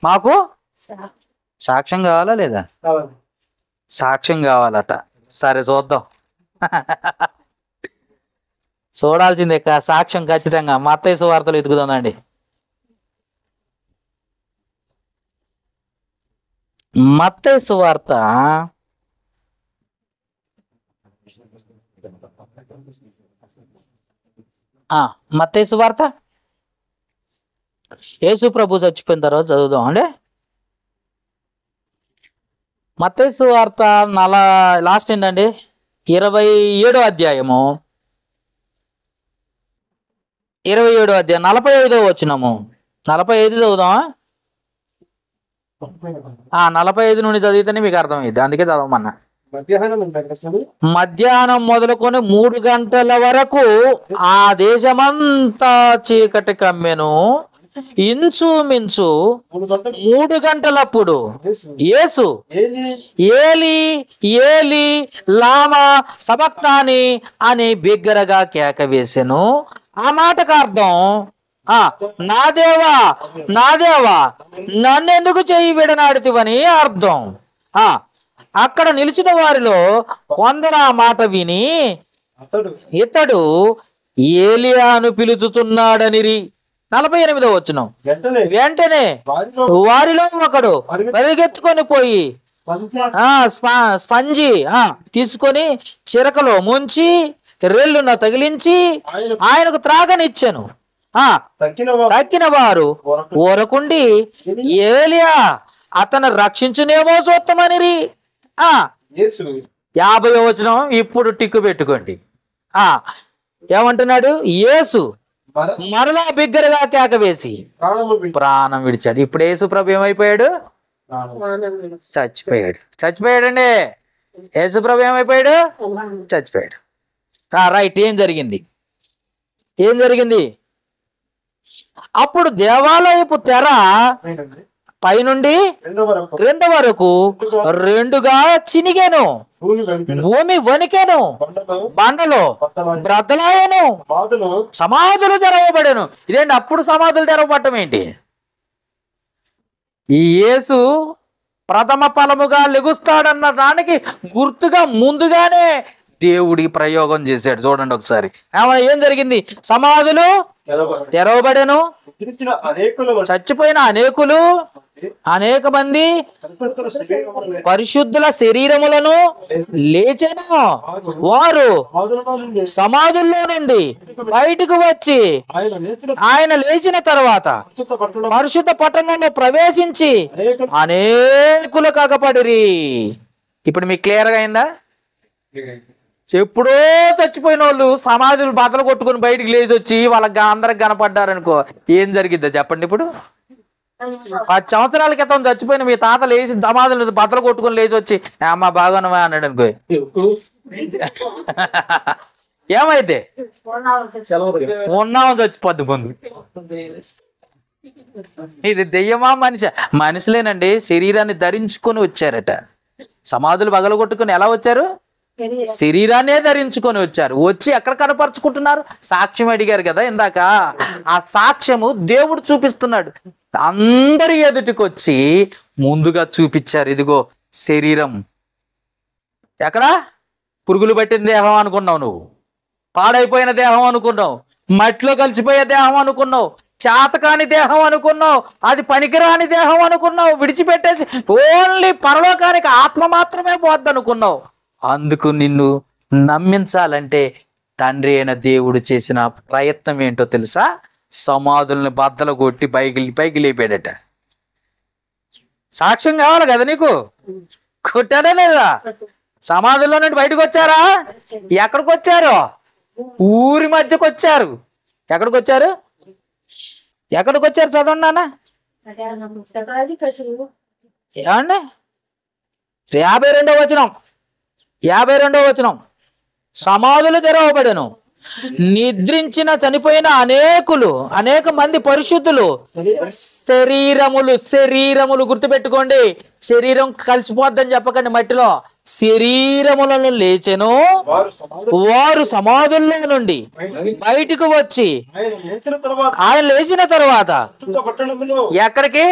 మాకు సాక్ష్యం కావాలా లేదా? సాక్ష్యం కావాలట. సరే చూద్దాం. చూడాల్సిందే సాక్ష్యం ఖచ్చితంగా. మత్తయి సువార్తలో ఎదుగుతుందండి. మత్తయి సువార్త యేసు ప్రభు చచ్చిపోయిన తర్వాత చదువుదాం అండి. మత్తయి సువార్త లాస్ట్ ఏంటండి 27వ అధ్యాయము 45వ వచనము. 45 చదువుదామా? 45 నుండి చదివితేనే మీకు అర్థమైంది, అందుకే చదవమన్నా. మధ్యాహ్నం మొదలుకొని 3 గంటల వరకు ఆ దేశమంతా చీకటి కమ్మెను. ఇంచుమించు 3 గంటలప్పుడు యేసు ఏలి ఏలి లామా సబక్తాని అని బిగ్గరగా కేక వేసెను. ఆ మాటకు అర్థం, నా దేవా నా దేవా నన్నెందుకు చెయ్యి విడనాడితివని అర్థం. అక్కడ నిలిచిన వారిలో కొందరు ఆ మాట విని ఇతడు ఏలియాను పిలుచుచున్నాడనిరి. 48వ వచనం. వెంటనే వారిలో ఒకడు పరిగెత్తుకొని పోయి స్పంజి తీసుకొని చిరకలో ముంచి రెల్లున తగిలించి ఆయనకు త్రాగనిచ్చాను. తక్కిన వారు ఊరకుండి ఏలియా అతను రక్షించునేమో చూస్తామనిరి. 50వ వచనం ఇప్పుడు టిక్కు పెట్టుకోండి. ఏమంటున్నాడు? యేసు మరలా బిగ్గరగా కేక వేసి ప్రాణం విడిచాడు. ఇప్పుడు యేసు ప్రభు ఏమైపోయాడు? చచ్చిపోయాడండి. యేసు ప్రభు ఏమైపోయాడు? చచ్చిపోయాడు. రైట్. ఏం జరిగింది? అప్పుడు దేవాలయపు తెర పైనుండి క్రింద వరకు 2గా చినిగాను. భూమి వణికెను, బండలో బ్రద్దలాయను, సమాధులు తెరవబడెను. ఇదేంటి అప్పుడు సమాధులు తెరవబడటం ఏంటి? ఈ యేసు ప్రథమ ఫలముగా లెగుస్తాడన్న దానికి గుర్తుగా ముందుగానే దేవుడి ప్రయోగం చేశాడు. చూడండి ఒకసారి. ఏం జరిగింది? సమాధులు తెరవబడెను, చచ్చిపోయిన అనేక మంది పరిశుద్ధుల శరీరములను లేచెను. వారు సమాధుల్లో నుండి బయటకు వచ్చి ఆయన లేచిన తర్వాత పరిశుద్ధ పట్టణంలో ప్రవేశించి అనేకులు కాకపడిరి. ఇప్పుడు మీకు క్లియర్గా అయిందా? ఎప్పుడో చచ్చిపోయిన వాళ్ళు సమాధులు బద్దలు కొట్టుకుని బయటికి లేచి వచ్చి వాళ్ళకి అందరికి కనపడ్డారనుకో, ఏం జరిగిద్దా చెప్పండి? ఇప్పుడు 10 సంవత్సరాల క్రితం చచ్చిపోయిన మీ తాత లేచి సమాధులు బద్దలు కొట్టుకుని లేచి వచ్చి అమ్మ బాగానవా అన్నాడు అనుకో, ఏమైతే ఉన్నామని చచ్చిపోద్ది ముందు. ఇది దెయ్యమా మనుషులేనండి. శరీరాన్ని ధరించుకొని వచ్చారట. సమాధులు పగలగొట్టుకుని ఎలా వచ్చారు? శరీరాన్నే ధరించుకొని వచ్చారు. వచ్చి ఎక్కడ కనపరుచుకుంటున్నారు? సాక్ష్యం అడిగారు కదా ఇందాక. ఆ సాక్ష్యము దేవుడు చూపిస్తున్నాడు. అందరి ఎదుటికి వచ్చి ముందుగా చూపించారు. ఇదిగో శరీరం. ఎక్కడ? పురుగులు పట్టిన దేహం అనుకున్నావు నువ్వు, పాడైపోయిన దేహం అనుకున్నావు, మట్టిలో కలిసిపోయే దేహం అనుకున్నావు, చేతకాని దేహం అనుకున్నావు, అది పనికిరాని దేహం అనుకున్నావు, విడిచిపెట్టేసి ఓన్లీ పరలోకానికి ఆత్మ మాత్రమే పోద్ది అనుకున్నావు. అందుకు నిన్ను నమ్మించాలంటే తండ్రి అయిన దేవుడు చేసిన ప్రయత్నం ఏంటో తెలుసా? సమాధుల్ని బద్దలు కొట్టి పైకి లేపాడట. సాక్ష్యం కావాలి కదా నీకు? కొట్టాడా లేదా? సమాధుల్లో నుండి బయటకు వచ్చారా? ఎక్కడికి వచ్చారు? ఊరి మధ్యకు వచ్చారు. ఎక్కడికి వచ్చారు? చదవండి నాన్న. ఏమండి? 52వ వచనం. సమాధులు తెరవబడెను. నిద్రించిన చనిపోయిన అనేక మంది పరిశుద్ధులు శరీరములు గుర్తుపెట్టుకోండి. శరీరం కలిసిపోద్దని చెప్పకండి మట్టిలో. శరీరములను లేచెను. వారు సమాధుల్లో నుండి బయటకు వచ్చి ఆయన లేచిన తర్వాత ఎక్కడికి?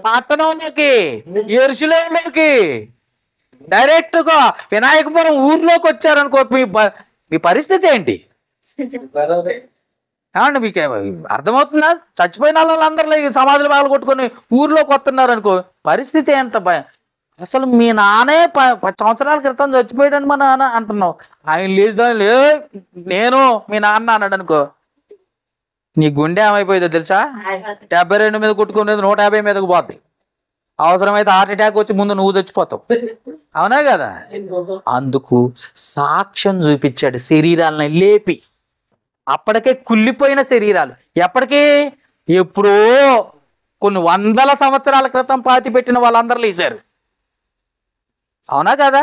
పట్టణంలోకి, యెరూషలేములోకి, డైరెక్ట్ గా వినాయకపురం ఊర్లోకి వచ్చారనుకో. మీ పరిస్థితి ఏంటి? ఏమండి మీకు అర్థమవుతుందా? చచ్చిపోయిన వాళ్ళందరూ సమాధులు బాగా కొట్టుకొని ఊర్లోకి వస్తున్నారు అనుకో, పరిస్థితి ఎంత భయం. అసలు మీ నానే 10 సంవత్సరాల క్రితం చచ్చిపోయాడని మా నాన్న అంటున్నావు, ఆయన లేచి నేను మీ నాన్న అన్నాడు అనుకో, నీ గుండె ఏమైపోయిందో తెలుసా? 72 మీద కొట్టుకునేది 150 మీదకు పోద్ది. అవసరమైతే హార్ట్ అటాక్ వచ్చి ముందు నువ్వు చచ్చిపోతావు. అవునా కదా? అందుకు సాక్ష్యం చూపించాడు శరీరాలను లేపి. అప్పటికే కుళ్ళిపోయిన శరీరాలు, ఎప్పుడో కొన్ని 100 సంవత్సరాల క్రితం పాతి పెట్టిన వాళ్ళందరూ లేచారు. అవునా కదా?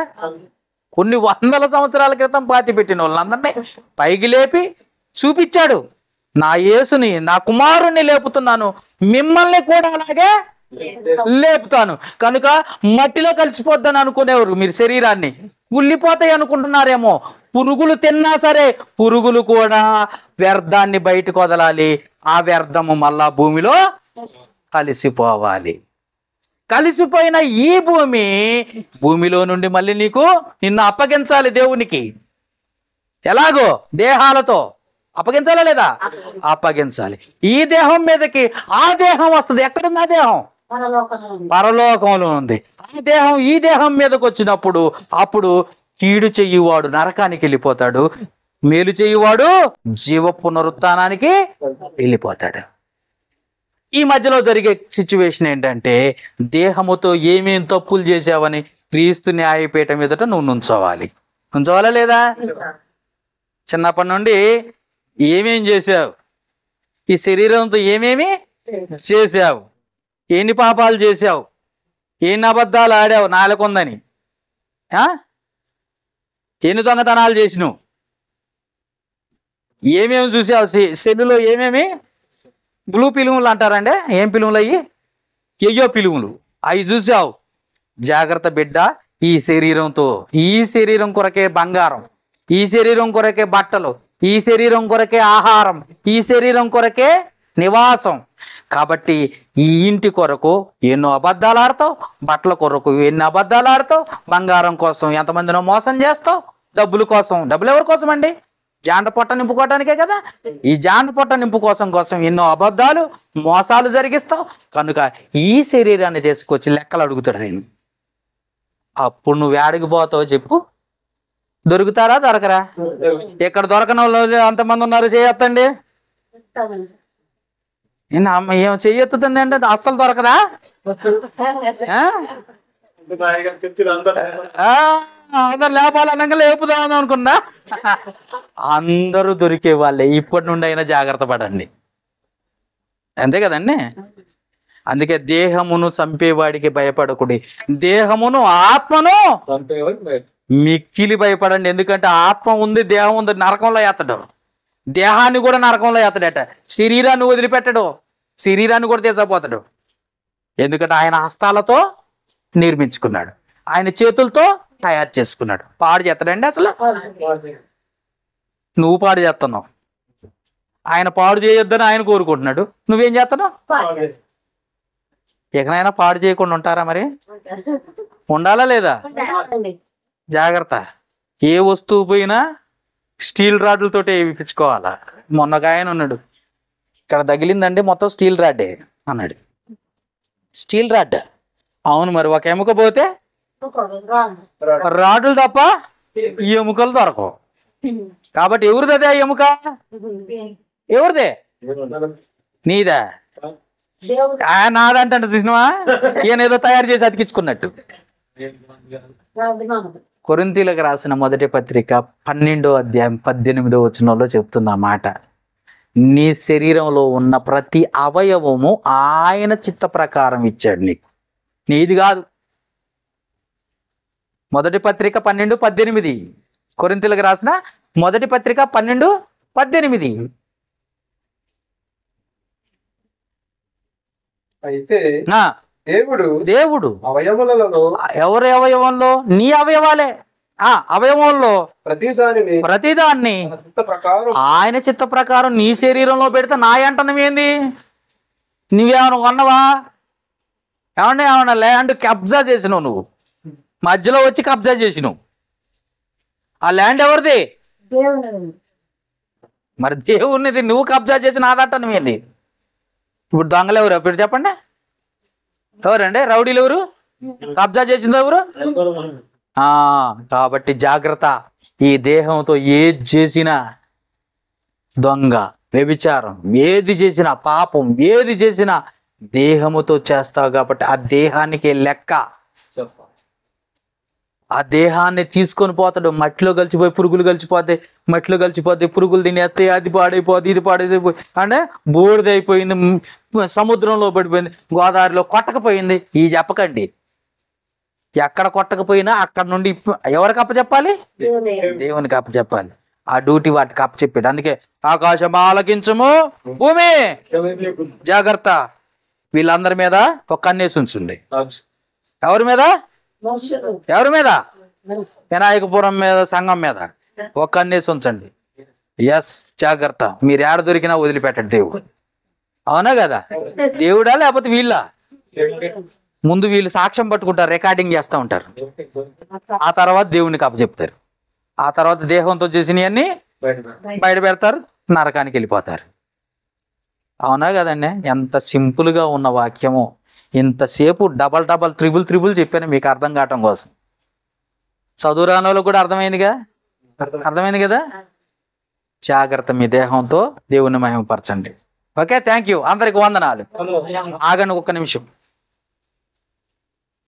కొన్ని 100 సంవత్సరాల క్రితం పాతి పెట్టిన వాళ్ళందరినీ పైకి లేపి చూపించాడు, నా యేసుని, నా కుమారుణ్ణి లేపుతున్నాను, మిమ్మల్ని కూడా అలాగే లేపుతాను. కనుక మట్టిలో కలిసిపోద్దని అనుకునేవారు మీరు, శరీరాన్ని కుళ్ళిపోతాయి అనుకుంటున్నారేమో. పురుగులు తిన్నా సరే పురుగులు కూడా వ్యర్థాన్ని బయటకు వదలాలి, ఆ వ్యర్థము మళ్ళా భూమిలో కలిసిపోవాలి. కలిసిపోయిన ఈ భూమిలో నుండి మళ్ళీ నిన్ను అప్పగించాలి దేవునికి. ఎలాగో? దేహాలతో అప్పగించాలా లేదా? అప్పగించాలి. ఈ దేహం మీదకి ఆ దేహం వస్తుంది. ఎక్కడుంది ఆ దేహం? పరలోకంలో ఉంది. ఆ దేహం ఈ దేహం మీదకి వచ్చినప్పుడు అప్పుడు కీడు చెయ్యువాడు నరకానికి వెళ్ళిపోతాడు, మేలు చెయ్యువాడు జీవ పునరుత్థానానికి వెళ్ళిపోతాడు. ఈ మధ్యలో జరిగే సిచ్యువేషన్ ఏంటంటే, దేహముతో ఏమేం తప్పులు చేసావని క్రీస్తు న్యాయపీఠం మీదట నువ్వు ఉంచవాలా లేదా? చిన్నప్పటి నుండి ఏమేం చేసావు, ఈ శరీరంతో ఏమేమి చేసావు, ఎన్ని పాపాలు చేసావు, ఎన్ని అబద్ధాలు ఆడావు నాలుగుందని, ఎన్ని దొంగతనాలు చేసినావు, ఏమేమి చూసావు, సెల్లులో ఏమేమి బ్లూ పిలుములు అంటారండి, ఏం పిలుములు అయ్యి? ఎయ్యో పిలుములు, అవి చూసావు. జాగ్రత్త బిడ్డ. ఈ శరీరం కొరకే బంగారం, ఈ శరీరం కొరకే బట్టలు, ఈ శరీరం కొరకే ఆహారం, ఈ శరీరం కొరకే నివాసం. కాబట్టి ఈ ఇంటి కొరకు ఎన్నో అబద్ధాలు ఆడతావు, బట్టల కొరకు ఎన్ని అబద్ధాలు ఆడతావు, బంగారం కోసం ఎంతమందినో మోసం చేస్తావు, డబ్బుల కోసం. డబ్బులు ఎవరి కోసం అండి? జాండ పొట్ట నింపుకోవటానికే కదా. ఈ జాండ పొట్ట నింపు కోసం ఎన్నో అబద్ధాలు మోసాలు జరిగిస్తావు. కనుక ఈ శరీరాన్ని తీసుకొచ్చి లెక్కలు అడుగుతాడు ఆయన. అప్పుడు నువ్వు ఏడికి పోతావు చెప్పు? దొరుకుతారా దొరకరా? ఇక్కడ దొరకని వాళ్ళు అంతమంది ఉన్నారు, చేయొత్తండి. ఏం చెయ్యొత్తుంది అంటే అస్సలు దొరకదా? అందరు లేపాలనగా లేపుదాం అనుకున్నా. అందరూ దొరికే వాళ్ళే. ఇప్పటి నుండి అయినా జాగ్రత్త పడండి, అంతే కదండి. అందుకే దేహమును చంపేవాడికి భయపడకుడి, దేహమును ఆత్మను మిక్కిలి భయపడండి. ఎందుకంటే ఆత్మ ఉంది, దేహం ఉంది, నరకంలో ఎత్తడు. దేహాన్ని కూడా నరకంలో ఎత్తడట. శరీరాన్ని వదిలిపెట్టడు, శరీరాన్ని కూడా తీసుకుపోతాడు. ఎందుకంటే ఆయన హస్తాలతో నిర్మించుకున్నాడు, ఆయన చేతులతో తయారు చేసుకున్నాడు. పాడు చేస్తాడండి అసలు? నువ్వు పాడు చేస్తున్నావు. ఆయన పాడు చేయొద్దని ఆయన కోరుకుంటున్నాడు, నువ్వేం చేస్తున్నావు? ఎక్కడైనా పాడు చేయకుండా ఉంటారా? మరి ఉండాలా లేదా? జాగ్రత్త. ఏ వస్తువు పోయినా స్టీల్ రాడ్లతో వేయించుకోవాలా. మొన్న ఆయన ఉన్నాడు, ఇక్కడ తగిలిందండి మొత్తం స్టీల్ రాడ్డే అన్నాడు. Steel rod? అవును, మరి ఒక ఎముక పోతే రాడ్లు తప్ప ఎముకలు దొరకవు. కాబట్టి ఎవరిదే ఆ ఎముక? ఎవరిదే? నీదా? నాదంటే చూసినవా? ఈయన ఏదో తయారు చేసి అతికించుకున్నట్టు. కొరింథీయులకు రాసిన మొదటి పత్రిక 12వ అధ్యాయం 18వ వచనంలో చెప్తున్న మాట, నీ శరీరంలో ఉన్న ప్రతి అవయవము ఆయన చిత్త ప్రకారం ఇచ్చాడు నీకు, నీది కాదు. మొదటి పత్రిక 12:18, కొరింథీయులకు రాసిన మొదటి పత్రిక 12:18. అయితే దేవుడు అవయవములలో, ఎవరి అవయవంలో? నీ అవయవాలే. అవయవంలో ప్రతిదాన్ని ఆయన చిత్త ప్రకారం నీ శరీరంలో పెడితే నా అంటనమేంది? నువ్వేమైనా కొన్నవా? ఏమన్నా ల్యాండ్ కబ్జా చేసినావు, నువ్వు మధ్యలో వచ్చి కబ్జా చేసినావు. ఆ ల్యాండ్ ఎవరిది? మరి దేవునిది నువ్వు కబ్జా చేసిన ఆదాటం ఏంది? ఇప్పుడు దొంగలు ఎవరు ఇప్పుడు చెప్పండి? ఎవరండి రౌడీలు? ఎవరు కబ్జా చేసింది? ఎవరు? కాబట్టి జాగ్రత్త. ఈ దేహంతో ఏది చేసినా, దొంగ, వ్యభిచారం, ఏది చేసినా, పాపం ఏది చేసినా దేహముతో చేస్తావు. కాబట్టి ఆ దేహానికి లెక్క. ఆ దేహాన్ని తీసుకొని పోతాడు, మట్టిలో కలిసిపోయి పురుగులు కలిసిపోతాయి, మట్టిలో కలిసిపోతాయి, పురుగులు తినేస్తాయి, అది పాడైపోద్ది, ఇది పాడైపోయి అంటే బూడిదైపోయింది, సముద్రంలో పడిపోయింది, గోదావరిలో కొట్టకపోయింది. ఈ చెప్పకండి. ఎక్కడ కొట్టకపోయినా అక్కడ నుండి ఎవరికి అప్పచెప్పాలి? దేవునికి అప్పచెప్పాలి. ఆ డ్యూటీ వాటికి అప్పచెప్పాడు. అందుకే ఆకాశం ఆలకించము, భూమి జాగ్రత్త. వీళ్ళందరి మీద ఒక కన్నేసి ఉంచుంది. ఎవరి మీద? ఎవరి మీద? వినాయకపురం మీద, సంఘం మీద ఒక కన్నేసి ఉంచండి. ఎస్, జాగ్రత్త. మీరు ఏడ దొరికినా వదిలిపెట్టండి దేవుడు. అవునా కదా? దేవుడా లేకపోతే వీళ్ళ? ముందు వీళ్ళు సాక్ష్యం పట్టుకుంటారు, రికార్డింగ్ చేస్తూ ఉంటారు. ఆ తర్వాత దేవునికి అప్పచెప్తారు. ఆ తర్వాత దేహంతో చేసినవన్నీ బయట పెడతారు, నరకానికి వెళ్ళిపోతారు. అవునా కదండి? ఎంత సింపుల్గా ఉన్న వాక్యము. ఇంతసేపు డబల్ త్రిబుల్ చెప్పాను మీకు అర్థం కావటం కోసం. చదువు రాని వాళ్ళకు కూడా అర్థమైంది కదా? జాగ్రత్త, మీ దేహంతో దేవుని మహిమపరచండి. Okay, thank you. అందరికి వందనాలు. ఆగండి ఒక్క నిమిషం.